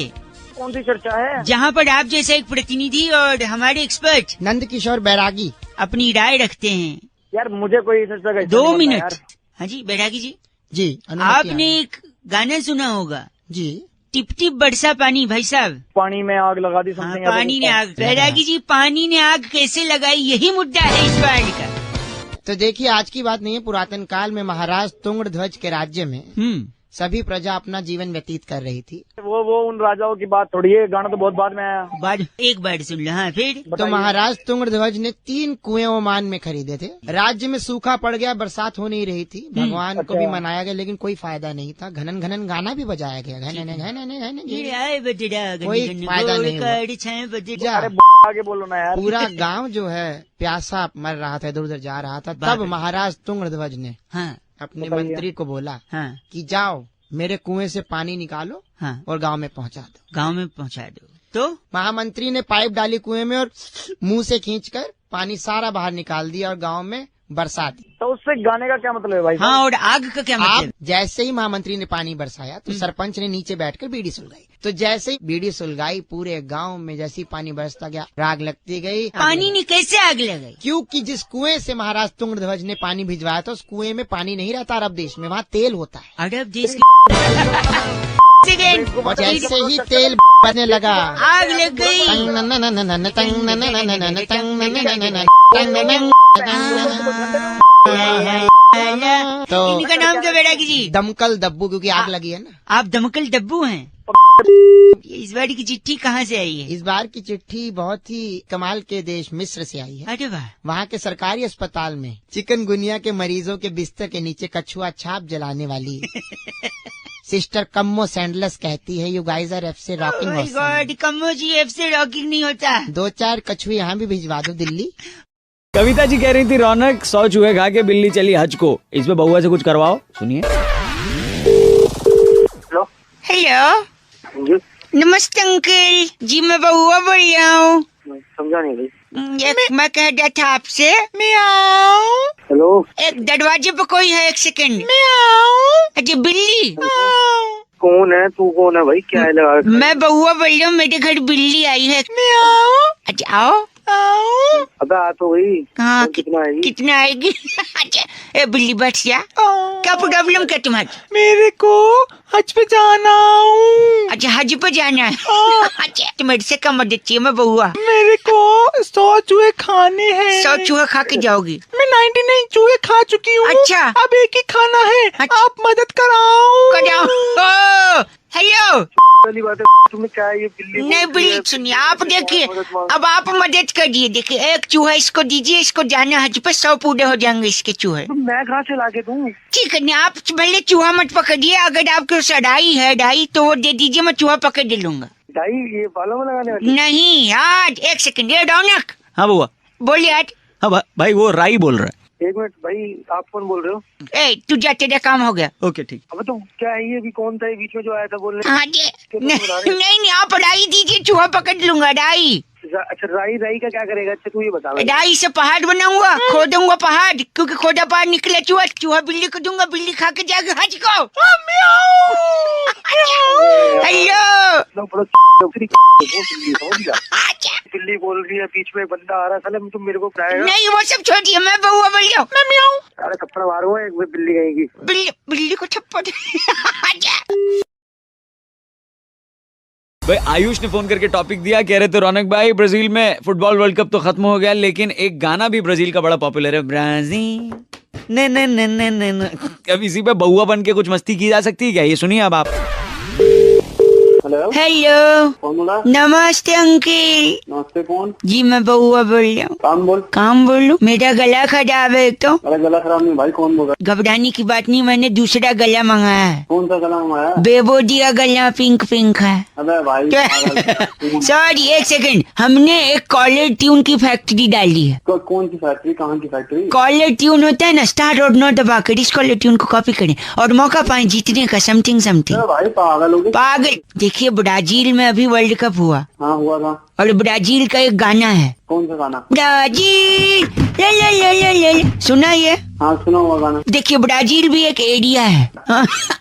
कौन सी चर्चा है? जहाँ पर आप जैसा एक प्रतिनिधि और हमारे एक्सपर्ट नंद किशोर बैरागी अपनी राय रखते हैं। यार मुझे कोई चर्चा 2 मिनट। हाँ जी बैरागी जी, जी आपने एक गाना सुना होगा जी। टिप टिप बरसा पानी भाई साहब। पानी में आग लगा दी। हाँ, पानी ने आग। बैरागी जी पानी ने आग कैसे लगाई, यही मुद्दा है इस बार का। तो देखिए आज की बात नहीं है, पुरातन काल में महाराज तुंगध्वज के राज्य में सभी प्रजा अपना जीवन व्यतीत कर रही थी। वो उन राजाओं की बात थोड़ी है, गाना तो बहुत बाद में आया। बाद एक बार सुन लो। हाँ फिर तो महाराज तुंगध्वज ने 3 कुएं ओमान में खरीदे थे। राज्य में सूखा पड़ गया, बरसात हो नहीं रही थी। भगवान को भी मनाया गया लेकिन कोई फायदा नहीं था। घनन घनन गाना भी बजाया गया, कोई फायदा नहीं हुआ। आगे बोलो ना यार। पूरा गांव जो है प्यासा मर रहा था, इधर उधर जा रहा था। तब महाराज तुंगध्वज ने अपने मंत्री को बोला कि जाओ मेरे कुएं से पानी निकालो और गांव में पहुंचा दो। गांव में पहुंचा दो। तो महामंत्री ने पाइप डाली कुएं में और मुंह से खींचकर पानी सारा बाहर निकाल दिया और गांव में बरसा दी। तो उससे गाने का क्या मतलब है भाई? हाँ, और आग का क्या मतलब? जैसे ही महामंत्री ने पानी बरसाया तो सरपंच ने नीचे बैठकर बीड़ी सुलगाई। तो जैसे ही बीड़ी सुलगाई पूरे गांव में जैसी पानी बरसता गया आग लगती गई। पानी ने कैसे आग लगाई? क्योंकि जिस कुएं से महाराज तुंगध्वज ने पानी भिजवाया था उस कुएं में पानी नहीं रहता अरब देश में, वहाँ तेल होता है। अरब देश जैसे ही तेल बनने लगा आग लग गई। तो इनका नाम क्या बैरागी जी? दमकल दब्बू, क्योंकि आग लगी है ना। आप दमकल दब्बू हैं। इस बार की चिट्ठी कहाँ से आई है? इस बार की चिट्ठी बहुत ही कमाल के देश मिस्र से आई है। अरे वाह। वहाँ के सरकारी अस्पताल में चिकनगुनिया के मरीजों के बिस्तर के नीचे कछुआ छाप जलाने वाली सिस्टर कम्मो सैंडलस कहती है, यू गाइस आर एफ से रॉकिंग। ओह गॉड, कम्मो जी एफ से रॉकिंग नहीं होता। 2-4 कछुए यहाँ भी भिजवा दो दिल्ली। कविता जी कह रही थी रौनक 100 चूहे खा के बिल्ली चली हज को, इस पे बउआ से कुछ करवाओ। सुनिए। हेलो नमस्ते अंकल जी, मैं बउआ बोल रहा हूँ। समझा नहीं भाई। मैं कह रहा था आपसे। हेलो, एक दरवाजे पे कोई है, एक सेकंड। अच्छा बिल्ली। कौन है तू? कौन है भाई? क्या है लगा? मैं बउआ बोल रहा हूँ, मेरे घर बिल्ली आई है। अच्छा आओ। अबे आ तो गई। हाँ, कितना आएगी? अच्छा ए बिल्ली बैठ जा। क्या प्रॉब्लम क्या तुम्हारी? मेरे को हज पे जाना हूँ। अच्छा हज पे जाना है। अच्छा तो मेरे से क्या मदद चाहिए? मैं बउआ। मेरे को 100 चूहे खाने हैं। 100 चूहे खा के जाओगी? मैं 99 चूहे खा चुकी हूँ। अच्छा अब एक ही खाना है। अच्छा। आप मदद कराओ। हेलो पहली बात है तुम्हें क्या है ये बिल्ली? नहीं बिल्ली सुनिए, आप देखिए अब आप मदद करिए। देखिए एक चूहा इसको दीजिए, इसको जाना हज पे 100 पूरे हो जाएंगे इसके चूहे। मैं कहाँ से लाके दूँ? ठीक है, आप भले चूहा मत पकड़िए, अगर आपके सड़ाई है डाई तो वो दे दीजिए, मैं चूहा पकड़ दे लूंगा। डाई ये बालों में लगाने वाली? नहीं यार, एक सेकंड। ये रौनक। हाँ बउआ बोलिए यार। हाँ भाई वो राई बोल रहा है। एक मिनट भाई, आप कौन बोल रहे हो? ए तू जा, तेरा काम हो गया। ओके ठीक। अब तो क्या है ये? अभी कौन था ये बीच में जो आया था बोलने? हाँ जी। नहीं आप राई दीजिए, चूहा पकड़ लूंगा। राई। अच्छा राई का क्या करेगा? अच्छा तू ये बता। राई से पहाड़ बनाऊंगा, खोदूंगा पहाड़, क्योंकि खोदा पहाड़ निकले चूहा बिल्ली को दूंगा, बिल्ली खा के जाएगा हज को। हेलो बिल्ली बोल रही है, बीच में बंदा आ रहा था, तुम मेरे को बताएगा? नहीं वो सब छोड़िए, मैं बउआ बोल रहा हूँ। अरे थप्पड़ मारो एक बिल्ली कहेगी। बिल्ली को थप्पड़। भाई आयुष ने फोन करके टॉपिक दिया, कह रहे थे रौनक भाई ब्राजील में फुटबॉल वर्ल्ड कप तो खत्म हो गया लेकिन एक गाना भी ब्राजील का बड़ा पॉपुलर है, ब्राजील ने ने ने ने ने ने। अब इसी पे बउआ बन के कुछ मस्ती की जा सकती है क्या? ये सुनिए अब आप। हेलो कौन बोला? नमस्ते अंकल। नमस्ते कौन? जी मैं बउआ बोल रहा हूँ। काम बोलूं? मेरा गला खराब है तो। अरे गला खराब नहीं भाई, कौन बोल रहा? घबराने की बात नहीं, मैंने दूसरा गला मंगाया है। कौन सा गला मंगाया? बेबोदिया गला, पिंक पिंक है। अबे भाई सॉरी एक सेकंड, हमने एक कॉलर ट्यून की फैक्ट्री डाली है। कौन सी फैक्ट्री? कहाँ की फैक्ट्री? कॉलर ट्यून होता है ना, स्टार रोड नो दबाकर इस कॉलर ट्यून को कॉपी करें और मौका पाए जीतने का, समथिंग भाई पागल हो गए। पागल। देखिए ब्राजील में अभी वर्ल्ड कप हुआ। हाँ हुआ था। और ब्राजील का एक गाना है। कौन सा गाना? ब्राजील ले ले ले ले ले, सुना ये? हाँ सुना हुआ गाना। देखिए ब्राजील भी एक एरिया है।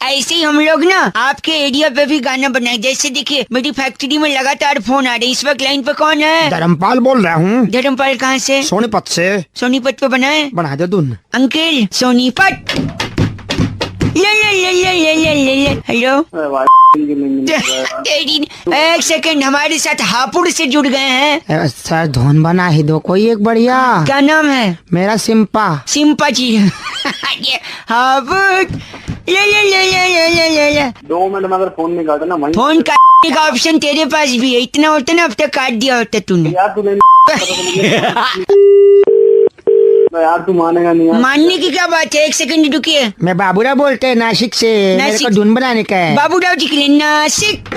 ऐसे ही हम लोग ना आपके एरिया पे भी गाना बनाए। जैसे देखिए मेरी फैक्ट्री में लगातार फोन आ रहे। इस वक्त लाइन पे कौन है? धर्मपाल बोल रहा हूँ। धर्मपाल कहाँ से? सोनीपत से। सोनीपत पे बनाए? बना दे धुन। अंकल सोनीपत हेलो तेरी एक सेकंड, हमारे साथ हापुड़ से जुड़ गए हैं। सर धुन बना ही दो कोई एक बढ़िया। क्या नाम है? मेरा सिम्पा। सिम्पा जी। हापुड़ ले 2 मिनट में अगर फोन नहीं काटा ना वहीं फोन काटने का ऑप्शन तेरे पास भी है, इतना होता ना अब तक काट दिया होता तूने। यार तूने यार तू मानेगा नहीं यार। मानने की क्या बात है, एक सेकंड रुकिए। मैं बाबूराव बोलते हैं नासिक से। मेरे को धुन बनाने का है। बाबूराव जी के लिए नासिक।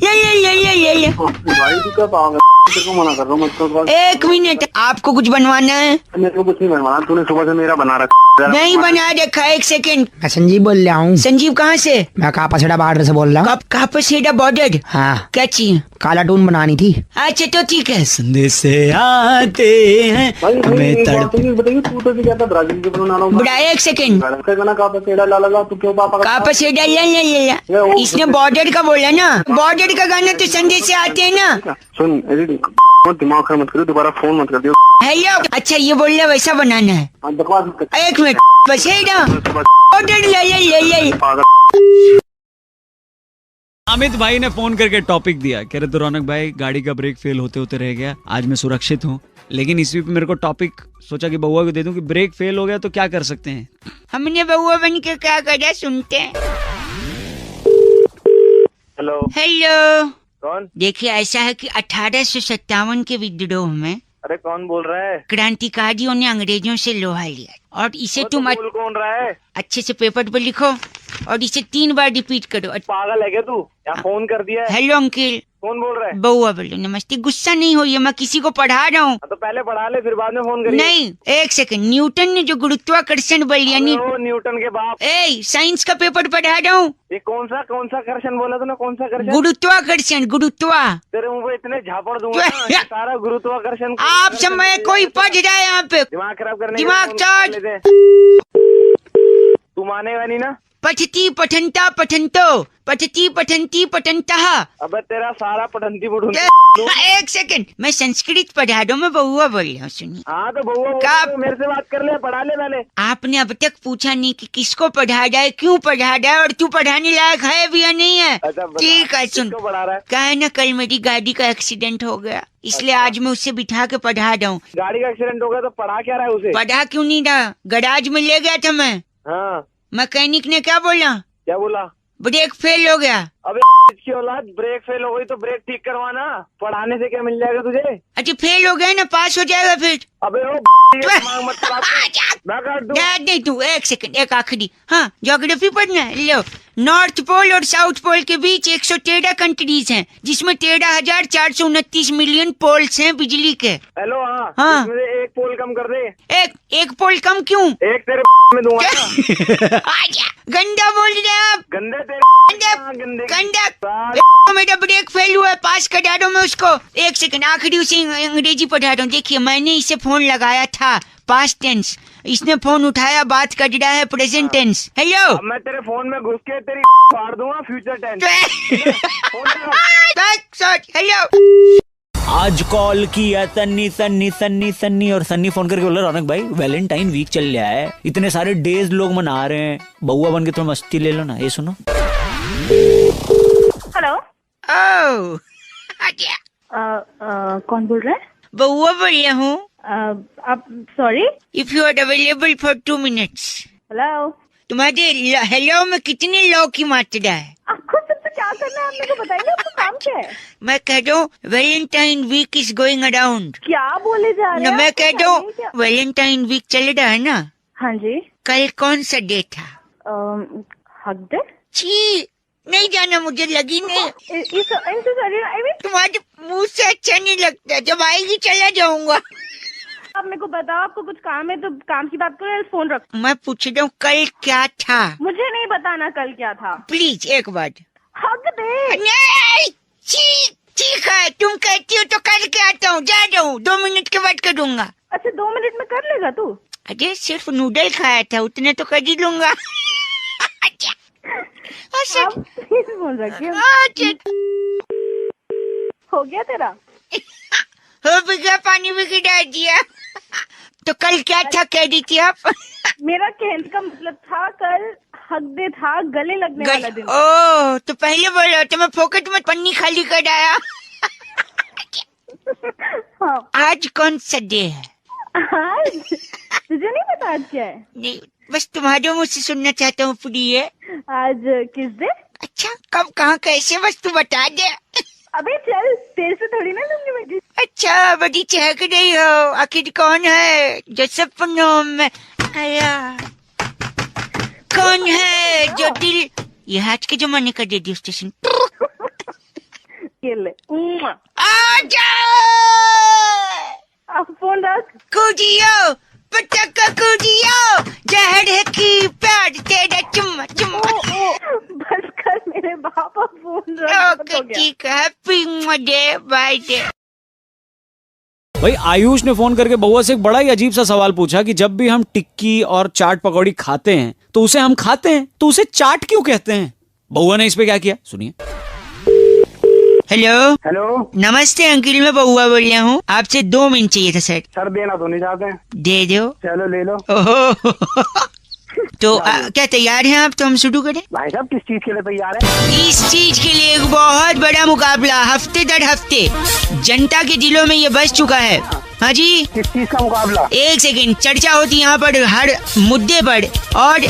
ले। भाई तू क्या पागल, तेरे को मना कर रहा हूँ मत कर। एक मिनट, आपको कुछ बनवाना है? मेरे को कुछ नहीं बनवाना, तूने सुबह से मेरा बना रखा। नहीं बना रखा, एक सेकंड। मैं संजीव बोल रहा हूँ। संजीव कहाँ से? मैं कापासेड़ा बॉर्डर से बोल रहा हूँ। कापासेड़ा बॉर्डर? हाँ। क्या चाहिए? काला टून बनानी थी। अच्छा तो ठीक है। संदेश से आते हैं हमें तड़प। बताइए तू तो क्या था ब्राजील के बना रहा हूँ। बुढ़ाया एक सेकंड। कापासेड़ा ला लगा तू क्यों पापा? कापासेड़ा ले। इसने बॉर्डर का बोला ना, बॉर्डर का गाना तो संदेश से आते हैं ना। सुन दिमाग खराब मत करो, दोबारा फोन मत कर दियो। हेलो, अच्छा ये बोल रहा वैसा बनाना है। एक मिनट बस है ना, ऑर्डर ले। अमित भाई ने फोन करके टॉपिक दिया, कह रहे तो रौनक भाई गाड़ी का ब्रेक फेल होते होते रह गया, आज मैं सुरक्षित हूँ, लेकिन इसी पे मेरे को टॉपिक सोचा कि बउआ को दे दूं कि ब्रेक फेल हो गया तो क्या कर सकते हैं। हमने बउआ बन के क्या करा, सुनते हैं। हेलो कौन? देखिए ऐसा है कि 1857 के विद्रोह में अरे कौन बोल रहा है? क्रांतिकारियों ने अंग्रेजों से लोहा लिया और इसे तुम बोल कौन रहा है? अच्छे से पेपर पर लिखो और इसे 3 बार रिपीट करो। पागल है क्या तू? यहाँ फोन कर दिया है। Hello uncle. कौन बोल रहा है? बउआ बोलो। नमस्ते, गुस्सा नहीं होइए, मैं किसी को पढ़ा रहा हूँ। तो पहले पढ़ा ले फिर बाद में फोन करिए। नहीं, एक सेकंड। न्यूटन ने जो गुरुत्वाकर्षण बल यानी न्यूटन के बाप। साइंस का पेपर पढ़ा रहा हूँ। ये कौन सा कर्षण बोला तूने? कौन सा कर्षण? गुरुत्वाकर्षण। तेरे मुंह पे इतने झापड़ दूंगा ना, सारा गुरुत्वाकर्षण। आप समय कोई पढ़ रहा है यहाँ पे, दिमाग खराब करने। दिमाग चार्ज। तू मानेगा नहीं ना? पठती पठंता पठंतो, पठती पठंती पठंतः। अबे तेरा सारा पठंती पुठंती। एक सेकंड, मैं संस्कृत पढ़ा रहा हूँ, मैं बउआ बोल रहा हूँ, सुनिए। हाँ तो बउआ मेरे से बात कर ले, पढ़ा ले पहले। आपने अब तक पूछा नहीं कि किसको पढ़ा रहा है, क्यों पढ़ा रहा है और तू पढ़ाने लायक है भी या नहीं है। ठीक है सुन, क्या है ना, कल मेरी गाड़ी का एक्सीडेंट हो गया, इसलिए आज मैं उससे बिठा के पढ़ा रहा हूँ। गाड़ी का एक्सीडेंट हो गया तो पढ़ा क्या रहा है उसे? पढ़ा क्यों नहीं रहा, गराज में ले गया था मैं। हाँ। मैकेनिक ने क्या बोला? क्या बोला? ब्रेक फेल हो गया। अबे इसकी औलाद, ब्रेक फेल हो गई तो ब्रेक ठीक करवाना, पढ़ाने से क्या मिल जाएगा तुझे? अच्छा फेल हो गया ना, पास हो जाएगा फिर। अबे नहीं तू, एक सेकंड, एक आखिरी। हाँ, ज्योग्राफी पढ़ना है, लो। नॉर्थ पोल और साउथ पोल के बीच 113 कंट्रीज हैं, जिसमें 13,429 मिलियन पोल्स हैं बिजली के। हेलो। हाँ। एक पोल कम कर दे। एक पोल कम क्यों? एक तेरे में दूंगा। गंदा बोल रहे हैं आप। गंदे तेरे गंदा। मेरा ब्रेक फेल हुआ है, पास करा दो मैं उसको। एक सेकंड, आखिरी उसे अंग्रेजी पढ़ा रहा हूँ। देखिए, मैंने इसे फोन लगाया था, पास्ट टेंस, इसने फोन उठाया, बात कर रहा है, प्रेजेंट टेंस। हेलो। मैं तेरे फोन में घुस के तेरी फाड़ दूंगा, फ्यूचर टेंस। हेलो। आज कॉल किया सन्नी और सन्नी फोन करके बोला रौनक भाई वैलेंटाइन वीक चल रहा है, इतने सारे डेज लोग मना रहे हैं, बउआ बन के थोड़ा मस्ती ले लो ना। ये सुनो। हेलो। कौन बोल रहा है? बउआ बोल रहा हूँ। आप sorry, if you are available for 2 minutes. Hello. तुम्हारे हेलो में कितने लौ की मात्रा है? आपको सबसे क्या करना है, आप मेरे को बताइए, आपको काम क्या है? मैं कह रहा हूँ Valentine week is going around. क्या बोले जा रहे हैं? मैं कह रहा हूँ वैलेंटाइन वीक चल रहा है ना। हाँ जी। कल कौन सा डे था? हक डे। छी, नहीं जाना, मुझे लगी नहीं। तुम्हारे मुंह से अच्छा नहीं लगता, जब आएगी चला जाऊंगा। आप मेरे को बताओ, आपको कुछ काम है तो काम की बात करो, फोन रखो। मैं पूछ रहा हूँ कल क्या था? मुझे नहीं बताना कल क्या था। प्लीज एक बार। हक दे। नहीं, ठीक है, तुम कहती हो तो करके आता हूँ, जा रहा हूँ, 2 मिनट के बाद करूँगा। अच्छा 2 मिनट में कर लेगा तू? अरे सिर्फ नूडल खाया था, उतने तो कर ही लूंगा। फोन रखिए। हो गया तेरा? हो भी गया, पानी भी गिरा दिया। तो कल क्या था कह दी थी आप? मेरा कहने का मतलब था कल हक डे था, गले लगने वाला दिन। ओ तो पहले बोलो तो मैं फोकट में पन्नी खाली कर आया। हाँ। आज कौन सा डे है? आज तुझे नहीं पता आज क्या है? नहीं, बस तुम्हारे मुझ से सुनना चाहता हूँ प्रिय। आज किस डे? अच्छा कब कहाँ कैसे बस तू बता दे। अबे चल, तेरे से थोड़ी ना लूंगी मैं। अच्छा बड़ी चहक रही हो, आखिर कौन है जो सपनों में आया? कौन है जो दिल ये आज के जमाने का रेडियो स्टेशन। आजा फोन रख। कूदियो पटाखा कूदियो, जहर है की प्यार तेरा चुम्मा चुम्मा। बस कर मेरे बाबा, फोन रख। ओके ठीक है, हैप्पी डे बाय डे। भाई आयुष ने फोन करके बउआ से एक बड़ा ही अजीब सा सवाल पूछा कि जब भी हम टिक्की और चाट पकौड़ी खाते हैं तो उसे हम खाते हैं तो उसे चाट क्यों कहते हैं? बउआ ने इस पे क्या किया सुनिए। हेलो हेलो, नमस्ते अंकिल, मैं बउआ बोल रहा हूँ, आपसे 2 मिनट चाहिए था सर। सर देना तो नहीं चाहते। दे दो। चलो ले लो। ओहो तो क्या तैयार हैं आप? तो हम शुरू करें। भाई साहब किस चीज के लिए तैयार है? इस चीज के लिए एक बहुत बड़ा मुकाबला, हफ्ते दर हफ्ते जनता के दिलों में ये बस चुका है। हाँ जी। किस चीज का मुकाबला? एक सेकंड, चर्चा होती यहाँ पर हर मुद्दे पर, और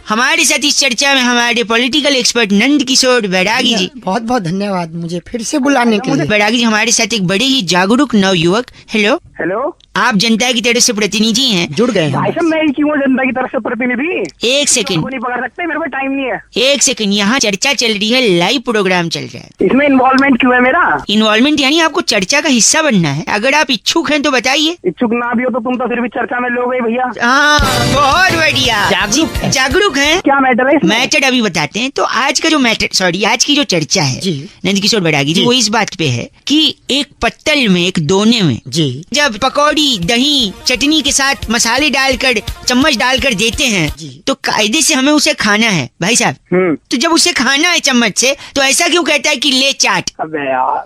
हमारे साथ इस चर्चा में हमारे पॉलिटिकल एक्सपर्ट नंद किशोर बैरागी जी। बहुत बहुत धन्यवाद मुझे फिर से बुलाने के लिए। बैरागी जी हमारे साथ एक बड़े ही जागरूक नव युवक। हेलो हेलो, आप जनता की तरफ से प्रतिनिधि हैं। जुड़ गए हैं। भाई साहब मैं ही क्यों जनता की तरफ से प्रतिनिधि? एक सेकंड, नहीं पकड़ सकते, मेरे पास टाइम नहीं है। एक सेकंड, यहाँ चर्चा चल रही है, लाइव प्रोग्राम चल रहा है। इसमें इन्वॉल्वमेंट क्यों है मेरा? इन्वॉल्वमेंट यानी आपको चर्चा का हिस्सा बनना है। अगर आप इच्छुक हैं तो बताइए। इच्छुक ना भी हो तो तुम तो फिर भी चर्चा में लोग हैं भैया। हाँ बहुत बढ़िया, जागरूक है। क्या मैटर है? मैटर अभी बताते हैं। तो आज का जो मैटर, सॉरी आज की जो चर्चा है नंद किशोर बैरागी जी, वो इस बात पे है कि एक पत्तल में, एक दोने में जी जब पकौड़ी दही चटनी के साथ मसाले डालकर चम्मच डालकर देते हैं तो कायदे से हमें उसे खाना है भाई साहब। तो जब उसे खाना है चम्मच से तो ऐसा क्यों कहता है कि ले चाट? अबे यार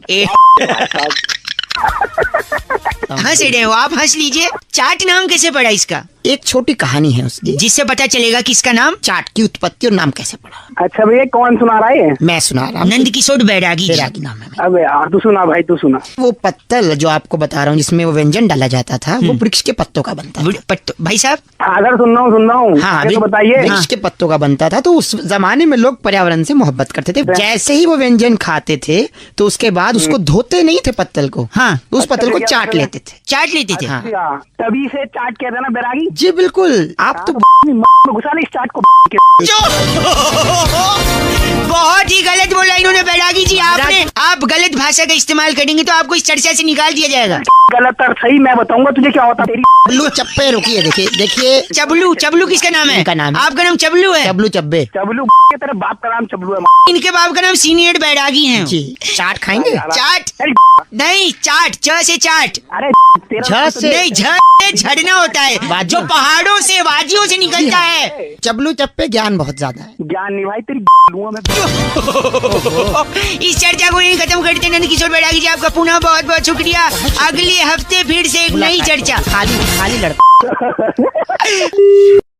हंस रहे हो आप, हंस लीजिए। चाट नाम कैसे पड़ा इसका? एक छोटी कहानी है उसकी जिससे पता चलेगा कि इसका नाम, चाट की उत्पत्ति और नाम कैसे पड़ा। अच्छा भैया कौन सुना रहा है? मैं सुना रहा हूँ। नंद किशोर बैरागी नाम है। अबे यार तू सुना भाई, तू सुना। वो पत्तल जो आपको बता रहा हूँ जिसमें वो व्यंजन डाला जाता था, वो वृक्ष के पत्तों का बनता था। भाई साहब अगर सुन रहा हूँ हाँ तो बताइए। वृक्ष के पत्तों का बनता था। तो उस जमाने में लोग पर्यावरण से मोहब्बत करते थे। जैसे ही वो व्यंजन खाते थे तो उसके बाद उसको धोते नहीं थे पत्तल को, हाँ उस पत्तल को चाट लेते थे। हाँ तभी से चाट कहते हैं ना बैरागी जी? बिल्कुल। आप तो घुसा ले इस चाट को। बहुत ही गलत बोला इन्होंने बैरागी जी। आपने, आप गलत भाषा का इस्तेमाल करेंगे तो आपको इस चर्चा से निकाल दिया जाएगा। गलत अर्थ सही मैं बताऊंगा तुझे क्या होता तेरी चबलू चप्पे। रुकिए देखिए चबलू, चबलू किसका नाम है? इनका नाम। आपका नाम चबलू है? चबलू चब्बे। चबलू के तेरे बाप का नाम चबलू है। इनके बाप का नाम सीनियर बैरागी है जी। चाट खाएंगे? चाट नहीं, चाट च से चाट। अरे झ से नहीं, झ से झड़ना होता है जो पहाड़ों से वादियों से निकलता है। चबलू चप्पे ज्ञान बहुत ज्यादा है। ज्ञान नहीं भाई तेरी लूंगा मैं। इस चर्चा को यही खत्म करते हैं। नंद किशोर बैरागी जी आपका पुनः बहुत बहुत शुक्रिया। अगले हफ्ते फिर से एक नई चर्चा। खाली लड़का